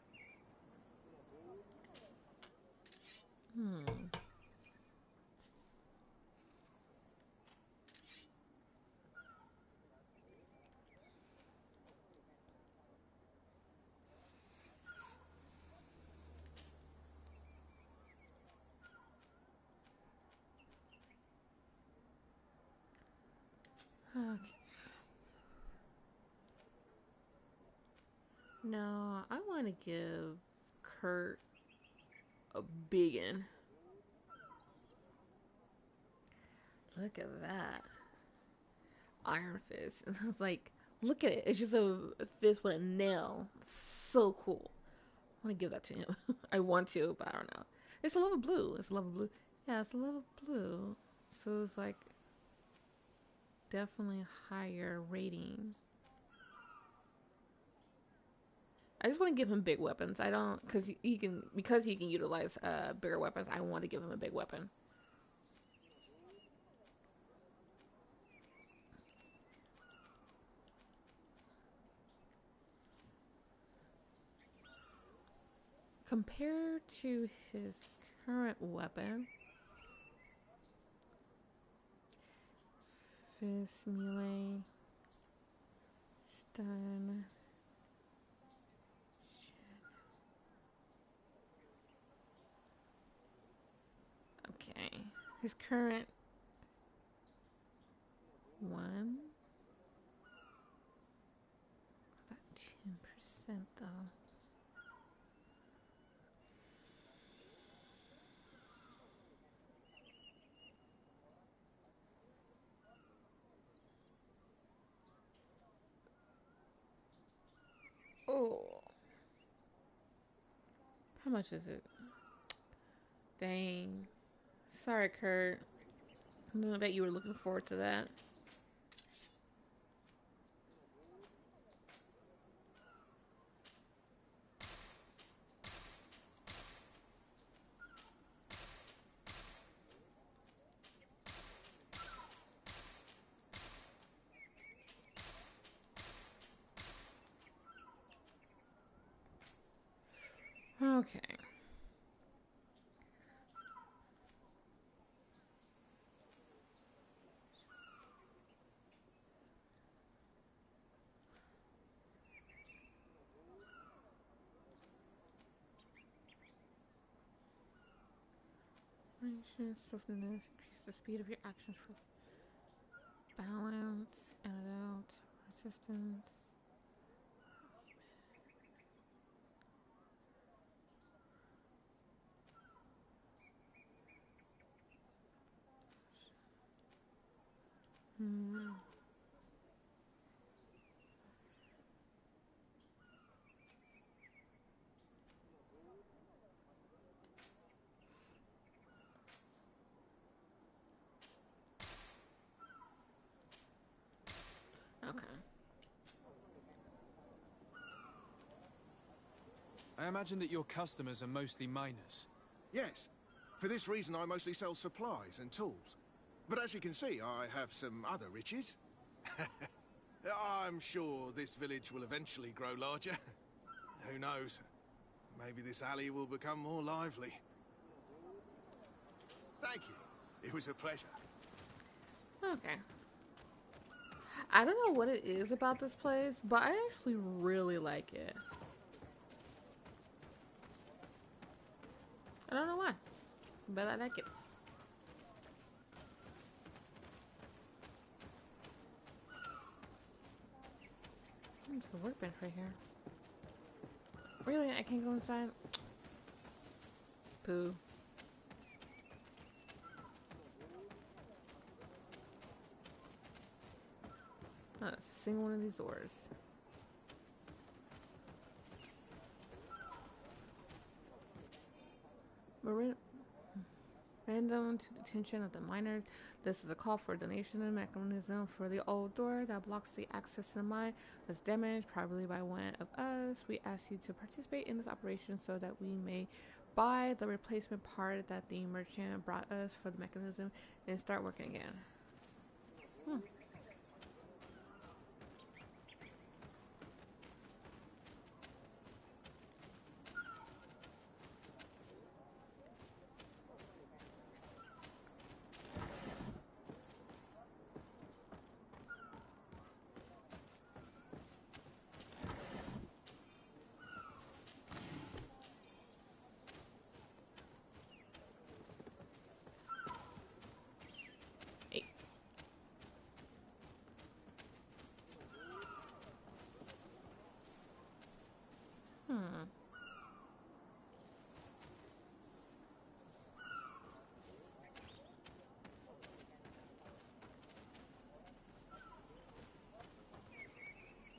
Okay. No, I want to give Kurt a biggin. Look at that. Iron Fist. And it's like, look at it. It's just a fist with a nail. So cool. I want to give that to him. I want to, but I don't know. It's a level blue. It's a level blue. Yeah, it's a level blue. So it's like definitely a higher rating. I just want to give him big weapons. I don't, because he can utilize bigger weapons. I want to give him a big weapon. Compared to his current weapon, fist, melee, stun. Okay, his current one, about 10% though. Oh, how much is it? Dang. Sorry, Kurt. I bet you were looking forward to that. Okay. Swiftness, increase the speed of your actions for balance, antidote, resistance. Okay. I imagine that your customers are mostly miners. Yes. For this reason, I mostly sell supplies and tools. But as you can see, I have some other riches. I'm sure this village will eventually grow larger. Who knows? Maybe this alley will become more lively. Thank you. It was a pleasure. Okay. I don't know what it is about this place, but I actually really like it. I don't know why, but I like it. There's a workbench right here. Really? I can't go inside? Pooh. Not a single one of these doors. Random to detention of the miners. This is a call for a donation mechanism for the old door that blocks the access to the mine was damaged, probably by one of us. We ask you to participate in this operation so that we may buy the replacement part that the merchant brought us for the mechanism and start working again.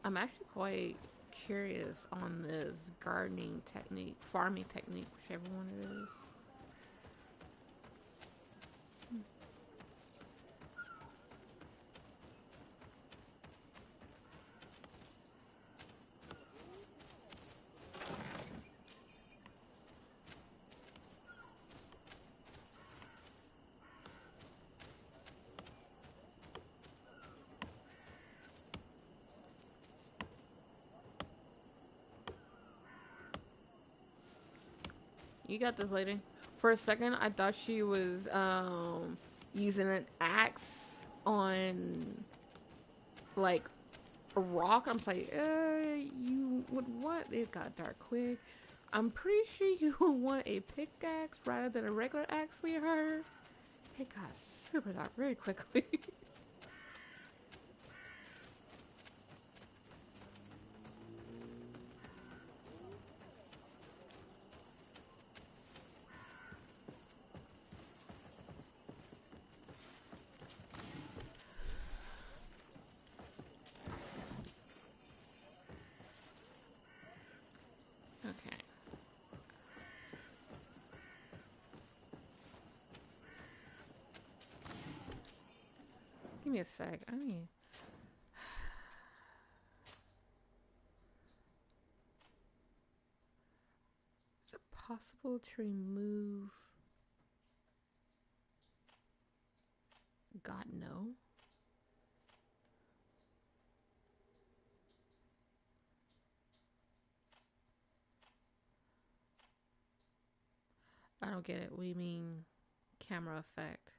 I'm actually quite curious on this gardening technique, farming technique, whichever one it is. You got this, lady. For a second, I thought she was using an axe on like a rock. I'm like, you would what? It got dark quick. I'm pretty sure you would want a pickaxe rather than a regular axe. We heard it got super dark very quickly. Okay. Give me a sec. I mean, is it possible to remove? God, no. I don't get it. What do you mean, camera effect?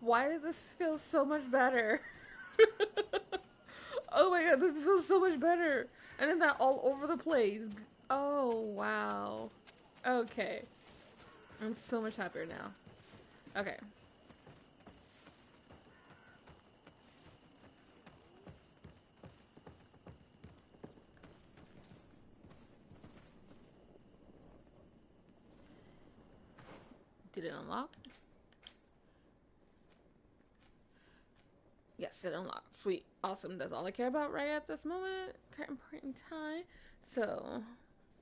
Why does this feel so much better? Oh my god, this feels so much better. And then that all over the place. Oh, wow. Okay. I'm so much happier now. Okay. Did it unlock? Yes, it unlocked. Sweet. Awesome. That's all I care about right at this moment. Current point in time. So,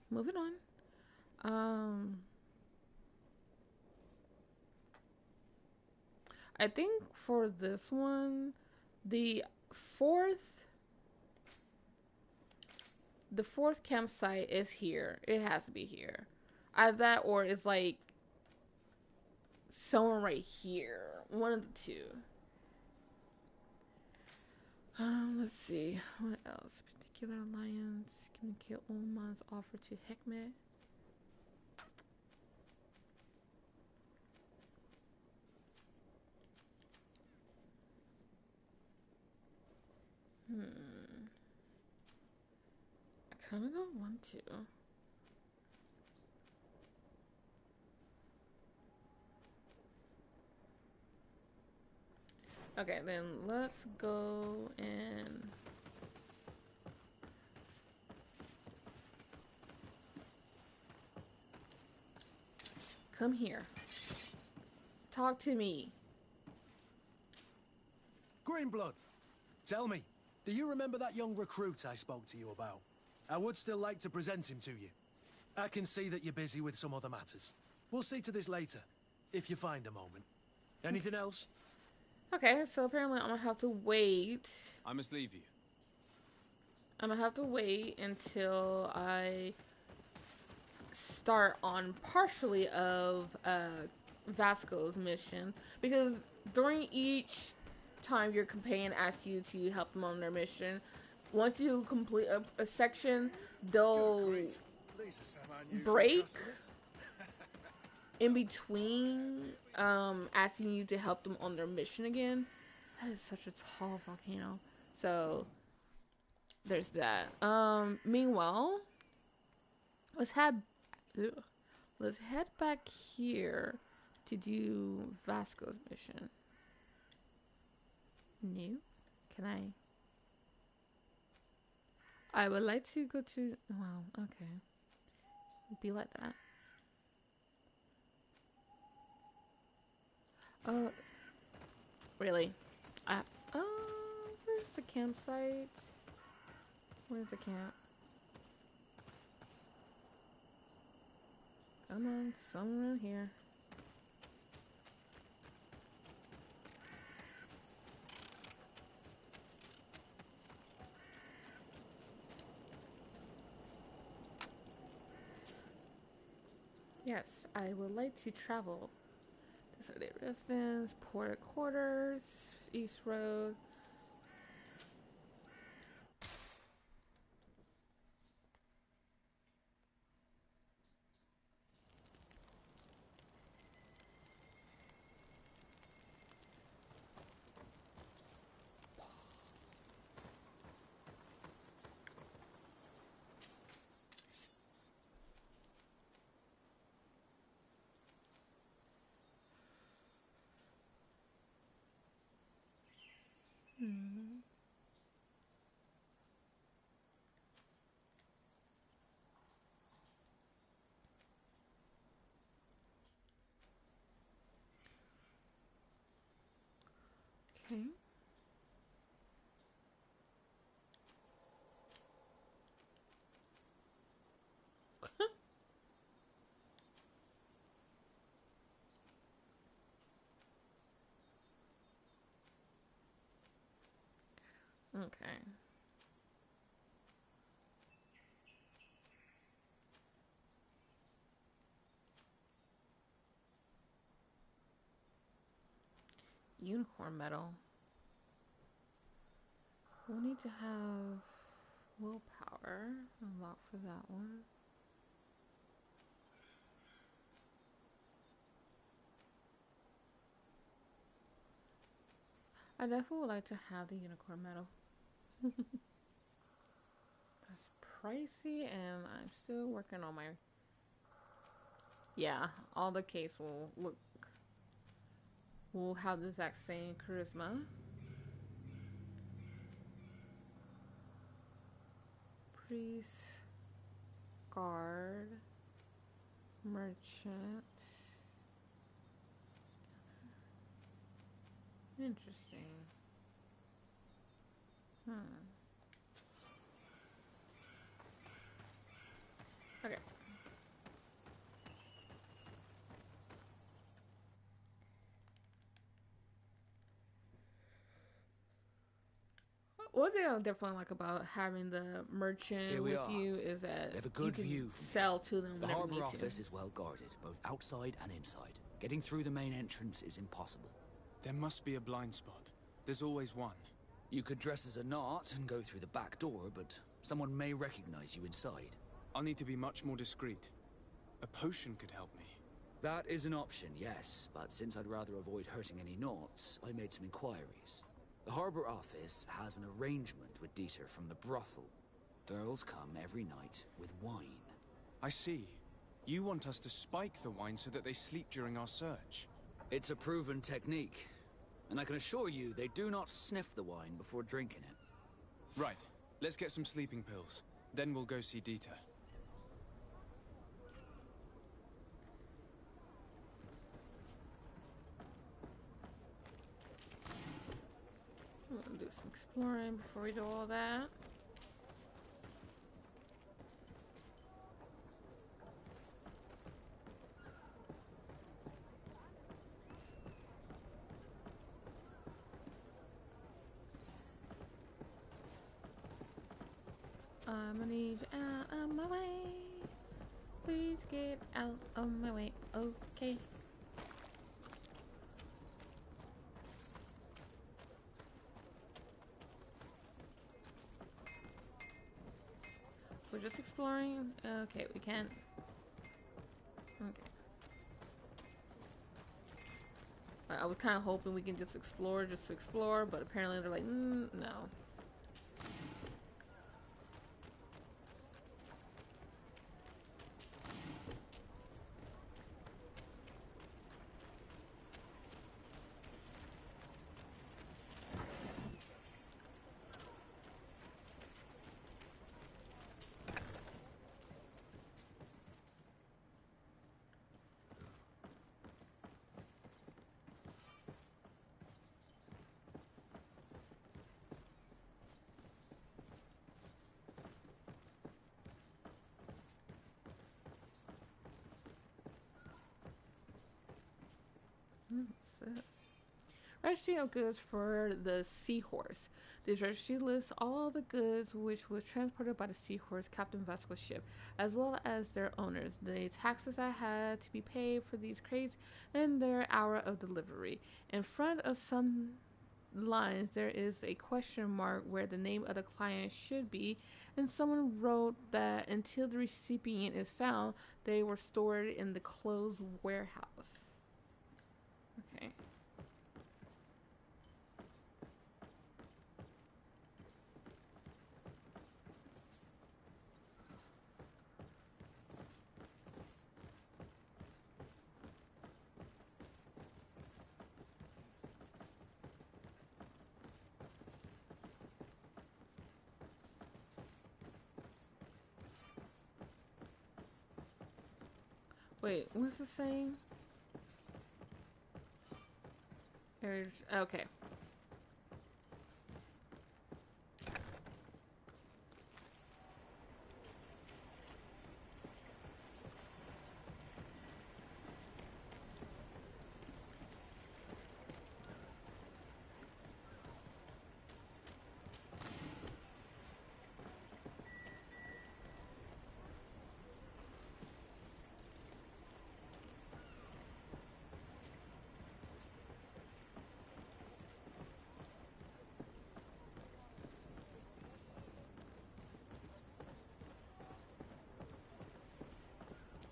moving on. I think for this one, the fourth campsite is here. It has to be here. Either that or it's like someone right here. One of the two. Let's see. What else? Particular alliance. Communicate Ulma's offer to Hekmet. I kind of don't want to. Okay, then let's go and come here. Talk to me. Greenblood, tell me, do you remember that young recruit I spoke to you about? I would still like to present him to you. I can see that you're busy with some other matters. We'll see to this later, if you find a moment. Anything else? Okay, so apparently I'm gonna have to wait. I must leave you. I'm gonna have to wait until I start on partially of Vasco's mission, because during each time your companion asks you to help them on their mission, once you complete a section, they'll break in between asking you to help them on their mission again. That is such a tall volcano. So there's that. Meanwhile, Let's head. Ugh. Let's head back here to do Vasco's mission. No? Can I? I would like to go to. Wow. Okay. Be like that. Oh. Really? Where's the campsite? Where's the camp? Come on, somewhere around here. Yes, I would like to travel. Deserted residence, Porter Quarters, East Road. Okay. Okay. Unicorn medal. We'll need to have willpower unlocked for that one. I definitely would like to have the unicorn medal. It's pricey and I'm still working on my... Yeah, all the case will have the exact same charisma. Priest, guard, merchant. Interesting. Okay. One thing I definitely like about having the merchant with you is that we have a good you can view sell to them The whenever you harbour need office to. is well guarded, both outside and inside. Getting through the main entrance is impossible. There must be a blind spot. There's always one. You could dress as a knot and go through the back door, but someone may recognize you inside. I'll need to be much more discreet. A potion could help me. That is an option, yes, but since I'd rather avoid hurting any knots, I made some inquiries. The harbour office has an arrangement with Dieter from the brothel. Girls come every night with wine. I see. You want us to spike the wine so that they sleep during our search. It's a proven technique, and I can assure you they do not sniff the wine before drinking it. Right. Let's get some sleeping pills. Then we'll go see Dieter. We'll do some exploring before we do all that. I'm gonna need you out of my way. Please get out of my way. Okay. We're just exploring. Okay, we can't. Okay. I was kind of hoping we can just explore just to explore, but apparently they're like, no. this? Registry of goods for the Seahorse. This registry lists all the goods which was transported by the Seahorse Captain Vasco's ship, as well as their owners, the taxes that had to be paid for these crates, and their hour of delivery. In front of some lines, there is a question mark where the name of the client should be, and someone wrote that until the recipient is found, they were stored in the closed warehouse. Okay. Wait, what's the saying? Okay.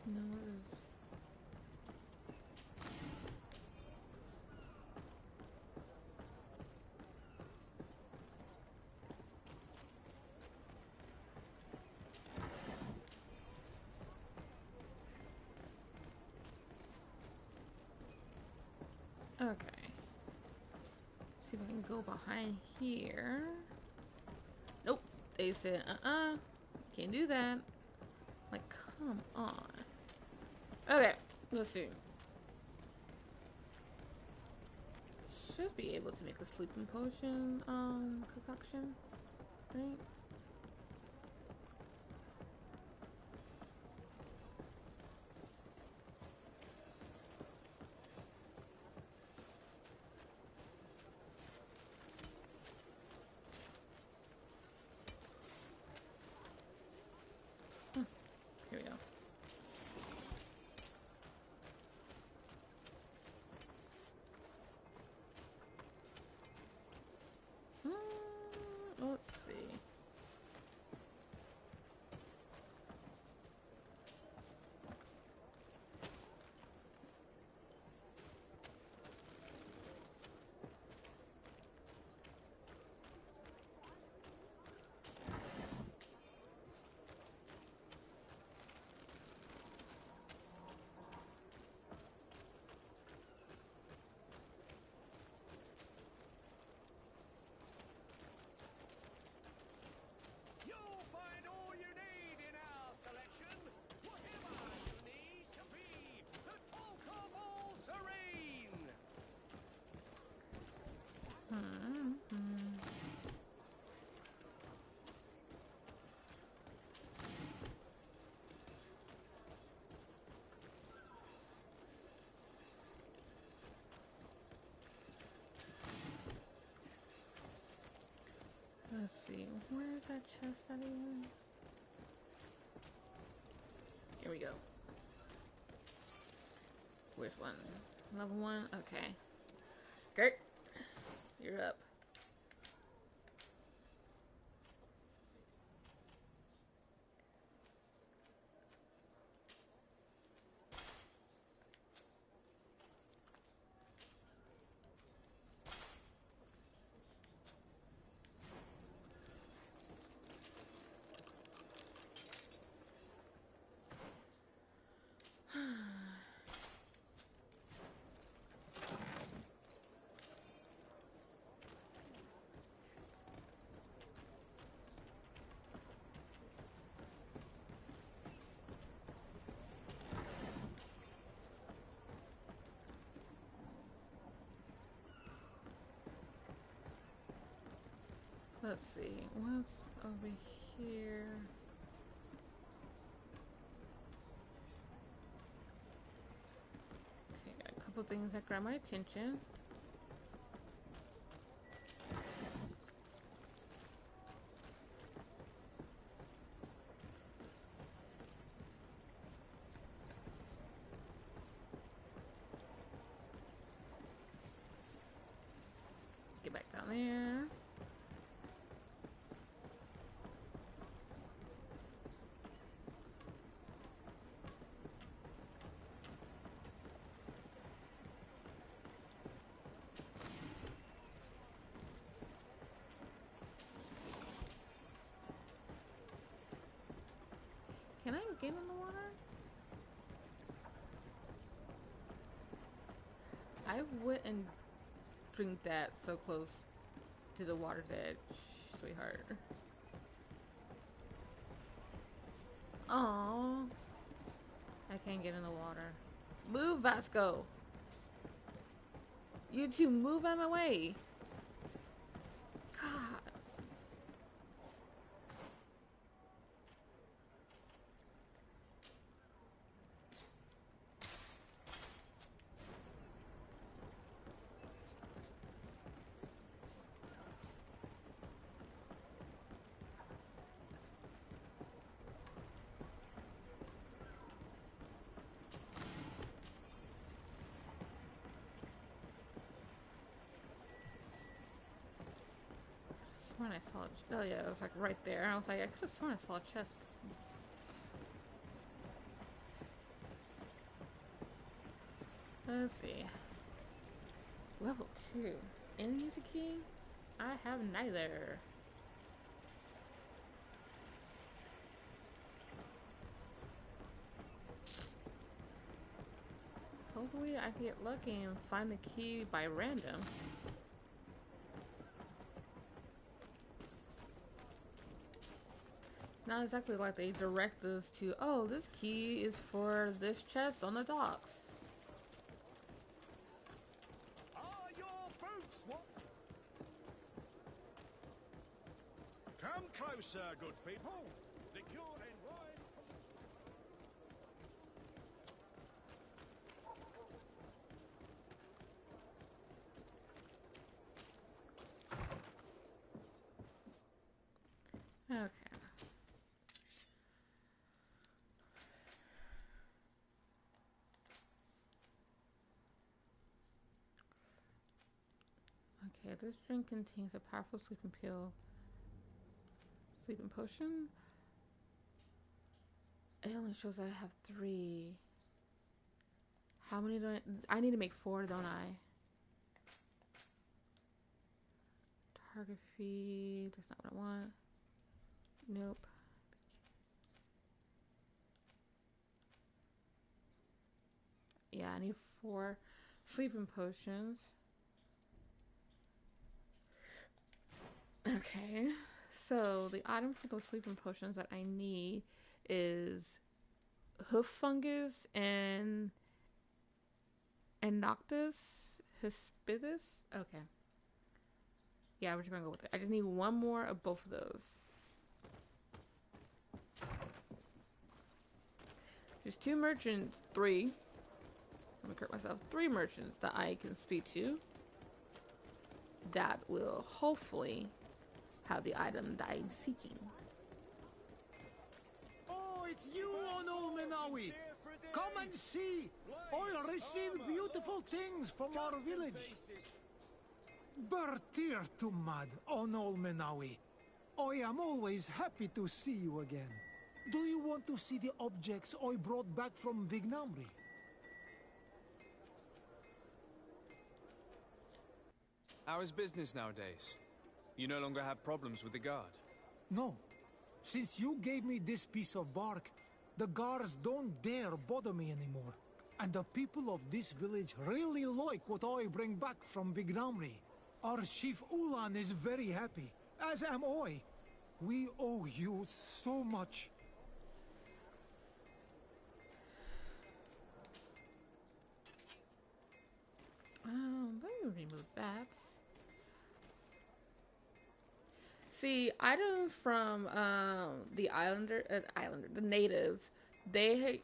No, it was... Okay. See if I can go behind here. Nope. They said, can't do that. Like, come on. Okay, let's see. Should be able to make a sleeping potion, concoction, right? Here we go. Let's see. Let's see, where's that chest at again? Here we go. Which one? Level 1? Okay. Gert, you're up. Let's see, what's over here? Okay, got a couple couple things that grab my attention. Get back down there. Can I get in the water? I wouldn't drink that so close to the water's edge, sweetheart. Aww. I can't get in the water. Move, Vasco! You two move out of my way! God. When I saw it, oh yeah, it was like right there. I was like, I could have sworn I saw a chest. Let's see. Level 2. And use a key? I have neither. Hopefully I can get lucky and find the key by random. Not exactly like they direct us to, oh, this key is for this chest on the docks. Are your boots what? Come closer, good people. Liqueur and wine from... Okay. Okay, this drink contains a powerful sleeping pill. Sleeping potion? It only shows I have 3. How many do I need to make 4, don't I? Target feed. That's not what I want. Nope. Yeah, I need 4 sleeping potions. Okay, so the item for those sleeping potions that I need is hoof fungus and Noctis hispidus. Okay. Yeah, we're just gonna go with it. I just need 1 more of both of those. There's 2 merchants, 3. I'm gonna correct myself. 3 merchants that I can speak to. That will hopefully have the item that I'm seeking. Oh, it's you, Onul Menawi! Come and see! I received beautiful things from our village. Bertir Tumad, Onul Menawi. I am always happy to see you again. Do you want to see the objects I brought back from Vignamri? How is business nowadays? You no longer have problems with the guard? No. Since you gave me this piece of bark, the guards don't dare bother me anymore. And the people of this village really like what I bring back from Vignamri. Our chief Ulan is very happy, as am I. We owe you so much. Let me remove that. See, items from the natives, they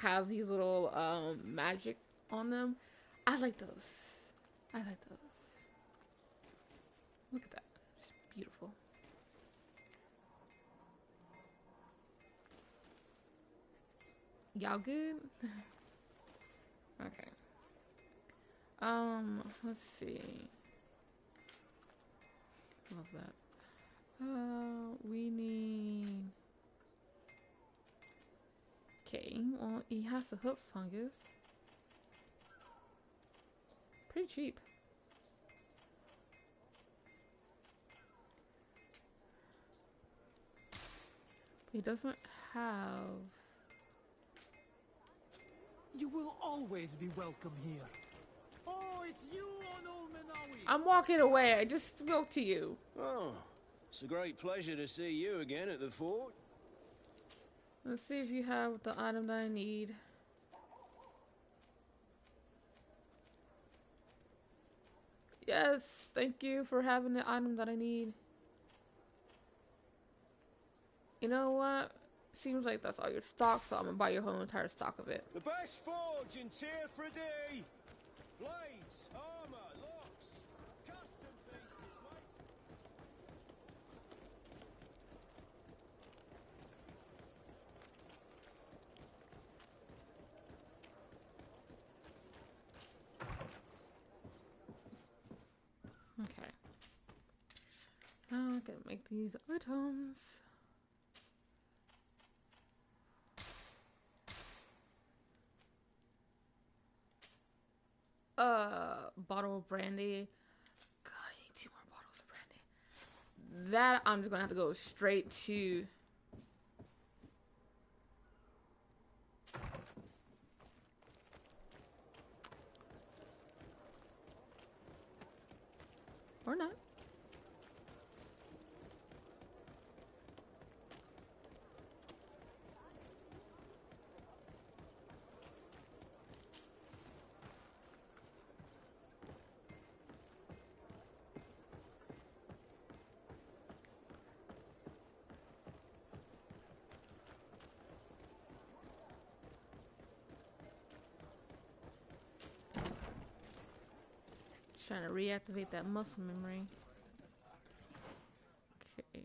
have these little magic on them. I like those. I like those. Look at that. It's beautiful. Y'all good? Okay. Let's see. Love that. We need... Okay, well, he has the hoof fungus. Pretty cheap. He doesn't have... You will always be welcome here. Oh, it's you on Ol Menawi. I'm walking away. I just spoke to you. Oh, it's a great pleasure to see you again at the fort. Let's see if you have the item that I need. Yes, thank you for having the item that I need. You know what? Seems like that's all your stock, so I'm gonna buy your whole entire stock of it. The best forge in Tier Fredy. Blades, armor, locks, custom pieces, mate. Okay. Now I can make these items. Bottle of brandy. God, I need 2 more bottles of brandy. That I'm just gonna have to go straight to. Or not. Trying to reactivate that muscle memory. Okay.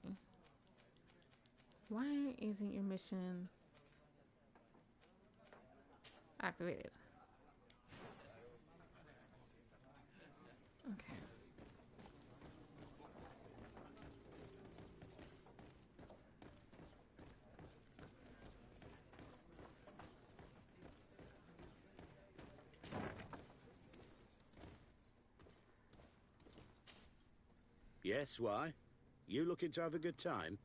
Why isn't your mission activated? Okay. Yes, why? You looking to have a good time?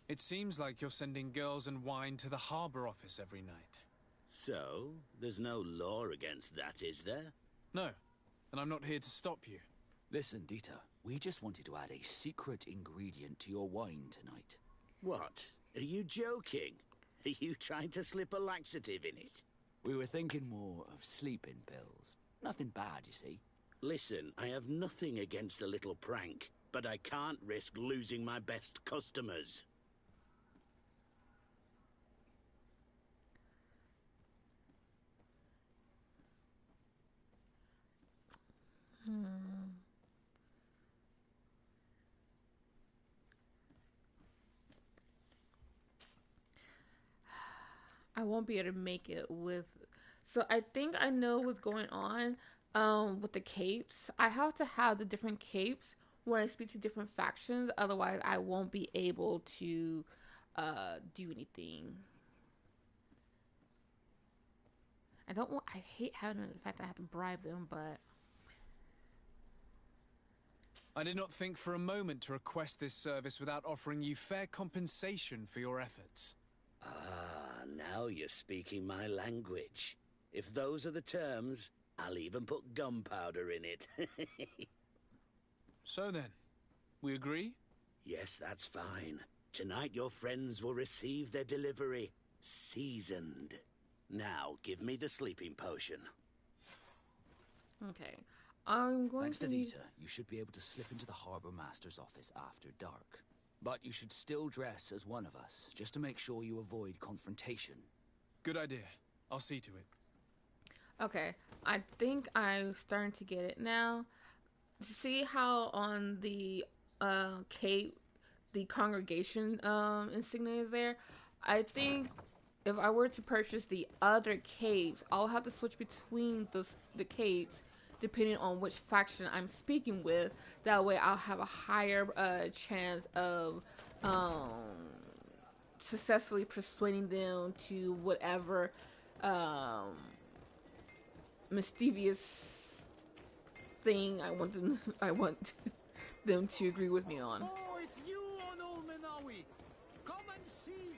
It seems like you're sending girls and wine to the harbor office every night. So, there's no law against that, is there? No, and I'm not here to stop you. Listen, Dieter, we just wanted to add a secret ingredient to your wine tonight. What? Are you joking? Are you trying to slip a laxative in it? We were thinking more of sleeping pills. Nothing bad, you see. Listen, I have nothing against a little prank, but I can't risk losing my best customers. I won't be able to make it with. So I think I know what's going on with the capes. I have to have the different capes when I speak to different factions. Otherwise, I won't be able to do anything. I don't want. I hate having the fact that I have to bribe them, but. I did not think for a moment to request this service without offering you fair compensation for your efforts. Ah, now you're speaking my language. If those are the terms, I'll even put gunpowder in it. So then, we agree? Yes, that's fine. Tonight your friends will receive their delivery, seasoned. Now, give me the sleeping potion. Okay. I'm going Thanks to need... Dieter, you should be able to slip into the Harbour Master's office after dark. But you should still dress as one of us, just to make sure you avoid confrontation. Good idea. I'll see to it. Okay, I think I'm starting to get it now. See how on the cape the congregation insignia is there? I think if I were to purchase the other capes, I'll have to switch between the capes depending on which faction I'm speaking with. That way I'll have a higher chance of successfully persuading them to whatever mischievous thing I want them to agree with me on. Oh, it's you on Old Manawi. Come and see.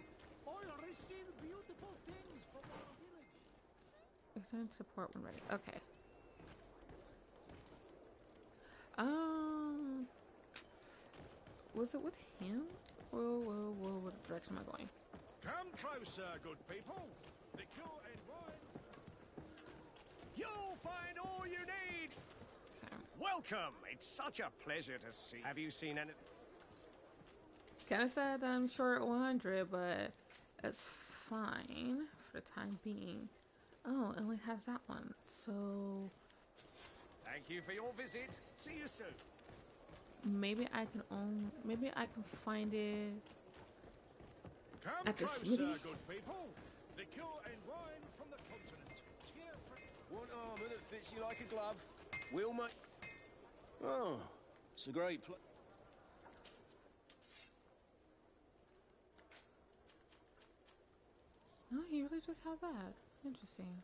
I'll receive beautiful things from our village. Extend support when ready. Okay. Was it with him? Whoa, what direction am I going? Come closer, good people. Liquor and wine. You'll find all you need. Okay. Welcome. It's such a pleasure to see. Have you seen any? Kinda sad that I'm short 100, but it's fine for the time being. Oh, it only has that one. So Thank you for your visit. See you soon. maybe I can find it Come at the closer, smithy. good people. Liquor and wine from the continent. Cheer for... Want armor that fits you like a glove? We'll make... Oh, it's a great place. Oh, he really just has that. Interesting.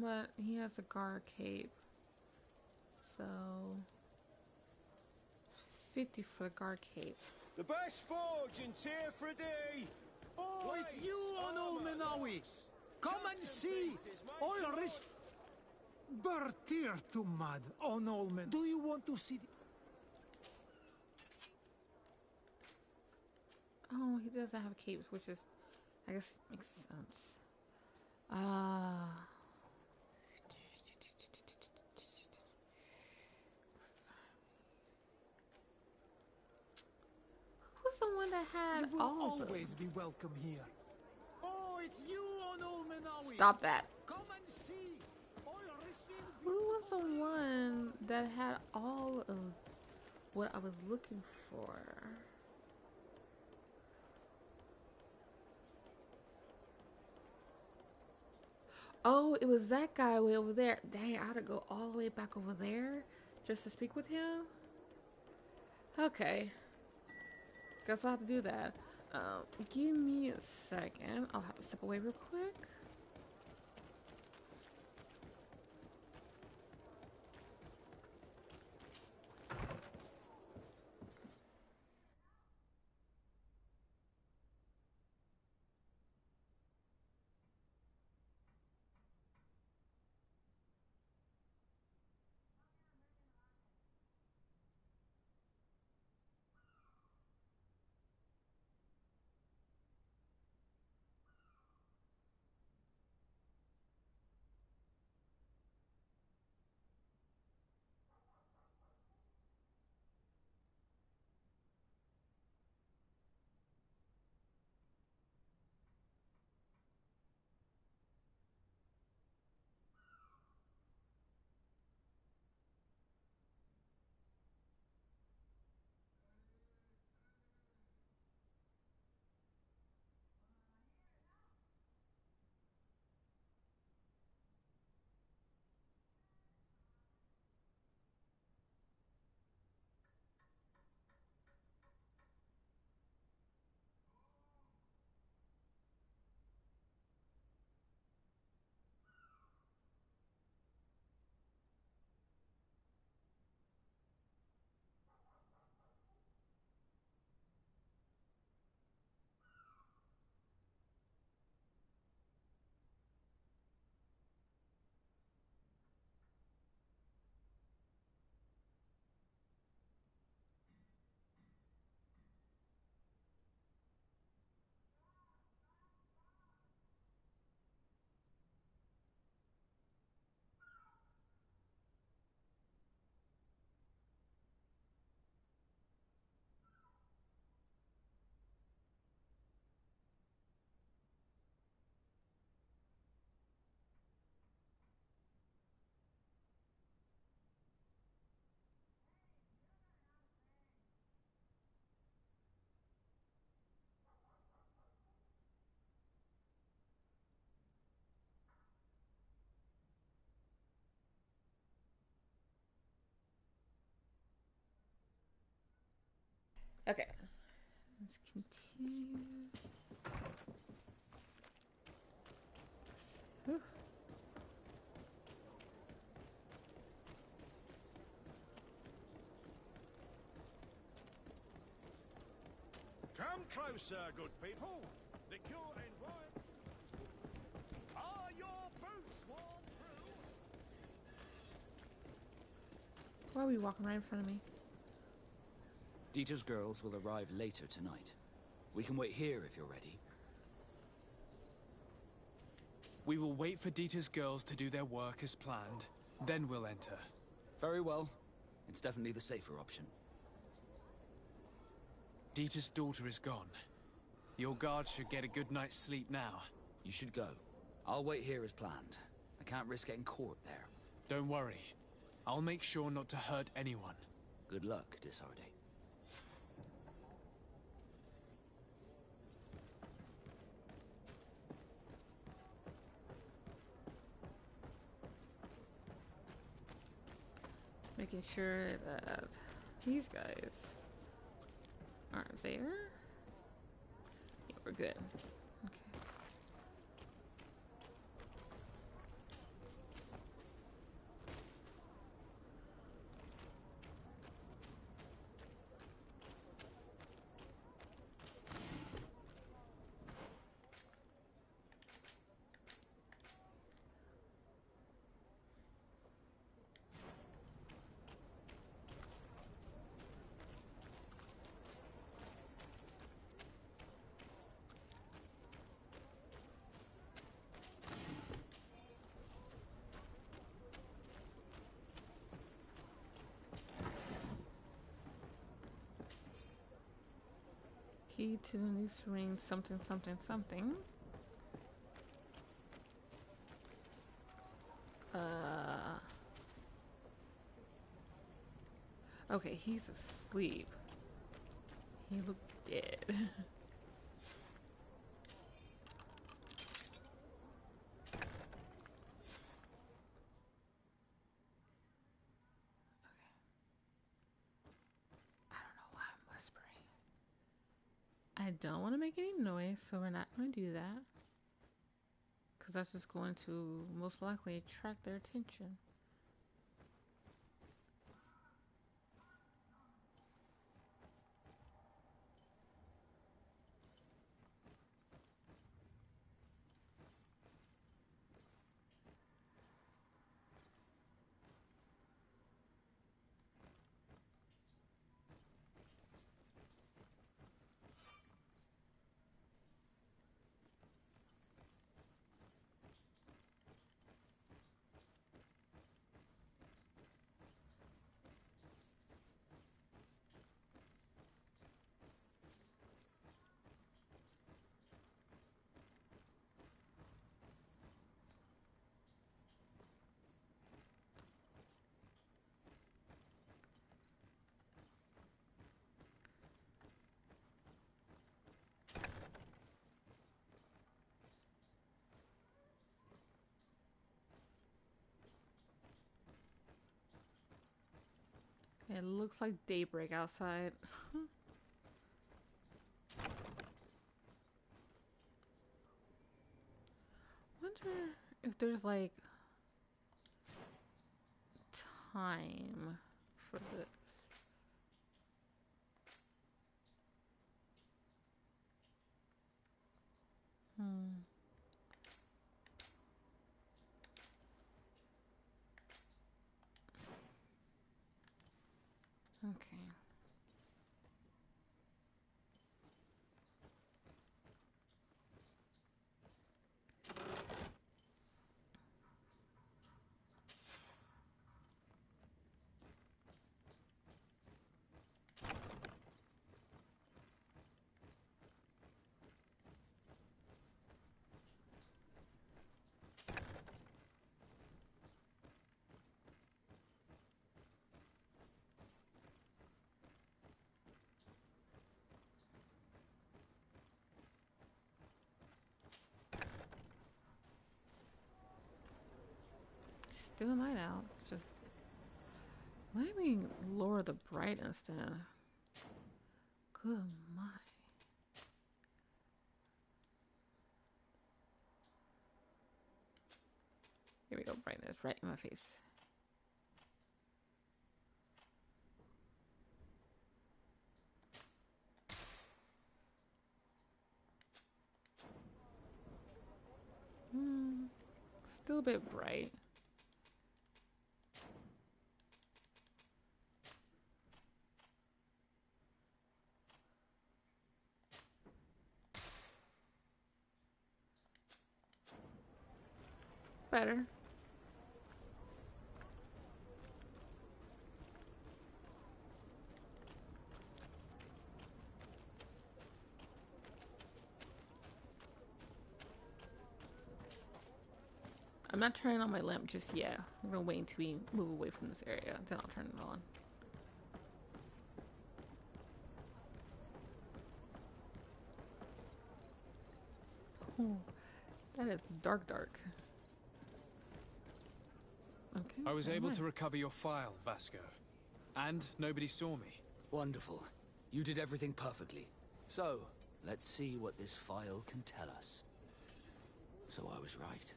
But he has a guard cape. So 50 for the guard cape. The best forge in Tearfredy. Oh, it's you on Old Manawi. Come and see. I'll risk... Bertir to mad on Olmen. Do you want to see? Oh, he doesn't have capes, which is, I guess, makes sense. Ah. Who's the one that had You will all of them? always be welcome here. Oh, it's you on Old Manawi. Stop that. Come and see. I'll receive... Who was the one that had all of what I was looking for? Oh, it was that guy way over there. Dang, I had to go all the way back over there just to speak with him? Okay. Guess I'll have to do that. Give me a second. I'll have to step away real quick. Okay. Let's continue. Whew. Come closer, good people. Liqueur and wine. Are your boots worn through? Why are we walking right in front of me? Dieter's girls will arrive later tonight. We can wait here if you're ready. We will wait for Dieter's girls to do their work as planned. Then we'll enter. Very well. It's definitely the safer option. Dieter's daughter is gone. Your guard should get a good night's sleep now. You should go. I'll wait here as planned. I can't risk getting caught there. Don't worry. I'll make sure not to hurt anyone. Good luck, Desarde. Making sure that these guys aren't there. Yeah, we're good. Okay. Key to the new ring, something, something, something. Okay, he's asleep. He looked dead. I don't want to make any noise, so we're not going to do that. Because that's just going to most likely attract their attention. It looks like daybreak outside. Wonder if there's like time for this. Okay. Still a night out. Just let me lower the brightness down. Oh my. Here we go, brightness right in my face. Still a bit bright. Better. I'm not turning on my lamp just yet. I'm gonna wait until we move away from this area, then I'll turn it on. Oh, that is dark, dark. Okay. I was able to recover your file, Vasco. And nobody saw me. Wonderful. You did everything perfectly. So, let's see what this file can tell us. So I was right.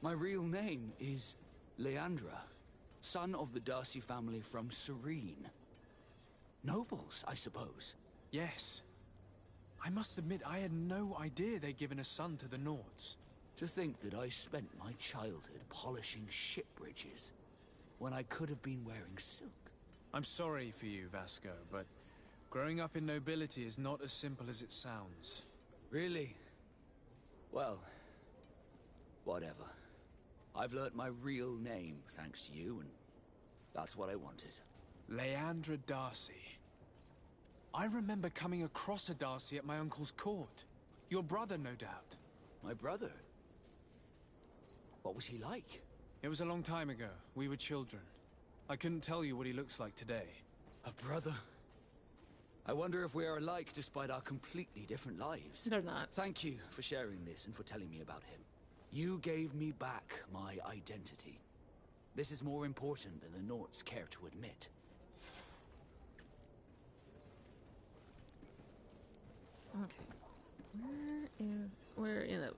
My real name is Leandra, son of the Darcy family from Serene. Nobles, I suppose. Yes. I must admit, I had no idea they'd given a son to the Nords. To think that I spent my childhood polishing ship bridges, when I could have been wearing silk. I'm sorry for you, Vasco, but growing up in nobility is not as simple as it sounds. Really? Well, whatever. I've learnt my real name, thanks to you, and that's what I wanted. Leandra Darcy. I remember coming across a Darcy at my uncle's court. Your brother, no doubt. My brother? What was he like? It was a long time ago. We were children. I couldn't tell you what he looks like today. A brother? I wonder if we are alike despite our completely different lives. They're not. Thank you for sharing this and for telling me about him. You gave me back my identity. This is more important than the Nords care to admit. Okay. We're in a... I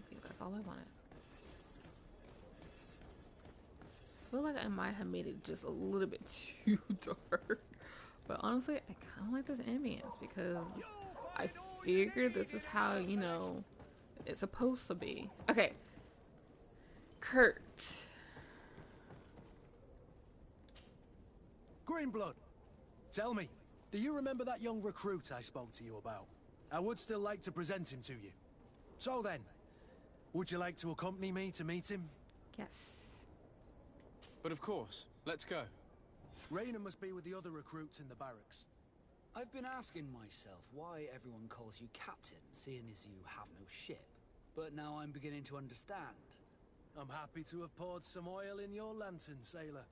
think that's all I wanted. I feel like I might have made it just a little bit too dark. But honestly, I kind of like this ambience because I figured this is how, you know, it's supposed to be. Okay. Kurt. Greenblood, tell me, do you remember that young recruit I spoke to you about? I would still like to present him to you. So then, would you like to accompany me to meet him? Yes. But of course, let's go. Raina must be with the other recruits in the barracks. I've been asking myself why everyone calls you captain, seeing as you have no ship. But now I'm beginning to understand. I'm happy to have poured some oil in your lantern, sailor.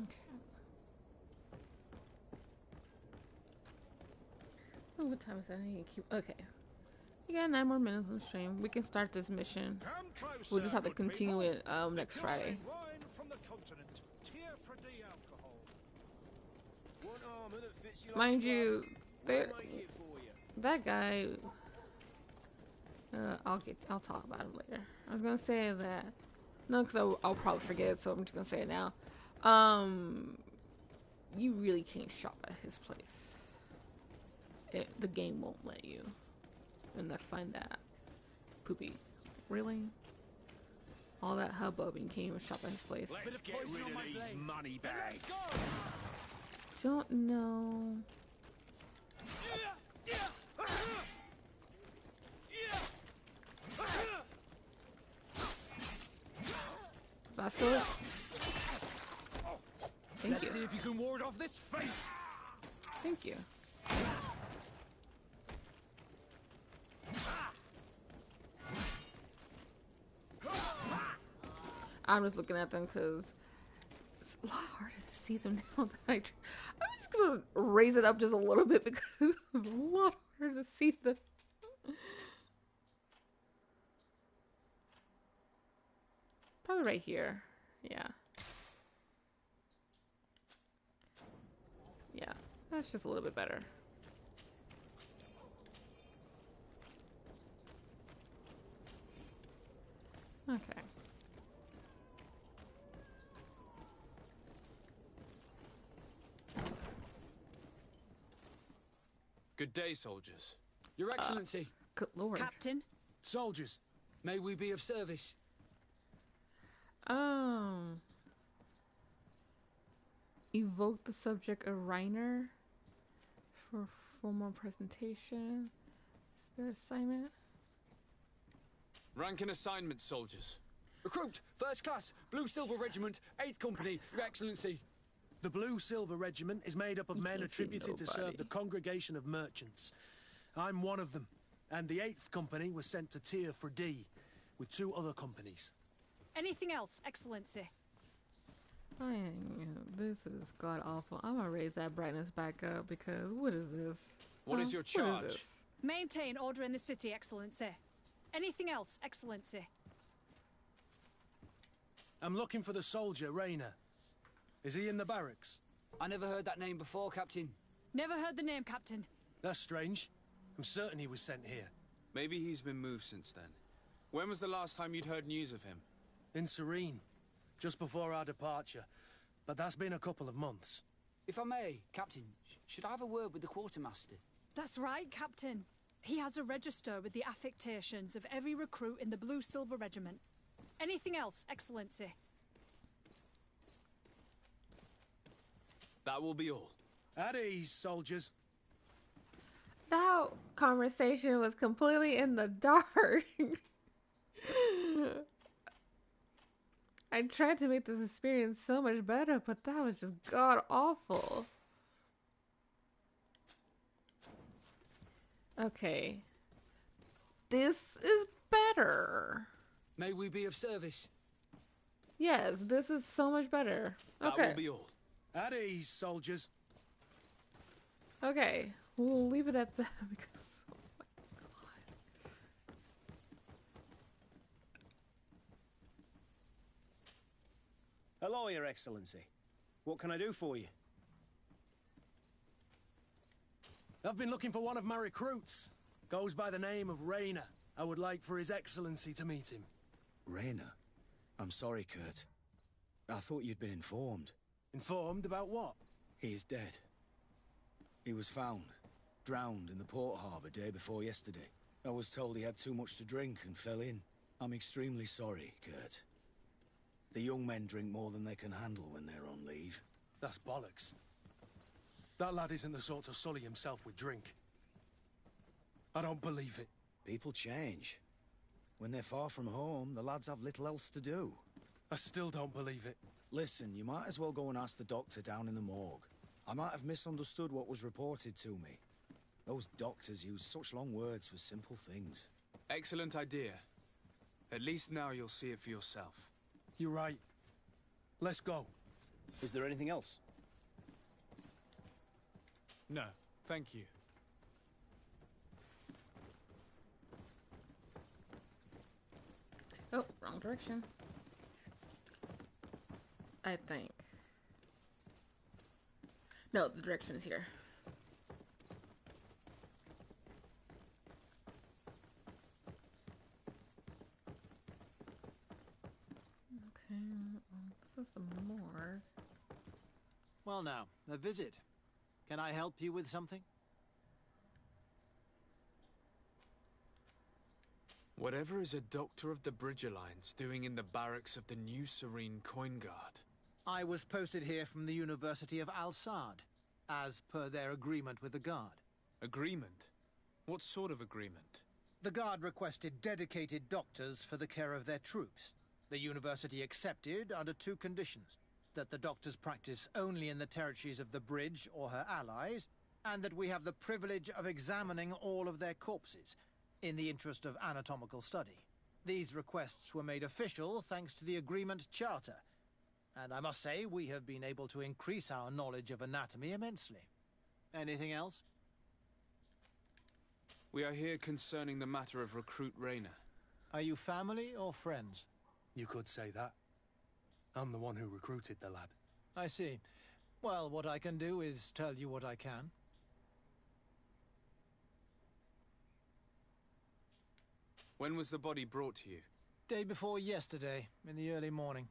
Okay. Oh, what time is that? I need to keep... Okay. We got 9 more minutes on the stream. We can start this mission. We'll just have to continue it next Friday. Mind you, that guy... I'll talk about him later. I was gonna say that... No, because I'll probably forget, so I'm just gonna say it now. You really can't shop at his place. The game won't let you. And I find that poopy. Really? All that hubbub and you can't even shop at his place. Let's get rid of these money bags. Don't know. Vasco? Thank Let's you. see if you can ward off this fate. Thank you. I'm just looking at them because it's a lot harder to see them now. Than I was gonna raise it up just a little bit because it's a lot harder to see the. Probably right here. Yeah. Yeah, that's just a little bit better. Okay. Good day, soldiers. Your Excellency. Good lord. Captain? Soldiers. May we be of service? Evoke the subject of Reiner for formal presentation. Is there assignment? Rank and assignment, soldiers. Recruit, first class, Blue Silver Regiment, 8th Company, Your Excellency. The Blue Silver Regiment is made up of men can't see attributed to serve nobody. the Congregation of Merchants. I'm one of them, and the 8th Company was sent to Tyr Fredee with 2 other companies. Anything else, Excellency? This is god awful. I'm gonna raise that brightness back up because what is this? What is your What is charge? this? Maintain order in the city, Excellency. Anything else, Excellency? I'm looking for the soldier, Rayner. Is he in the barracks? I never heard that name before, Captain. Never heard the name, Captain. That's strange. I'm certain he was sent here. Maybe he's been moved since then. When was the last time you'd heard news of him? In Serene. Just before our departure. But that's been a couple of months. If I may, Captain, should I have a word with the quartermaster? That's right, Captain. He has a register with the affectations of every recruit in the Blue Silver Regiment. Anything else, Excellency? That will be all. At ease, soldiers. That conversation was completely in the dark. I tried to make this experience so much better, but that was just god awful. Okay. This is better. May we be of service? Yes, this is so much better. That Okay. will be all. At ease, soldiers. Okay. We'll leave it at that because oh my god. Hello, Your Excellency. What can I do for you? I've been looking for one of my recruits. Goes by the name of Rayner. I would like for His Excellency to meet him. Rayner? I'm sorry, Kurt. I thought you'd been informed. Informed about what? He is dead. He was found, drowned in the port harbour day before yesterday. I was told he had too much to drink and fell in. I'm extremely sorry, Kurt. The young men drink more than they can handle when they're on leave. That's bollocks. That lad isn't the sort to sully himself with drink. I don't believe it. People change. When they're far from home, the lads have little else to do. I still don't believe it. Listen, you might as well go and ask the doctor down in the morgue. I might have misunderstood what was reported to me. Those doctors use such long words for simple things. Excellent idea. At least now you'll see it for yourself. You're right. Let's go. Is there anything else? No, thank you. Oh, wrong direction. I think. No, the direction is here. Okay, this is the morgue. Well now, a visit. Can I help you with something? Whatever is a doctor of the Bridge Alliance doing in the barracks of the New Serene Coin Guard? I was posted here from the University of Al-Sad, as per their agreement with the Guard. Agreement? What sort of agreement? The Guard requested dedicated doctors for the care of their troops. The University accepted under 2 conditions. That the doctors practice only in the territories of the Bridge or her allies, and that we have the privilege of examining all of their corpses, in the interest of anatomical study. These requests were made official thanks to the Agreement Charter. And I must say, we have been able to increase our knowledge of anatomy immensely. Anything else? We are here concerning the matter of Recruit Rayner. Are you family or friends? You could say that. I'm the one who recruited the lad. I see. Well, what I can do is tell you what I can. When was the body brought to you? Day before yesterday, in the early morning.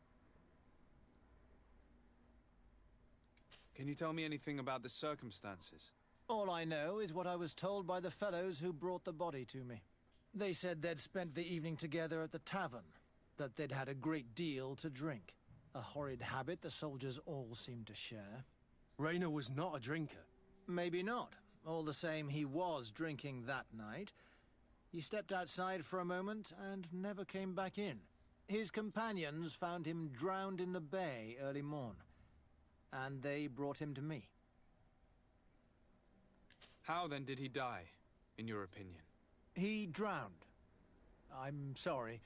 Can you tell me anything about the circumstances? All I know is what I was told by the fellows who brought the body to me. They said they'd spent the evening together at the tavern, that they'd had a great deal to drink. A horrid habit the soldiers all seemed to share. Rayner was not a drinker. Maybe not. All the same, he was drinking that night. He stepped outside for a moment and never came back in. His companions found him drowned in the bay early morn, and they brought him to me. How then did he die, in your opinion? He drowned. I'm sorry.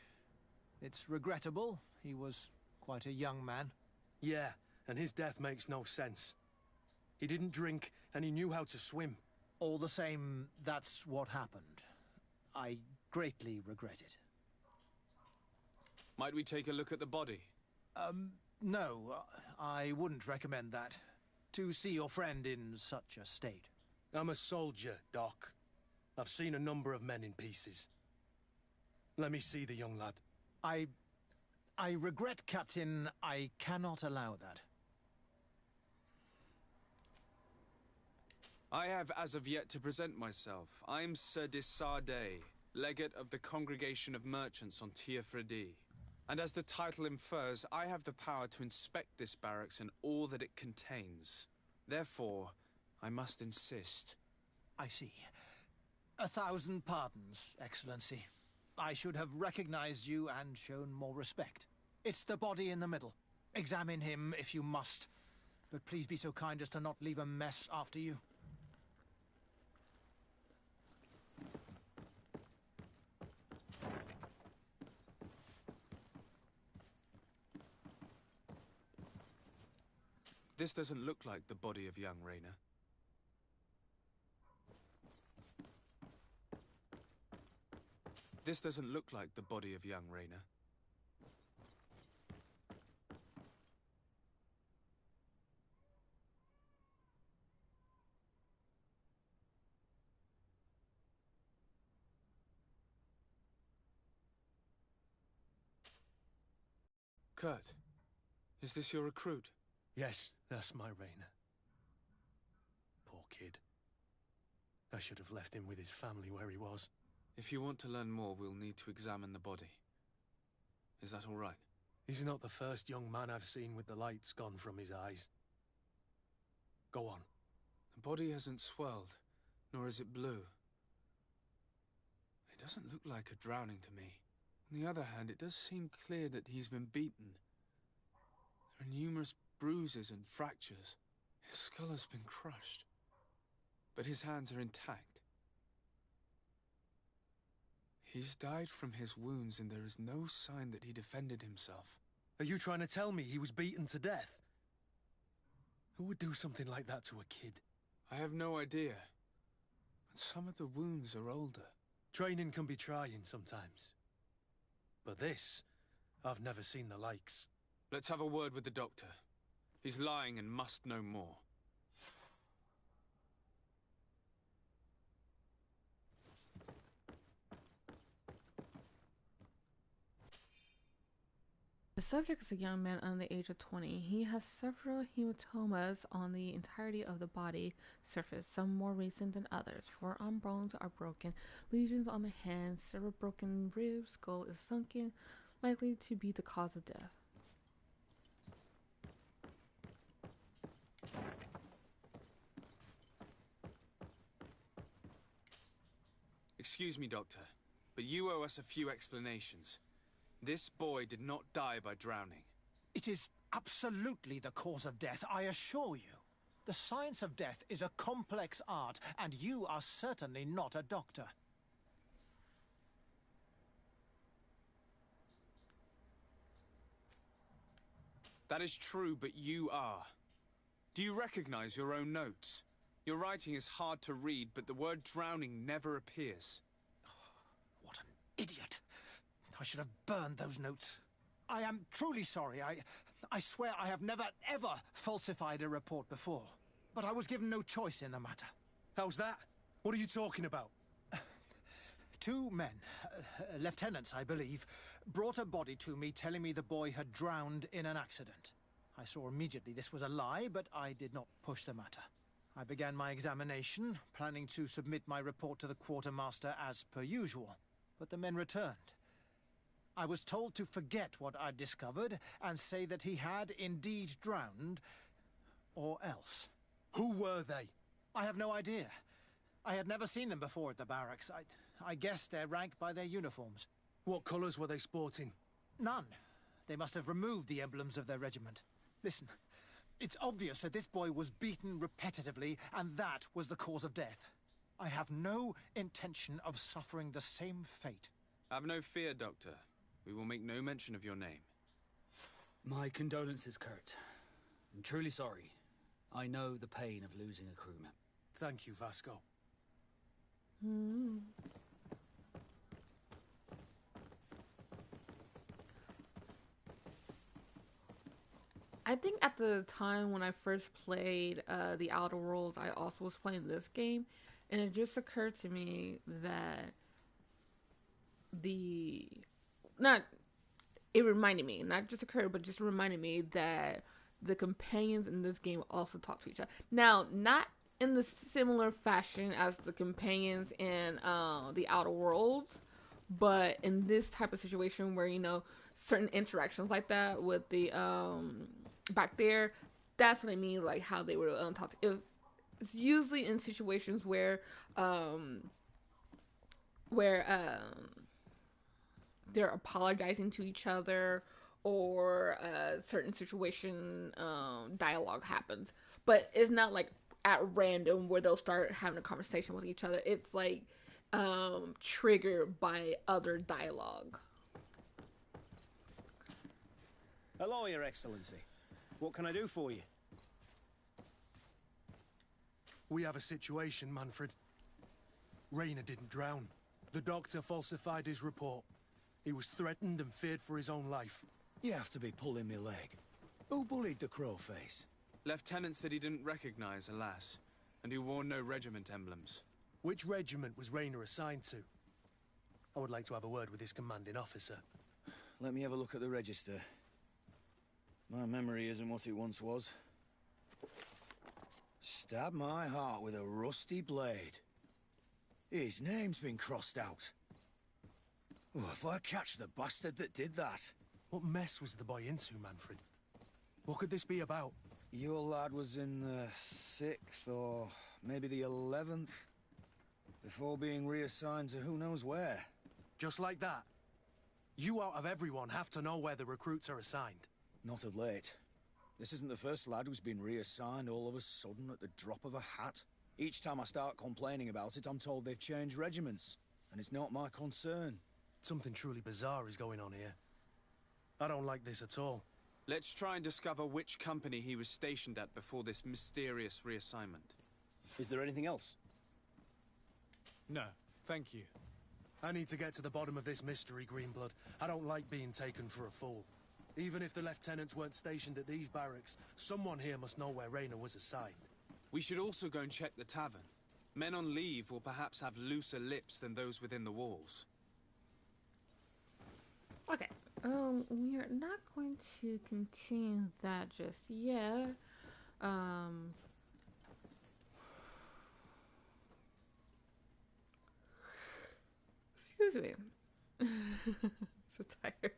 It's regrettable. He was quite a young man. Yeah, and his death makes no sense. He didn't drink, and he knew how to swim. All the same, that's what happened. I greatly regret it. Might we take a look at the body? No, I wouldn't recommend that. To see your friend in such a state. I'm a soldier, Doc. I've seen a number of men in pieces. Let me see the young lad. I regret, Captain. I cannot allow that. I have as of yet to present myself. I'm Sir Desardet, Legate of the Congregation of Merchants on Tir Fredi. And as the title infers, I have the power to inspect this barracks and all that it contains. Therefore, I must insist. I see. 1,000 pardons, Excellency. I should have recognized you and shown more respect. It's the body in the middle. Examine him if you must, but please be so kind as to not leave a mess after you. This doesn't look like the body of young Rayner. This doesn't look like the body of young Rayner. Kurt, is this your recruit? Yes, that's my Rayner. Poor kid. I should have left him with his family where he was. If you want to learn more, we'll need to examine the body. Is that all right? He's not the first young man I've seen with the lights gone from his eyes. Go on. The body hasn't swelled, nor is it blue. It doesn't look like a drowning to me. On the other hand, it does seem clear that he's been beaten. There are numerous bruises and fractures. His skull has been crushed, but his hands are intact. He's died from his wounds, and there is no sign that he defended himself. Are you trying to tell me he was beaten to death? Who would do something like that to a kid? I have no idea. But some of the wounds are older. Training can be trying sometimes. But this, I've never seen the likes. Let's have a word with the doctor. He's lying and must know more. The subject is a young man under the age of 20. He has several hematomas on the entirety of the body surface, some more recent than others. Forearm bones are broken, lesions on the hands, several broken ribs, skull is sunken, likely to be the cause of death. Excuse me, Doctor, but you owe us a few explanations. This boy did not die by drowning. It is absolutely the cause of death, I assure you. The science of death is a complex art, and you are certainly not a doctor. That is true, but you are. Do you recognize your own notes? Your writing is hard to read, but the word drowning never appears. What an idiot. I should have burned those notes. I am truly sorry. I swear I have never, ever falsified a report before. But I was given no choice in the matter. How's that? What are you talking about? Two men, lieutenants, I believe, brought a body to me telling me the boy had drowned in an accident. I saw immediately this was a lie, but I did not push the matter. I began my examination, planning to submit my report to the quartermaster as per usual. But the men returned. I was told to forget what I'd discovered and say that he had indeed drowned, or else. Who were they? I have no idea. I had never seen them before at the barracks. I guessed their rank by their uniforms. What colours were they sporting? None. They must have removed the emblems of their regiment. Listen, it's obvious that this boy was beaten repetitively, and that was the cause of death. I have no intention of suffering the same fate. Have no fear, Doctor. We will make no mention of your name. My condolences, Kurt. I'm truly sorry. I know the pain of losing a crewman. Thank you, Vasco. I think at the time when I first played The Outer Worlds, I also was playing this game, and it just occurred to me that it reminded me, not just occurred, but just reminded me that the companions in this game also talk to each other. Now, not in the similar fashion as the companions in The Outer Worlds, but in this type of situation where, you know, certain interactions like that with the back there, that's what I mean, like how they were talk to. It's usually in situations where they're apologizing to each other, or a certain situation dialogue happens, but it's not like at random where they'll start having a conversation with each other. It's like triggered by other dialogue. Hello, Your Excellency. What can I do for you? We have a situation, Manfred. Raynor didn't drown. The doctor falsified his report. He was threatened and feared for his own life. You have to be pulling me leg. Who bullied the crowface? Lieutenants that he didn't recognize, alas, and who wore no regiment emblems. Which regiment was Raynor assigned to? I would like to have a word with his commanding officer. Let me have a look at the register. My memory isn't what it once was. Stab my heart with a rusty blade. His name's been crossed out. Oh, if I catch the bastard that did that. What mess was the boy into, Manfred? What could this be about? Your lad was in the 6th or maybe the 11th, before being reassigned to who knows where. Just like that? You out of everyone have to know where the recruits are assigned. Not of late. This isn't the first lad who's been reassigned all of a sudden at the drop of a hat. Each time I start complaining about it, I'm told they've changed regiments, and it's not my concern. Something truly bizarre is going on here. I don't like this at all. Let's try and discover which company he was stationed at before this mysterious reassignment. Is there anything else? No, thank you. I need to get to the bottom of this mystery, Greenblood. I don't like being taken for a fool. Even if the lieutenants weren't stationed at these barracks, someone here must know where Raynor was assigned. We should also go and check the tavern. Men on leave will perhaps have looser lips than those within the walls. Okay, we are not going to continue that just yet. Excuse me. So tired.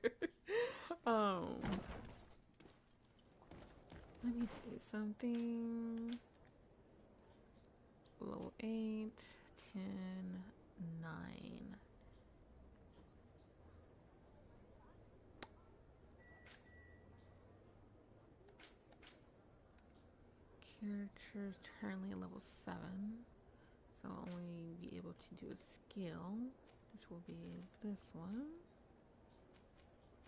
Let me see something. Level 8, 10, 9. Characters currently level 7, so I'll only be able to do a skill, which will be this one.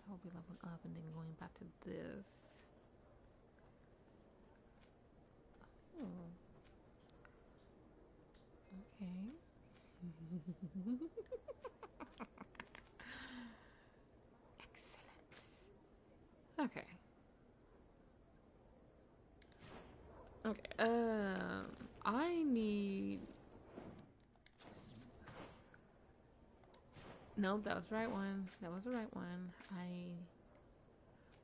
That will be leveling up and then going back to this. Okay. Okay. I need. No, that was the right one. That was the right one.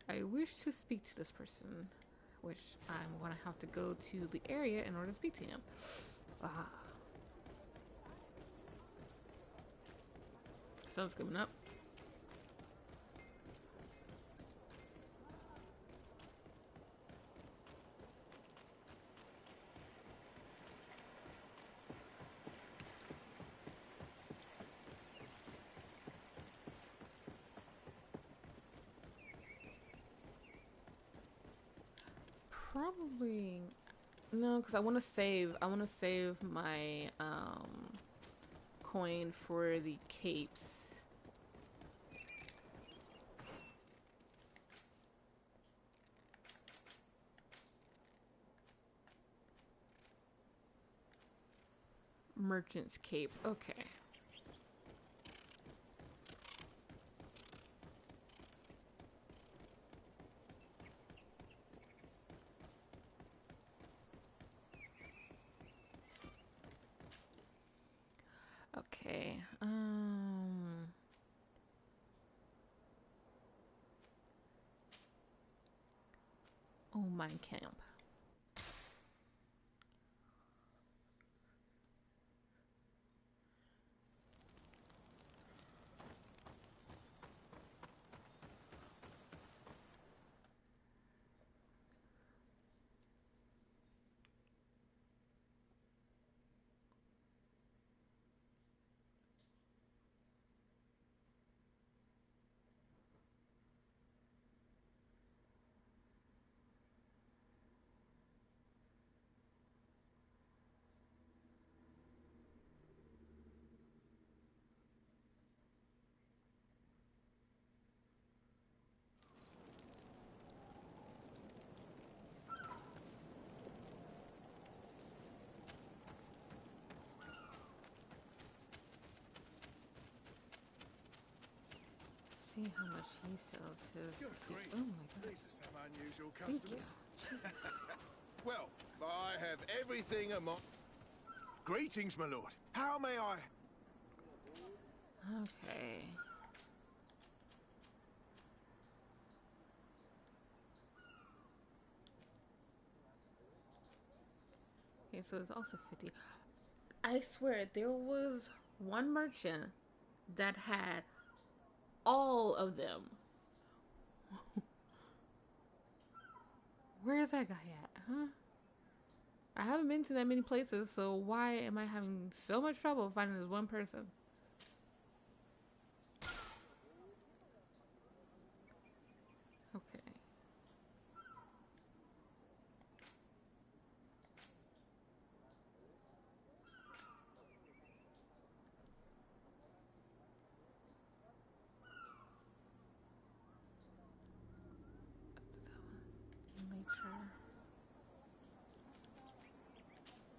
I wish to speak to this person, which I'm gonna have to go to the area in order to speak to him. Ah. Sun's coming up. Probably no, because I want to save. I want to save my coin for the capes. Merchant's cape. Okay. Okay. Oh, mine camp. See how much he sells his. Good grief. Oh my god. These are some unusual Thank you. customers. Well, I have everything at my... Greetings, my lord. How may I... Okay. Okay, so it's also 50. I swear, there was one merchant that had all of them. Where's that guy at, huh? I haven't been to that many places, so why am I having so much trouble finding this one person? Okay. Nature.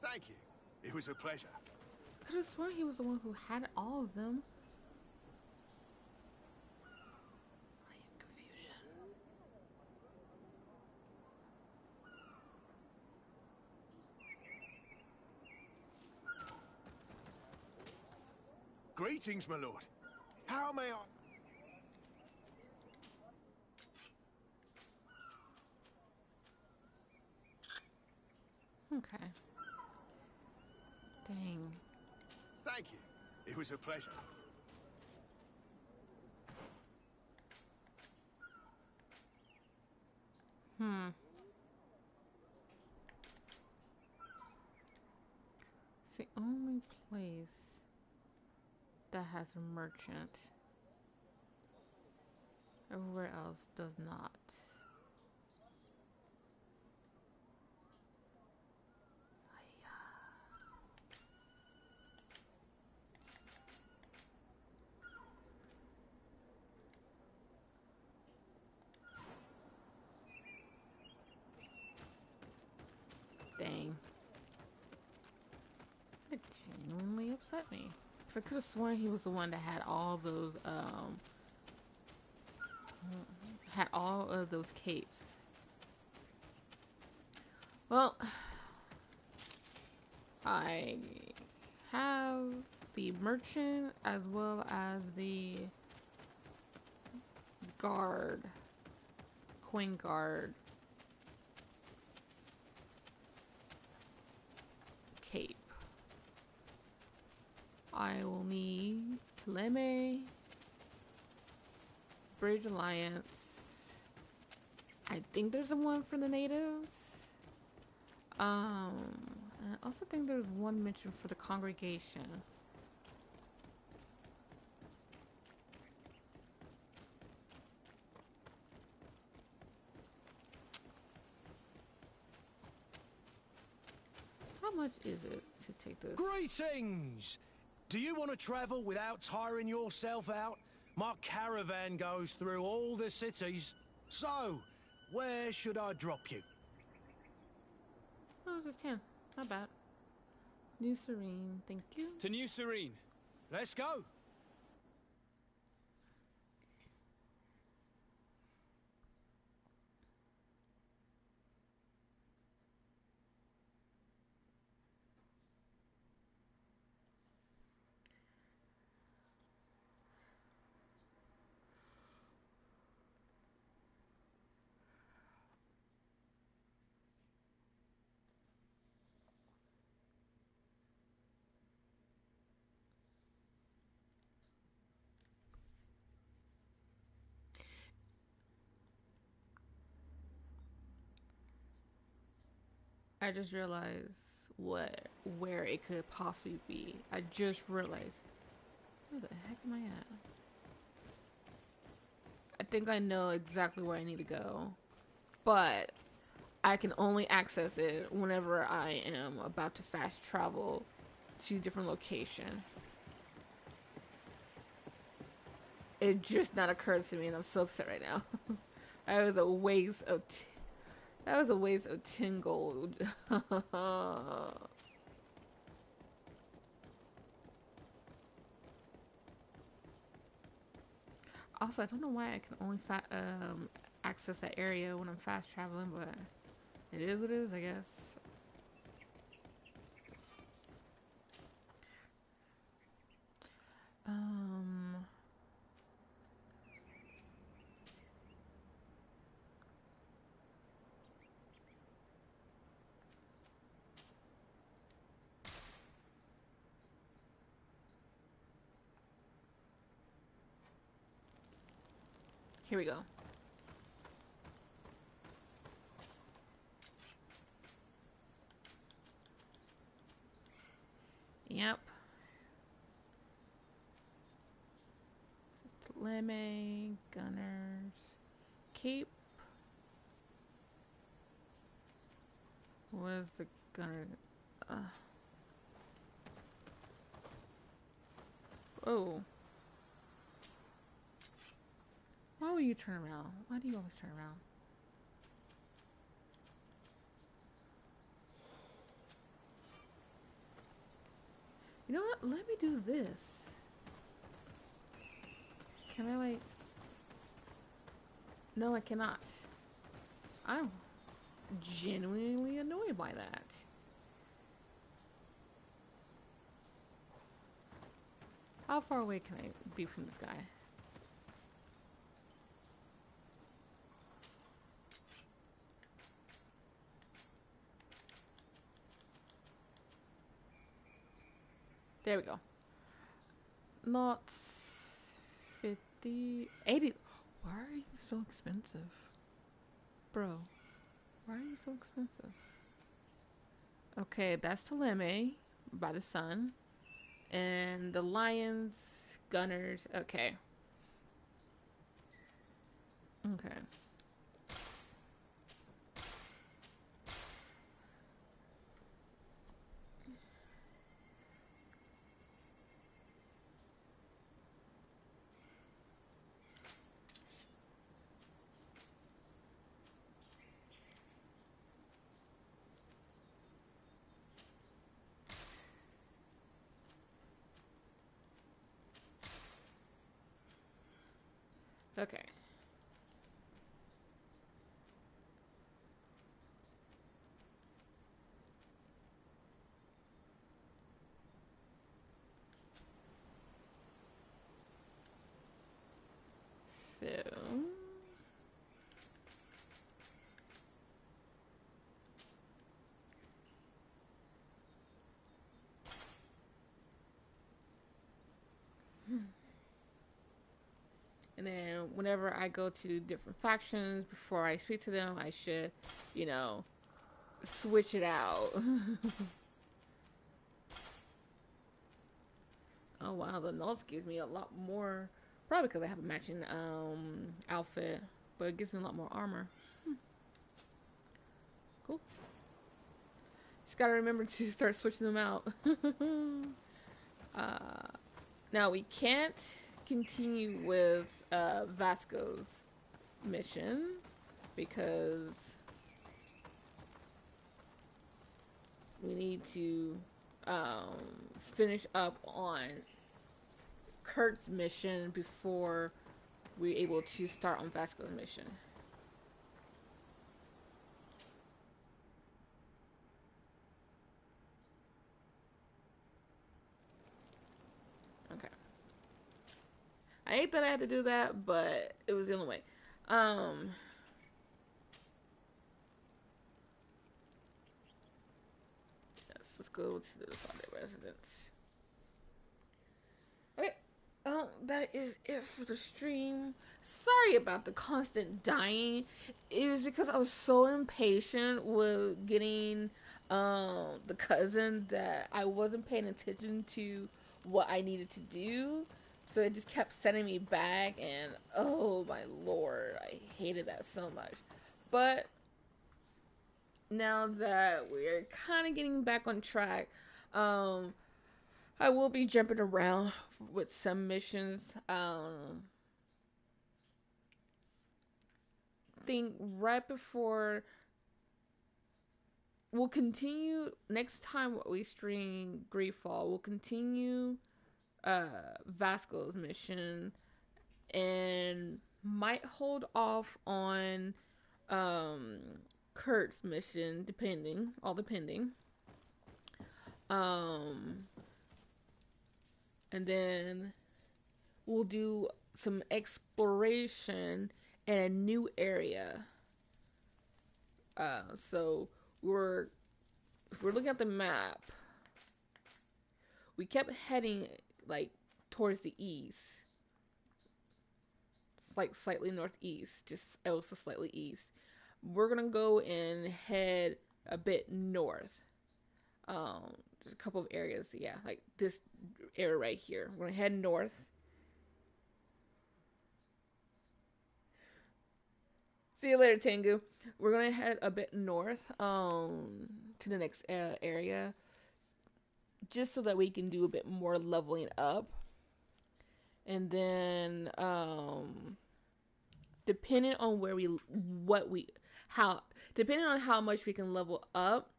Thank you. It was a pleasure. I could have sworn he was the one who had all of them. I am confusion. Greetings, my lord. How may I... Okay. Dang. Thank you. It was a pleasure. It's the only place that has a merchant. Everywhere else does not. Dang. I genuinely upset me. Cause I could have sworn he was the one that had all those capes. Well, I have the merchant as well as the guard, coin guard cape. I will need Thélème, Bridge Alliance. I think there's a one for the natives. And I also think there's one mentioned for the congregation. How much is it to take this? Greetings! Do you want to travel without tiring yourself out? My caravan goes through all the cities. So, where should I drop you? Oh, it's just 10. Not bad. New Serene, thank you. To New Serene. Let's go. I just realized where it could possibly be. I just realized. Where the heck am I at? I think I know exactly where I need to go, but I can only access it whenever I am about to fast travel to a different location. It just not occurred to me, and I'm so upset right now. That was a waste of 10 gold. Also, I don't know why I can only access that area when I'm fast traveling, but it is what it is, I guess. Here we go. Yep. This is Thélème, Gunners, Cape. What is the Gunner? Oh. Why will you turn around? Why do you always turn around? You know what? Let me do this. Can I, like... No, I cannot. I'm genuinely annoyed by that. How far away can I be from this guy? There we go. Not 50, 80. Why are you so expensive? Bro, why are you so expensive? Okay, that's Thélème by the sun. And the Lions, Gunners, okay. Okay. Okay. So and then whenever I go to different factions, before I speak to them, I should, you know, switch it out. Oh wow, the notes gives me a lot more, probably because I have a matching outfit, but it gives me a lot more armor. Cool. Just gotta remember to start switching them out. Now we can't continue with Vasco's mission because we need to finish up on Kurt's mission before we're able to start on Vasco's mission. Okay. I hate that I had to do that, but it was the only way. Yes, let's go to the Sunday residence. Okay. That is it for the stream. Sorry about the constant dying. It was because I was so impatient with getting the cousin that I wasn't paying attention to what I needed to do. So it just kept sending me back, and oh my lord, I hated that so much. But now that we're kind of getting back on track, I will be jumping around with some missions. I think right before we'll continue next time we stream Greedfall, we'll continue Vasco's mission and might hold off on Kurt's mission, depending. And then we'll do some exploration in a new area. So if we're looking at the map, we kept heading like towards the east. It's like slightly northeast, just also slightly east. We're gonna go and head a bit north. There's a couple of areas, yeah, like this area right here. We're gonna head north. See you later, Tengu. We're gonna head a bit north to the next area, just so that we can do a bit more leveling up. And then depending on depending on how much we can level up,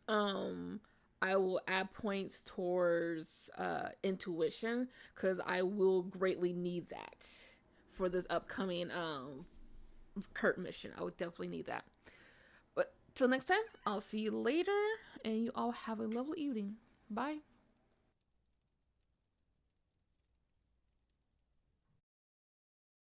I will add points towards intuition, because I will greatly need that for this upcoming Kurt mission. I would definitely need that. But till next time, I'll see you later, and you all have a lovely evening. Bye.